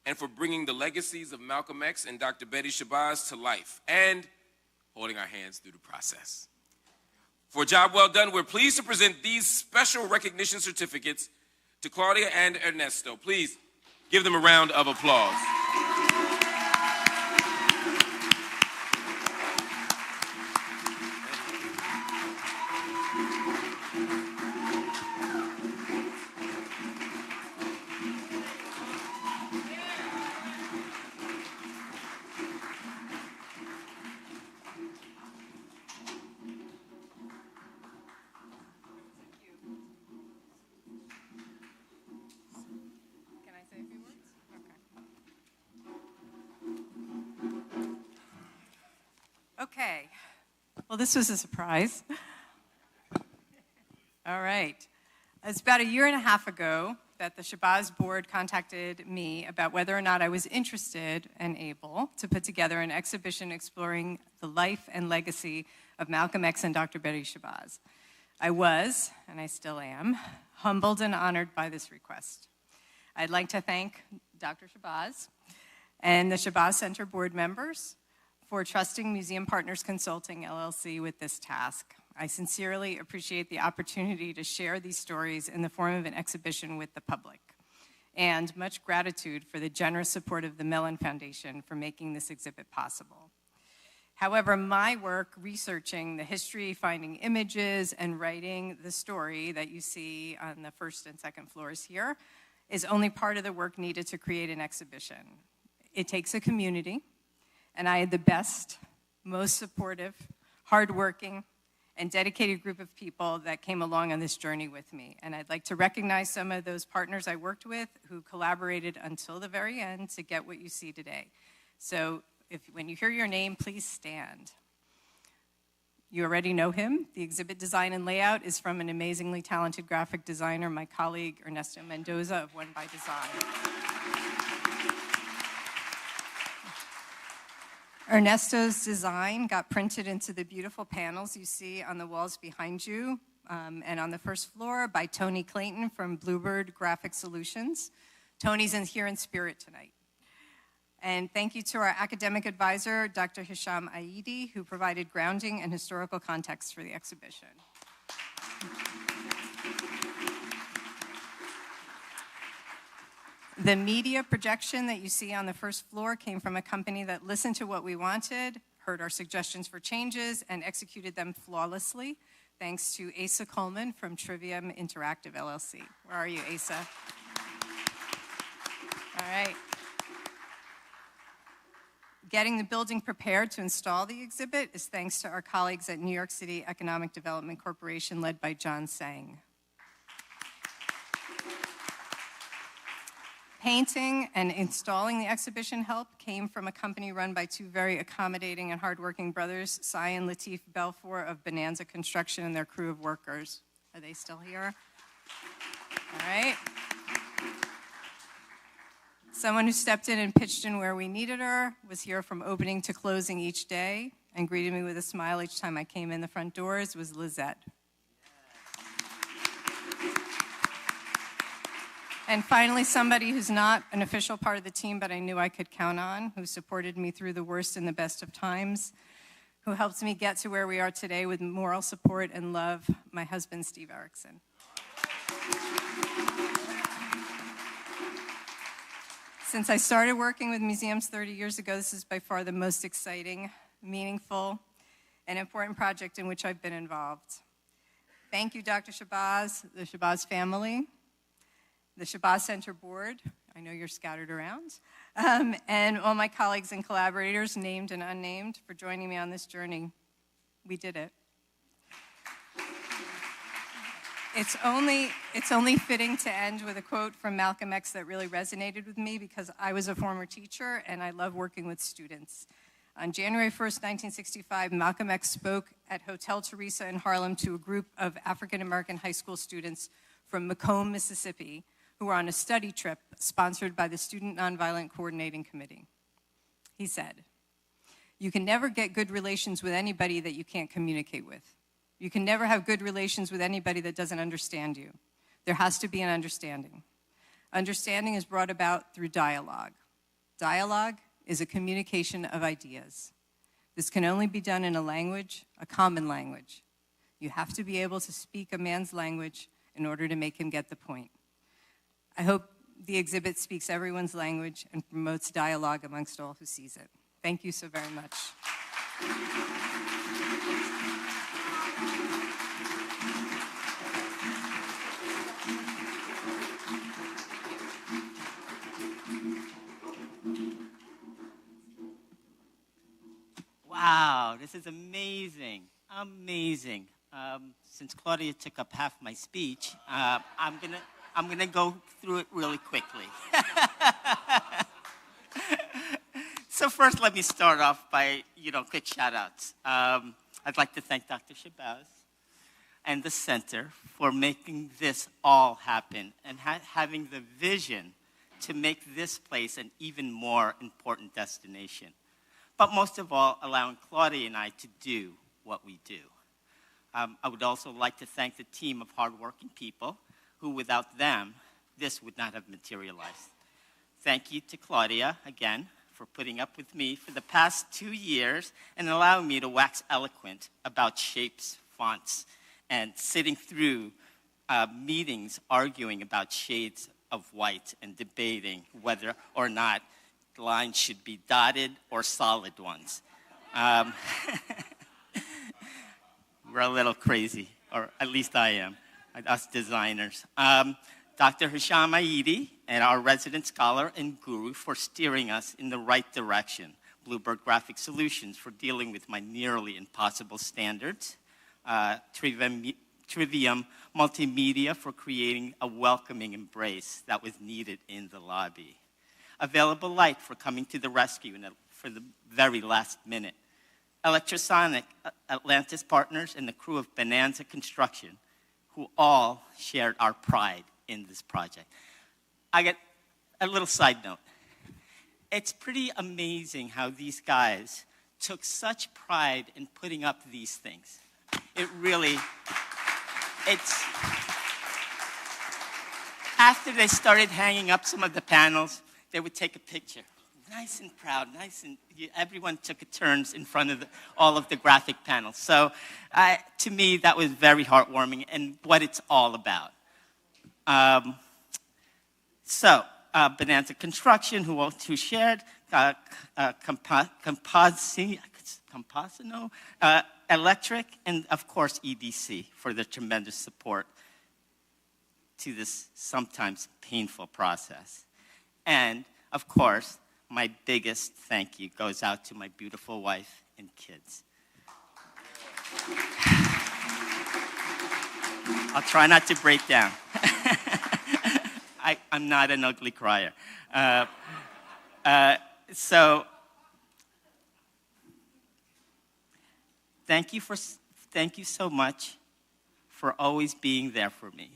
and for bringing the legacies of Malcolm X and Dr. El-Shabazz to life, and holding our hands through the process. For a job well done, we're pleased to present these special recognition certificates to Claudia and Ernesto. Please give them a round of applause. Okay, well, this was a surprise. All right. It's about 1.5 years ago that the Shabazz board contacted me about whether or not I was interested and able to put together an exhibition exploring the life and legacy of Malcolm X and Dr. El-Shabazz. I was, and I still am, humbled and honored by this request. I'd like to thank Dr. Shabazz and the Shabazz Center board members for trusting Museum Partners Consulting, LLC, with this task. I sincerely appreciate the opportunity to share these stories in the form of an exhibition with the public. And much gratitude for the generous support of the Mellon Foundation for making this exhibit possible. However, my work researching the history, finding images, and writing the story that you see on the first and second floors here is only part of the work needed to create an exhibition. It takes a community, and I had the best, most supportive, hardworking, and dedicated group of people that came along on this journey with me. And I'd like to recognize some of those partners I worked with who collaborated until the very end to get what you see today. So when you hear your name, please stand. You already know him. The exhibit design and layout is from an amazingly talented graphic designer, my colleague Ernesto Mendoza of One by Design. Ernesto's design got printed into the beautiful panels you see on the walls behind you and on the first floor by Tony Clayton from Bluebird Graphic Solutions. Tony's here in spirit tonight. And thank you to our academic advisor, Dr. Hisham Aidi, who provided grounding and historical context for the exhibition. The media projection that you see on the first floor came from a company that listened to what we wanted, heard our suggestions for changes, and executed them flawlessly, thanks to Asa Coleman from Trivium Interactive LLC. Where are you, Asa? All right. Getting the building prepared to install the exhibit is thanks to our colleagues at New York City Economic Development Corporation, led by John Sang. Painting and installing the exhibition help came from a company run by two very accommodating and hardworking brothers, Cy and Latif Belfour of Bonanza Construction and their crew of workers. Are they still here? All right. Someone who stepped in and pitched in where we needed her, was here from opening to closing each day, and greeted me with a smile each time I came in the front doors, was Lizette. And finally, somebody who's not an official part of the team, but I knew I could count on, who supported me through the worst and the best of times, who helped me get to where we are today with moral support and love, my husband, Steve Erickson. Since I started working with museums 30 years ago, this is by far the most exciting, meaningful, and important project in which I've been involved. Thank you, Dr. Shabazz, the Shabazz family, the Shabazz Center board, I know you're scattered around, and all my colleagues and collaborators, named and unnamed, for joining me on this journey. We did it. It's only fitting to end with a quote from Malcom X that really resonated with me, because I was a former teacher and I love working with students. On January 1st, 1965, Malcom X spoke at Hotel Teresa in Harlem to a group of African-American high school students from Malcom, Mississippi, who were on a study trip sponsored by the Student Nonviolent Coordinating Committee. He said, "You can never get good relations with anybody that you can't communicate with. You can never have good relations with anybody that doesn't understand you. There has to be an understanding. Understanding is brought about through dialogue. Dialogue is a communication of ideas. This can only be done in a language, a common language. You have to be able to speak a man's language in order to make him get the point." I hope the exhibit speaks everyone's language and promotes dialogue amongst all who sees it. Thank you so very much. Wow, this is amazing, amazing. Since Claudia took up half my speech, I'm gonna go through it really quickly. So first, let me start off by, quick shout-outs. I'd like to thank Dr. Shabazz and the center for making this all happen and having the vision to make this place an even more important destination. But most of all, allowing Claudia and I to do what we do. I would also like to thank the team of hardworking people who, without them, this would not have materialized. Thank you to Claudia, again, for putting up with me for the past 2 years and allowing me to wax eloquent about shapes, fonts and sitting through meetings arguing about shades of white and debating whether or not lines should be dotted or solid ones. We're a little crazy, or at least I am, us designers. Dr. Hisham Aidi, and our resident scholar and guru for steering us in the right direction. Bluebird Graphic Solutions for dealing with my nearly impossible standards. Trivium Multimedia for creating a welcoming embrace that was needed in the lobby. Available Light for coming to the rescue for the very last minute. Electrosonic, Atlantis Partners, and the crew of Bonanza Construction, who all shared our pride in this project. I get a little side note. It's pretty amazing how these guys took such pride in putting up these things. It really, it's, after they started hanging up some of the panels, they would take a picture. Nice and proud, everyone took turns in front of all of the graphic panels. So to me, that was very heartwarming and what it's all about. Bonanza Construction, who shared, Composino, Electric, and of course EDC for their tremendous support to this sometimes painful process. And of course, my biggest thank you goes out to my beautiful wife and kids. I'll try not to break down. I'm not an ugly crier. So thank you so much for always being there for me.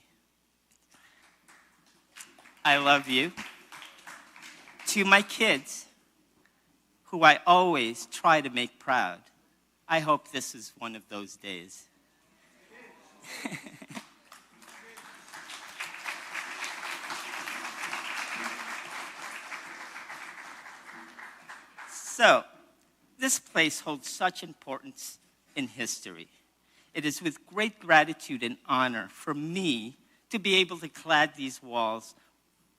I love you. To my kids, who I always try to make proud, I hope this is one of those days. So, this place holds such importance in history. It is with great gratitude and honor for me to be able to clad these walls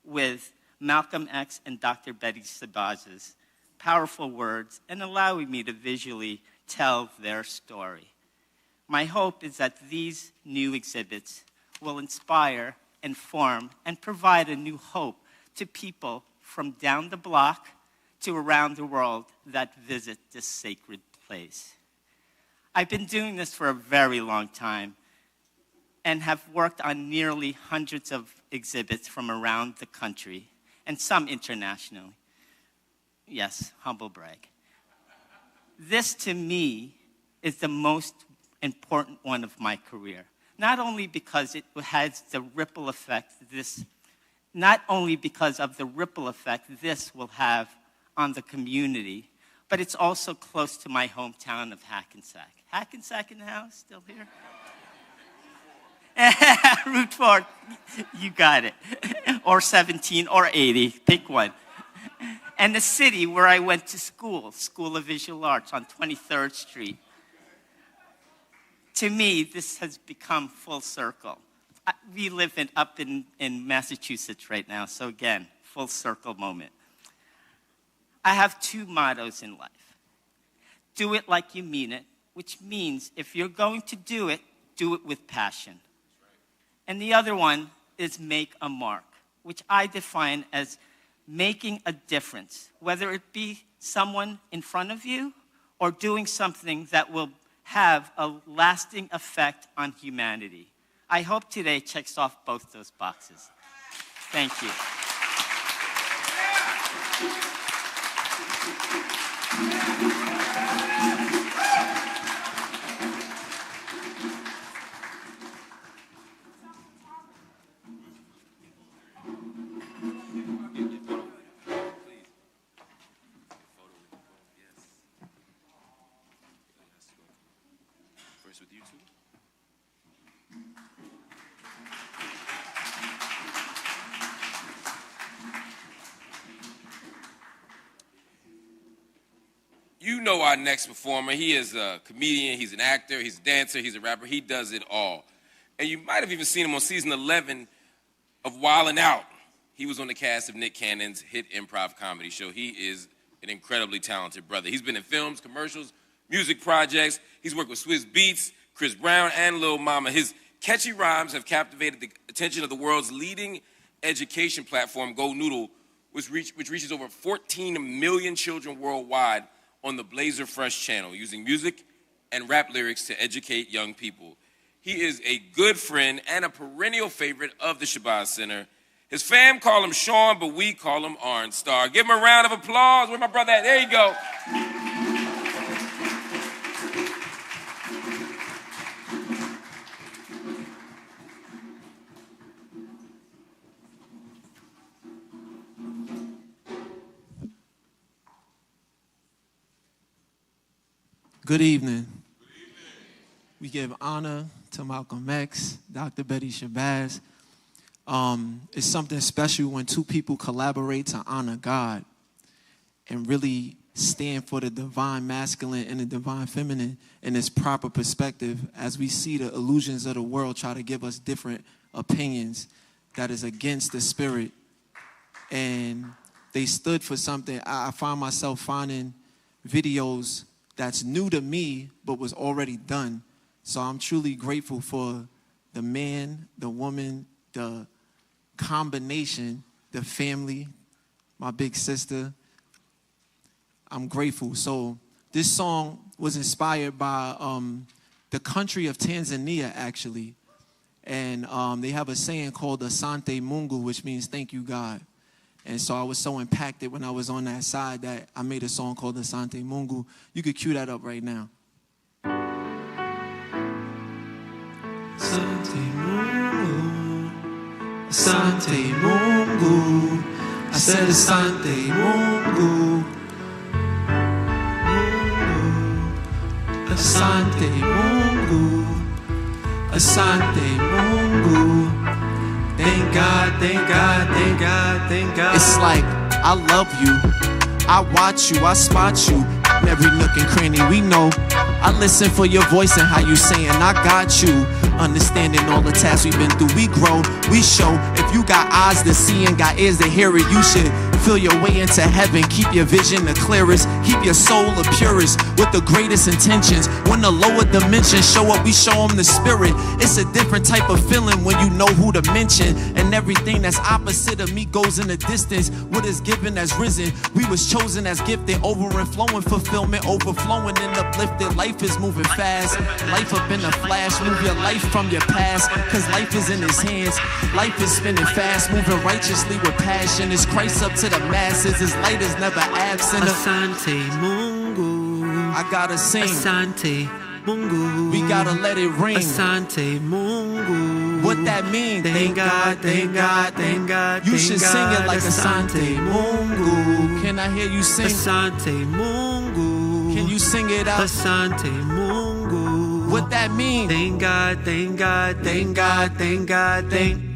with Malcom X and Dr. Shabazz's powerful words and allowing me to visually tell their story. My hope is that these new exhibits will inspire, inform, and provide a new hope to people from down the block to around the world that visit this sacred place. I've been doing this for a very long time and have worked on nearly hundreds of exhibits from around the country and some internationally. Yes, humble brag. This, to me, is the most important one of my career. Not only because it has the ripple effect this will have on the community, but it's also close to my hometown of Hackensack. Hackensack in the house, still here? Route 4, you got it. Or 17 or 80, pick one. And the city where I went to school, School of Visual Arts on 23rd Street. To me, this has become full circle. We live up in Massachusetts right now, so again, full circle moment. I have two mottos in life. Do it like you mean it, which means if you're going to do it with passion. And the other one is make a mark, which I define as making a difference, whether it be someone in front of you or doing something that will have a lasting effect on humanity. I hope today checks off both those boxes. Thank you. You know our next performer. He is a comedian, he's an actor, he's a dancer, he's a rapper. He does it all. And you might have even seen him on season 11 of Wildin' Out. He was on the cast of Nick Cannon's hit improv comedy show. He is an incredibly talented brother. He's been in films, commercials, music projects. He's worked with Swizz Beatz, Chris Brown, and Lil Mama. His catchy rhymes have captivated the attention of the world's leading education platform, Go Noodle, which reaches over 14 million children worldwide on the Blazer Fresh channel, using music and rap lyrics to educate young people. He is a good friend and a perennial favorite of the Shabazz Center. His fam call him Sean, but we call him Orange Star. Give him a round of applause. Where's my brother at? There you go. Good evening. We give honor to Malcom X, Dr. Betty Shabazz. It's something special when two people collaborate to honor God and really stand for the divine masculine and the divine feminine in its proper perspective, as we see the illusions of the world try to give us different opinions that is against the spirit. And they stood for something. I find myself finding videos that's new to me, but was already done. So I'm truly grateful for the man, the woman, the combination, the family, my big sister. I'm grateful. So this song was inspired by the country of Tanzania, actually. And they have a saying called Asante Mungu, which means thank you, God. And so I was so impacted when I was on that side that I made a song called Asante Mungu. You could cue that up right now. Asante Mungu, Asante Mungu. I said Asante Mungu, Asante Mungu, Asante Mungu. Thank God, thank God, thank God, thank God. It's like, I love you, I watch you, I spot you in every nook and cranny. We know, I listen for your voice and how you saying, I got you. Understanding all the tasks we've been through, we grow, we show. If you got eyes to see and got ears to hear it, you should feel your way into heaven. Keep your vision the clearest, keep your soul the purest, with the greatest intentions. When the lower dimensions show up, we show them the spirit. It's a different type of feeling when you know who to mention, and everything that's opposite of me goes in the distance. What is given as risen, we was chosen as gifted, over and flowing, fulfillment overflowing and uplifted. Life is moving fast, life up in a flash. Move your life from your past, cause life is in his hands. Life is spinning fast, moving righteously with passion. It's Christ up to the masses, his light is never absent. Asante Mungu, I gotta sing. Asante Mungu, we gotta let it ring. Asante Mungu, what that mean? Thank God, thank God, thank God. You should sing it like Asante Mungu. Can I hear you sing? Asante Mungu, can you sing it out? Asante Mungu, what that mean? Thank God, thank God, thank God, thank God, thank.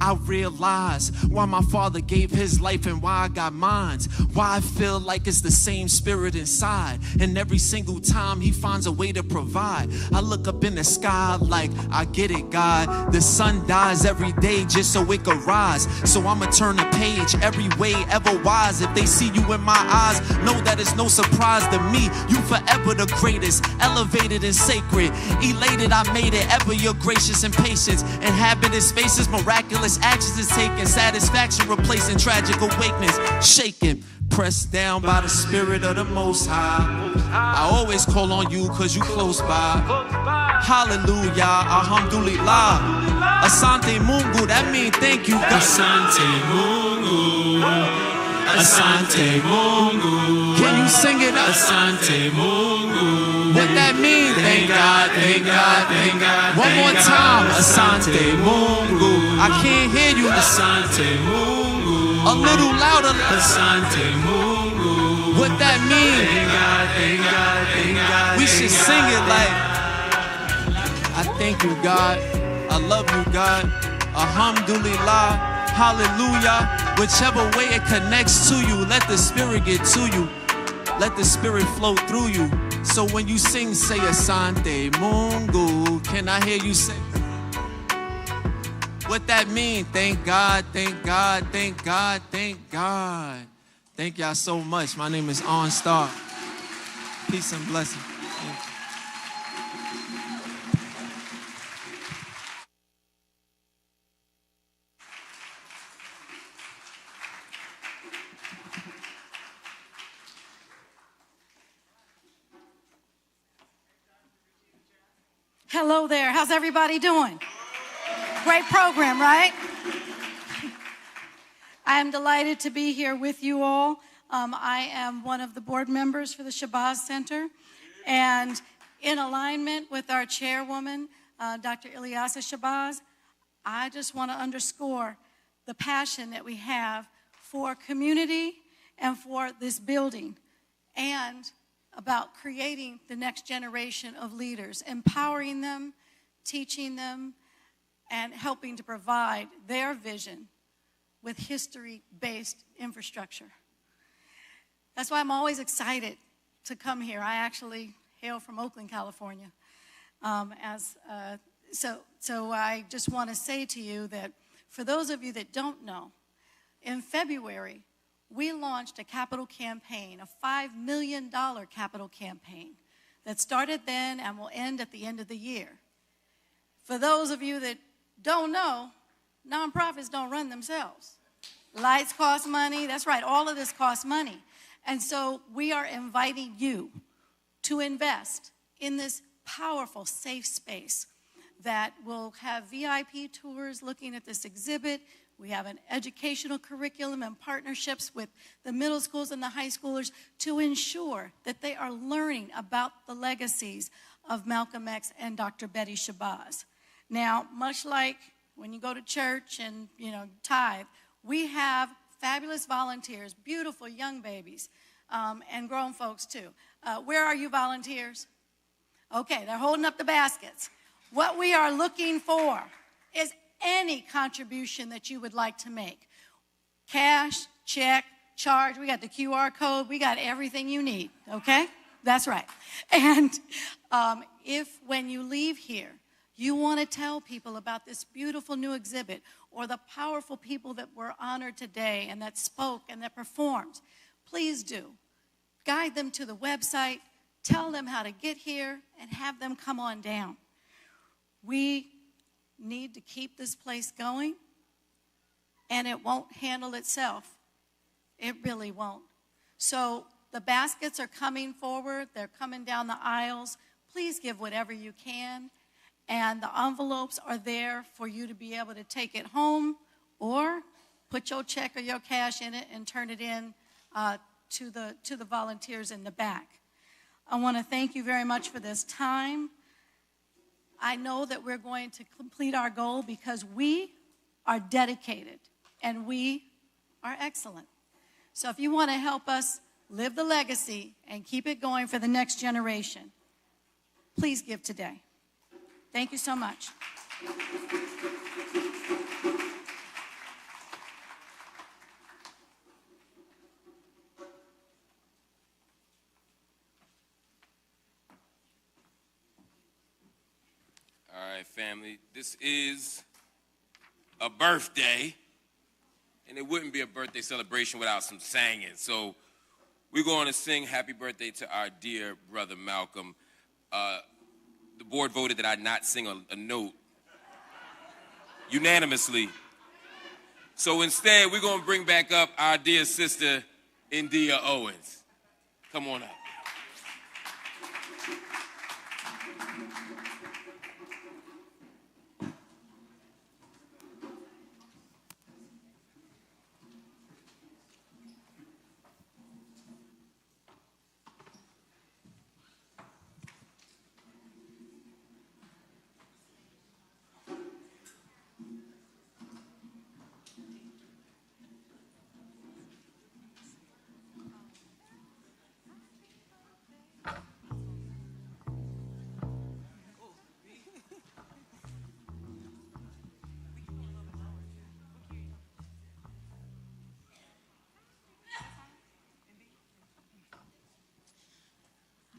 I realize why my father gave his life and why I got mine. Why I feel like it's the same spirit inside. And every single time he finds a way to provide. I look up in the sky like, I get it, God. The sun dies every day just so it could rise. So I'ma turn the page every way ever wise. If they see you in my eyes, know that it's no surprise to me. You forever the greatest, elevated and sacred. Elated, I made it, ever your gracious and patience. Inhabited spaces, miraculous actions is taking, satisfaction replacing tragic awakenings, shaken, pressed down by the spirit of the Most High. I always call on you cause you close by. Hallelujah, alhamdulillah. Asante Mungu, that means thank you, God. Asante Mungu, Asante Mungu. Can you sing it up? Asante Mungu. What that mean? Thank God, thank God, thank God. One more time. Asante Mungu. I can't hear you. Asante Mungu. A little louder. Asante Mungu. What that mean? Thank God, thank God, thank God. We should sing it like, I thank you, God. I love you, God. Alhamdulillah. Hallelujah. Whichever way it connects to you, let the spirit get to you. Let the spirit flow through you. So when you sing, say Asante Mungu. Can I hear you say? What that mean? Thank God, thank God, thank God, thank God. Thank y'all so much. My name is OnStar. Peace and blessing. Hello there. How's everybody doing? Great program, right? I am delighted to be here with you all. I am one of the board members for the Shabazz Center. And in alignment with our chairwoman, Dr. El-Hajj Shabazz, I just want to underscore the passion that we have for community and for this building, and about creating the next generation of leaders, empowering them, teaching them, and helping to provide their vision with history-based infrastructure. That's why I'm always excited to come here. I actually hail from Oakland, California. So I just want to say to you that for those of you that don't know, in February, we launched a capital campaign, a $5 million capital campaign that started then and will end at the end of the year. For those of you that don't know, nonprofits don't run themselves. Lights cost money. That's right. All of this costs money. And so we are inviting you to invest in this powerful, safe space that will have VIP tours looking at this exhibit. We have an educational curriculum and partnerships with the middle schools and the high schoolers to ensure that they are learning about the legacies of Malcom X and Dr. Betty Shabazz. Now, much like when you go to church and, tithe, we have fabulous volunteers, beautiful young babies, and grown folks too. Where are you volunteers? Okay, they're holding up the baskets. What we are looking for is any contribution that you would like to make. Cash, check, charge, we got the QR code, we got everything you need, okay? That's right. And if when you leave here, you want to tell people about this beautiful new exhibit or the powerful people that were honored today and that spoke and that performed, please do. Guide them to the website, tell them how to get here, and have them come on down. We need to keep this place going, and it won't handle itself. It really won't. So the baskets are coming forward. They're coming down the aisles. Please give whatever you can. And the envelopes are there for you to be able to take it home or put your check or your cash in it and turn it in to the volunteers in the back. I want to thank you very much for this time. I know that we're going to complete our goal because we are dedicated and we are excellent. So if you want to help us live the legacy and keep it going for the next generation, please give today. Thank you so much. All right, family, this is a birthday, and it wouldn't be a birthday celebration without some singing. So we're going to sing happy birthday to our dear brother Malcolm. The board voted that I not sing a note unanimously. So instead, we're going to bring back up our dear sister, India Owens. Come on up.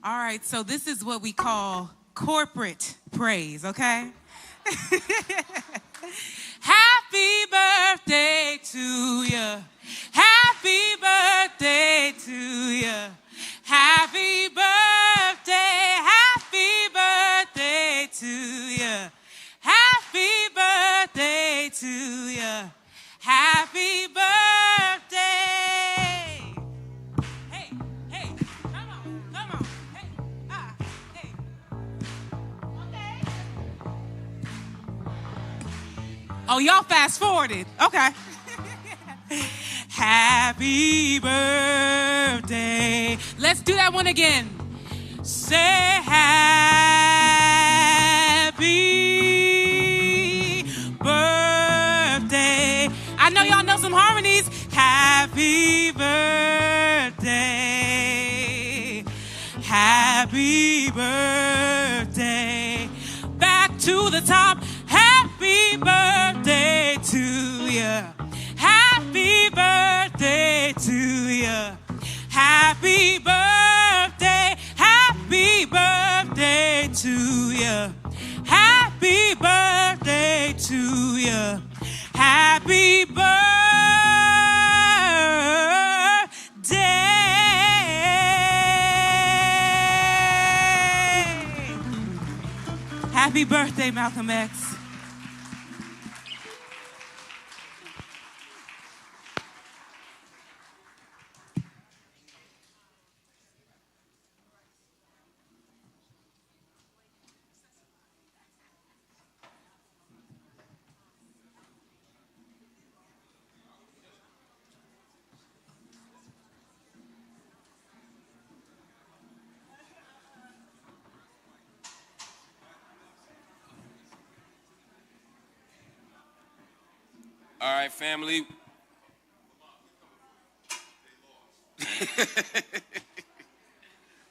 All right, so this is what we call corporate praise, okay? Happy birthday to you. Happy birthday to you. Happy birthday. Happy birthday to you. Happy birthday to you. Happy birthday. Hey, hey, come on, come on. Hey, hey. Okay. Oh, y'all fast forwarded. Okay. Happy birthday. Let's do that one again. Say happy birthday. I know y'all know some harmonies. Happy birthday. Happy birthday. Back to the top. Happy birthday to you. Happy birthday to you. Happy birthday. Happy birthday to you. Happy birthday to you. Happy birthday. Happy birthday, Malcom X. All right, family.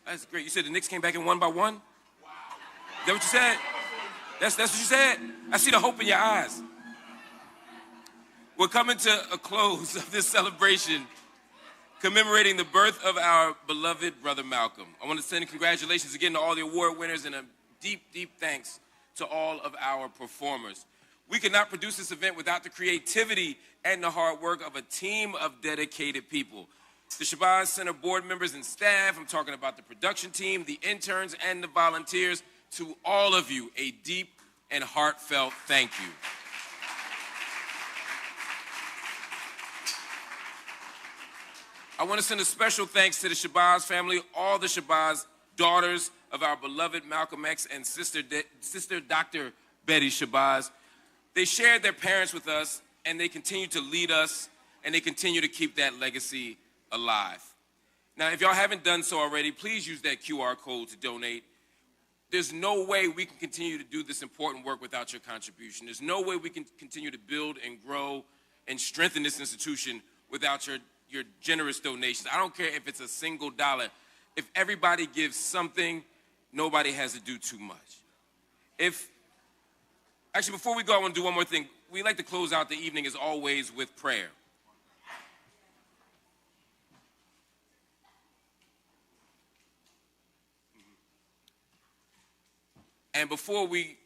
That's great. You said the Knicks came back and won by one? Wow. Is that what you said? That's what you said? I see the hope in your eyes. We're coming to a close of this celebration commemorating the birth of our beloved brother Malcolm. I want to send congratulations again to all the award winners and a deep, deep thanks to all of our performers. We could not produce this event without the creativity and the hard work of a team of dedicated people. The Shabazz Center board members and staff, I'm talking about the production team, the interns, and the volunteers. To all of you, a deep and heartfelt thank you. I want to send a special thanks to the Shabazz family, all the Shabazz daughters of our beloved Malcom X and sister Dr. Betty Shabazz. They shared their parents with us, and they continue to lead us, and they continue to keep that legacy alive. Now, if y'all haven't done so already, please use that QR code to donate. There's no way we can continue to do this important work without your contribution. There's no way we can continue to build and grow and strengthen this institution without your generous donations. I don't care if it's a single dollar. If everybody gives something, nobody has to do too much. Actually, before we go, I want to do one more thing. We like to close out the evening, as always, with prayer. And before we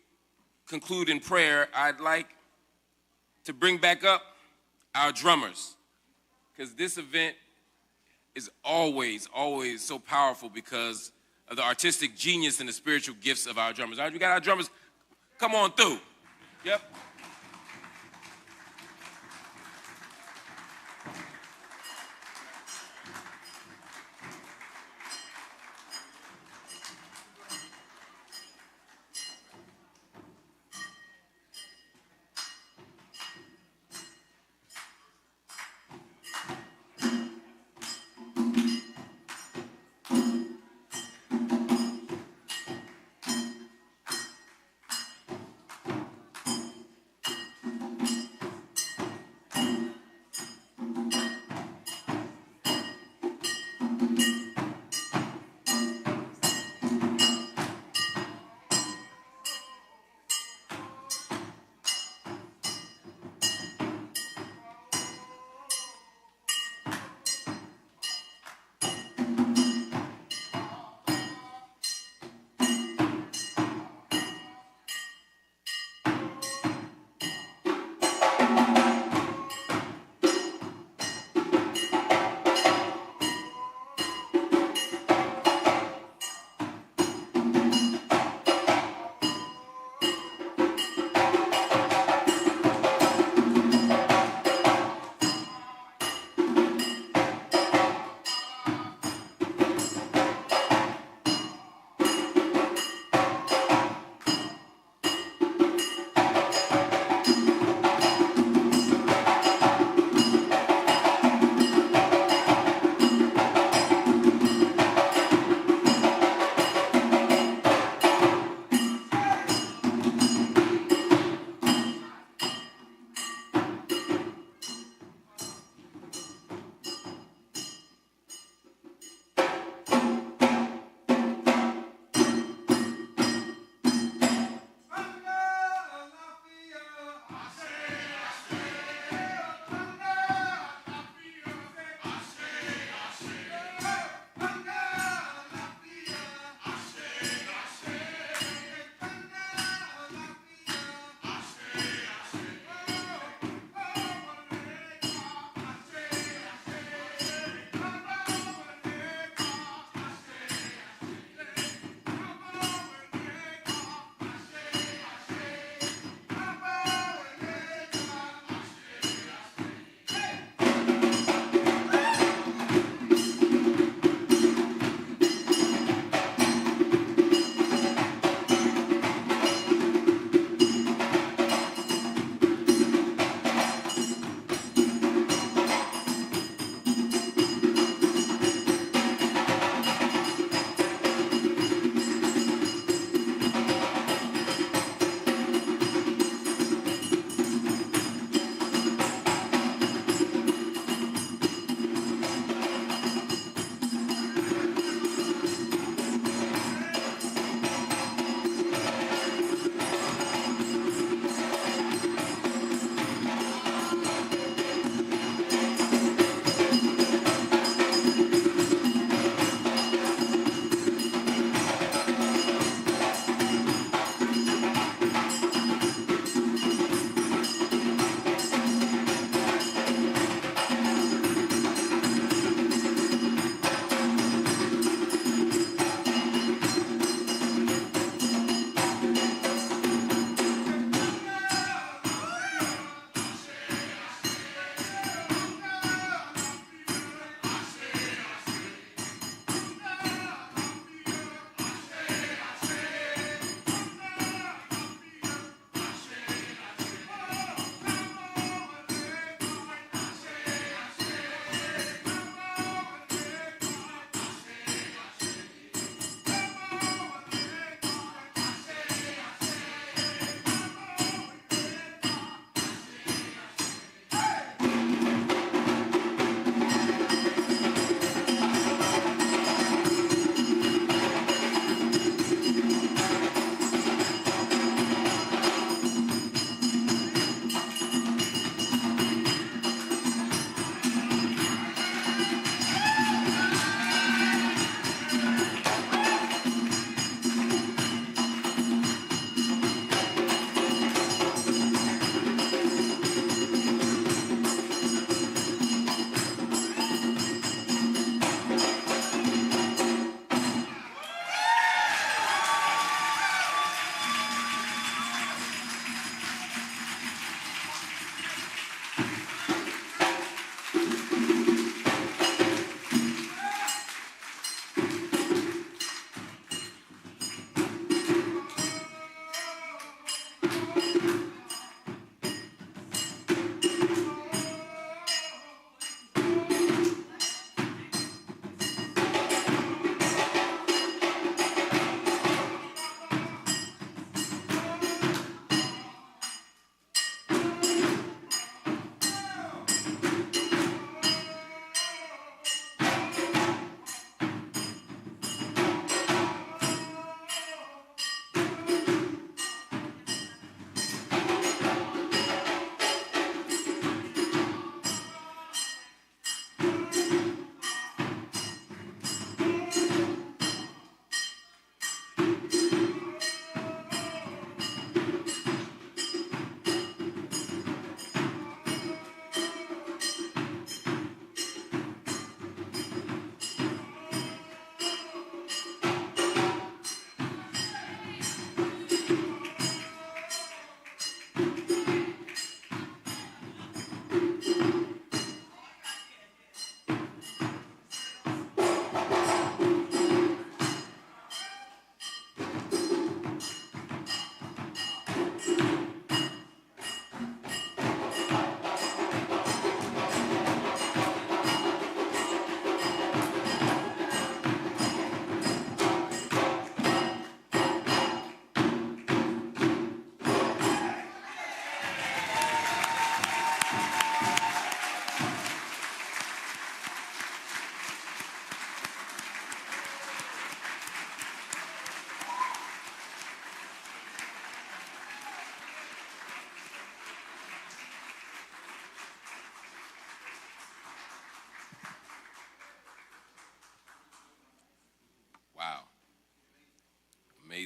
conclude in prayer, I'd like to bring back up our drummers, because this event is always, always so powerful because of the artistic genius and the spiritual gifts of our drummers. All right, we got our drummers. Come on through. Yep.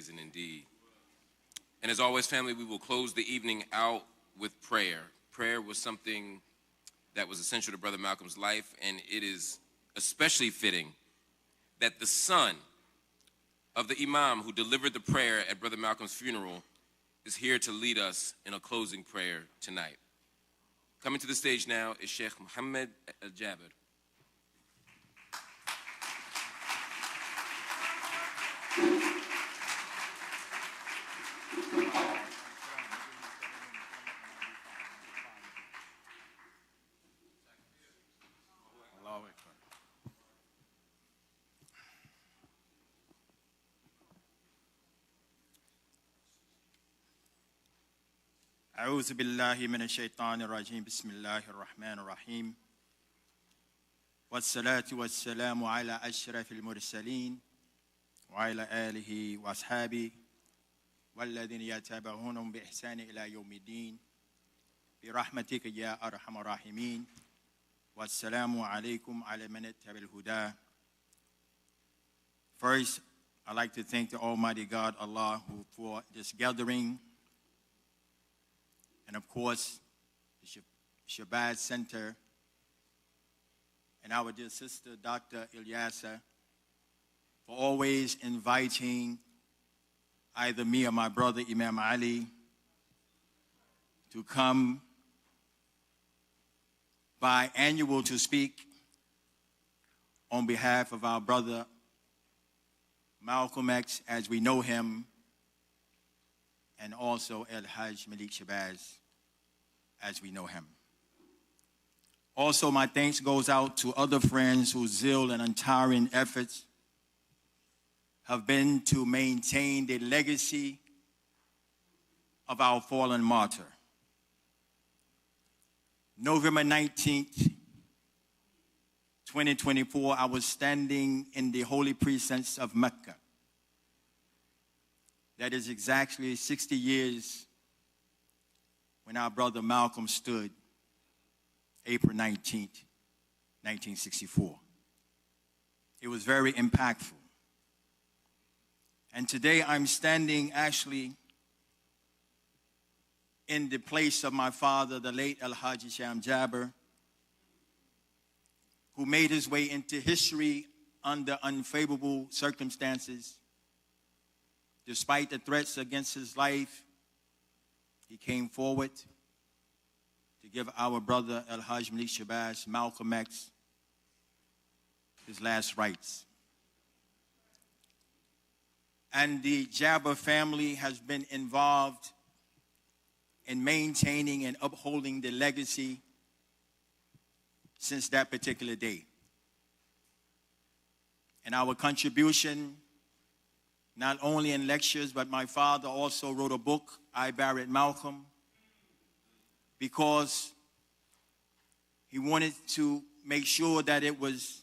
amazing indeed. And as always, family, we will close the evening out with prayer. Prayer was something that was essential to Brother Malcolm's life, and it is especially fitting that the son of the imam who delivered the prayer at Brother Malcolm's funeral is here to lead us in a closing prayer tonight. Coming to the stage now is Sheikh Muhammad Al-Jabir. أعوذ بالله من الشيطان الرجيم بسم الله الرحمن الرحيم والصلاة والسلام على أشرف المرسلين وعلى آله وأصحابه والذين يتبعونهم بإحسان إلى يوم الدين برحمتك يا أرحم الراحمين والسلام عليكم على من اتبع الهدى. First, I'd like to thank the Almighty God, Allah, for this gathering. And of course, the Shabazz Center, and our dear sister, Dr. Ilyasa, for always inviting either me or my brother, Imam Ali, to come biannual to speak on behalf of our brother, Malcom X, as we know him, and also El-Hajj Malik El-Shabazz, as we know him. Also, my thanks goes out to other friends whose zeal and untiring efforts have been to maintain the legacy of our fallen martyr. November 19th, 2024, I was standing in the holy precincts of Mecca. That is exactly 60 years when our brother Malcolm stood, April 19th, 1964. It was very impactful. And today I'm standing actually in the place of my father, the late El-Hajj Malik, who made his way into history under unfavorable circumstances. Despite the threats against his life, he came forward to give our brother El-Hajj Malik El-Shabazz, Malcom X, his last rites. And the Jabber family has been involved in maintaining and upholding the legacy since that particular day. And our contribution, not only in lectures, but my father also wrote a book, I Buried Malcolm, because he wanted to make sure that it was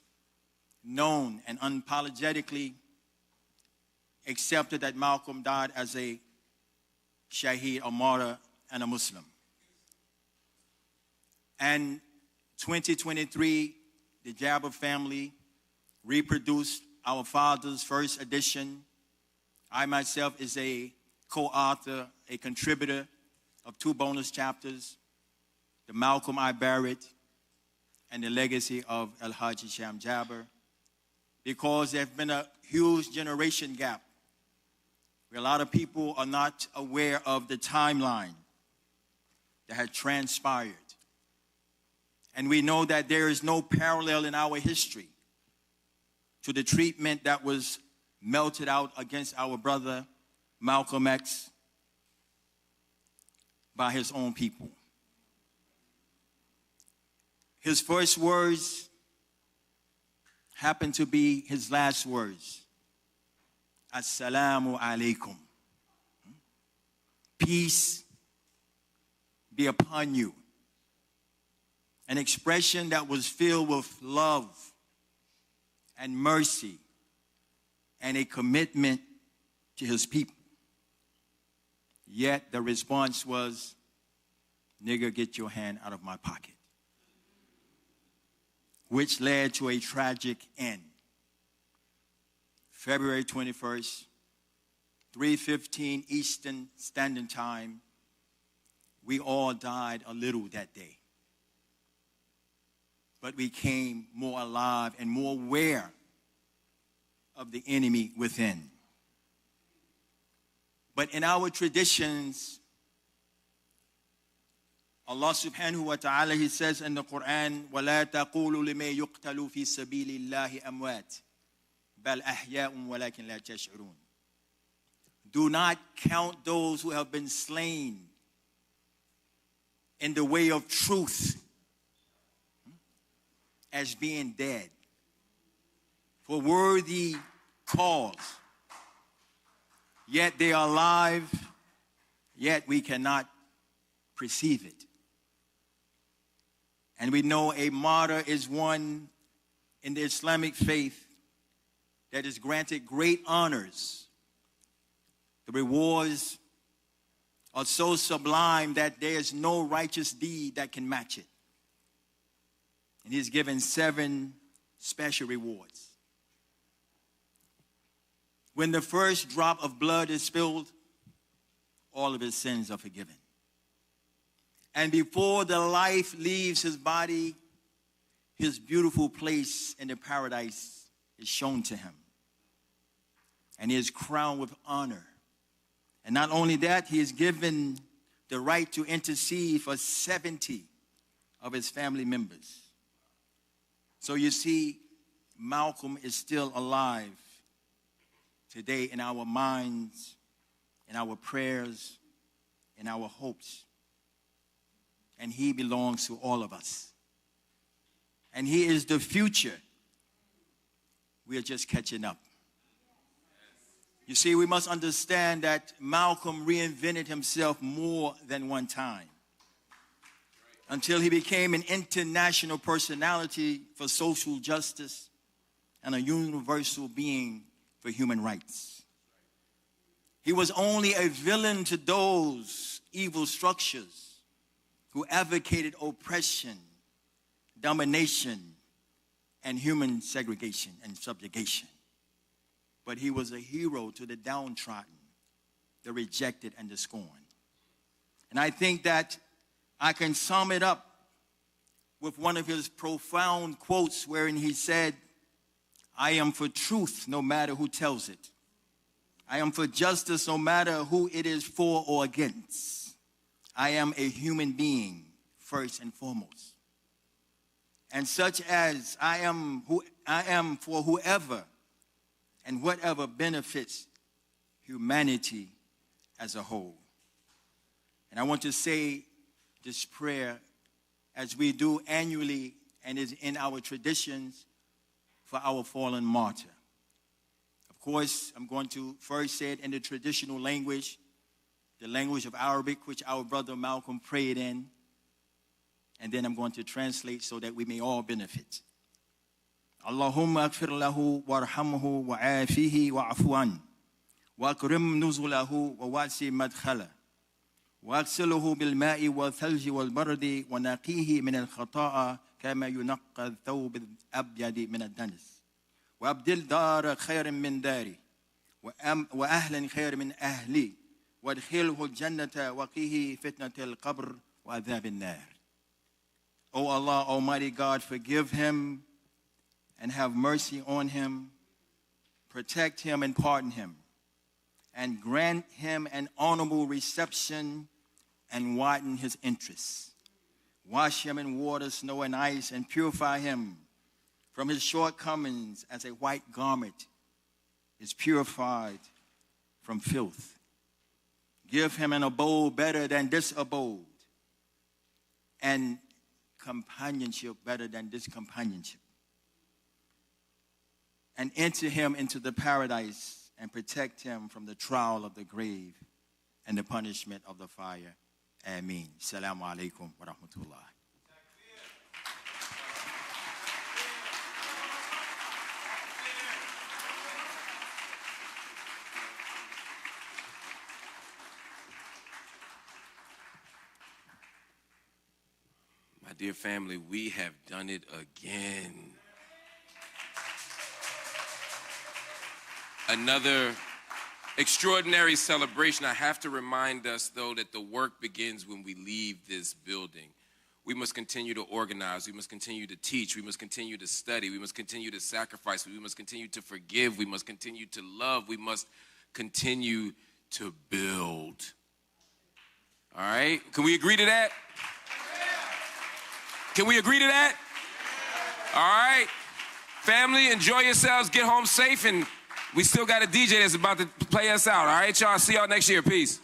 known and unapologetically accepted that Malcolm died as a shaheed, a martyr, and a Muslim. And 2023, the Jabber family reproduced our father's first edition. I myself is a co-author, a contributor of 2 bonus chapters, The Malcolm I Buried and The Legacy of El-Hajj Jabber, because there's been a huge generation gap where a lot of people are not aware of the timeline that had transpired. And we know that there is no parallel in our history to the treatment that was melted out against our brother Malcolm X by his own people. His first words happened to be his last words. Assalamu alaikum. Peace be upon you. An expression that was filled with love and mercy and a commitment to his people. Yet the response was, nigger, get your hand out of my pocket. Which led to a tragic end. February 21st, 3:15 Eastern Standard Time, we all died a little that day. But we came more alive and more aware of the enemy within. But in our traditions, Allah subhanahu wa ta'ala, He says in the Quran, وَلَا تَقُولُوا لِمَن يُقْتَلُوا فِي سَبِيلِ اللَّهِ أَمْوَاتٍ بَلْ أَحْيَاءٌ وَلَكِنْ لَا تَشْعُرُونَ. Do not count those who have been slain in the way of truth as being dead for worthy cause. Yet they are alive, yet we cannot perceive it. And we know a martyr is one in the Islamic faith that is granted great honors. The rewards are so sublime that there is no righteous deed that can match it. And he's given 7 special rewards. When the first drop of blood is spilled, all of his sins are forgiven. And before the life leaves his body, his beautiful place in the paradise is shown to him. And he is crowned with honor. And not only that, he is given the right to intercede for 70 of his family members. So you see, Malcolm is still alive today in our minds, in our prayers, in our hopes. And he belongs to all of us. And he is the future. We are just catching up. You see, we must understand that Malcolm reinvented himself more than one time until he became an international personality for social justice and a universal being for human rights. He was only a villain to those evil structures who advocated oppression, domination, and human segregation and subjugation. But he was a hero to the downtrodden, the rejected, and the scorned. And I think that I can sum it up with one of his profound quotes wherein he said, I am for truth no matter who tells it. I am for justice no matter who it is for or against. I am a human being first and foremost. And such as I am for whoever and whatever benefits humanity as a whole. And I want to say this prayer as we do annually and is in our traditions for our fallen martyr. Of course, I'm going to first say it in the traditional language, the language of Arabic, which our brother Malcolm prayed in. And then I'm going to translate so that we may all benefit. Allahumma aghfir lahu warhamhu wa'afihi wa'afu an wa'akrim nuzulahu wa wasi madkhala واغسله بالماء والثلج والبرد ونقيه من الخطاء كما ينقى الثوب الأبيض من الدنس وأبدل دار خير من داري وأهلا خير من أهلي وادخله الجنة وقيه فتنة القبر وعذاب النار. O Allah, Almighty God, forgive him and have mercy on him, protect him and pardon him, and grant him an honorable reception and widen his interests. Wash him in water, snow, and ice, and purify him from his shortcomings as a white garment is purified from filth. Give him an abode better than this abode, and companionship better than this companionship. And enter him into the paradise and protect him from the trial of the grave and the punishment of the fire. Ameen. Assalamu alaikum wa rahmatullah. My dear family, we have done it again. extraordinary celebration, I have to remind us, though, that the work begins when we leave this building. We must continue to organize. We must continue to teach. We must continue to study. We must continue to sacrifice. We must continue to forgive. We must continue to love. We must continue to build. All right? Can we agree to that? Can we agree to that? All right. Family, enjoy yourselves. Get home safe. And we still got a DJ that's about to play us out. All right, y'all? See y'all next year. Peace.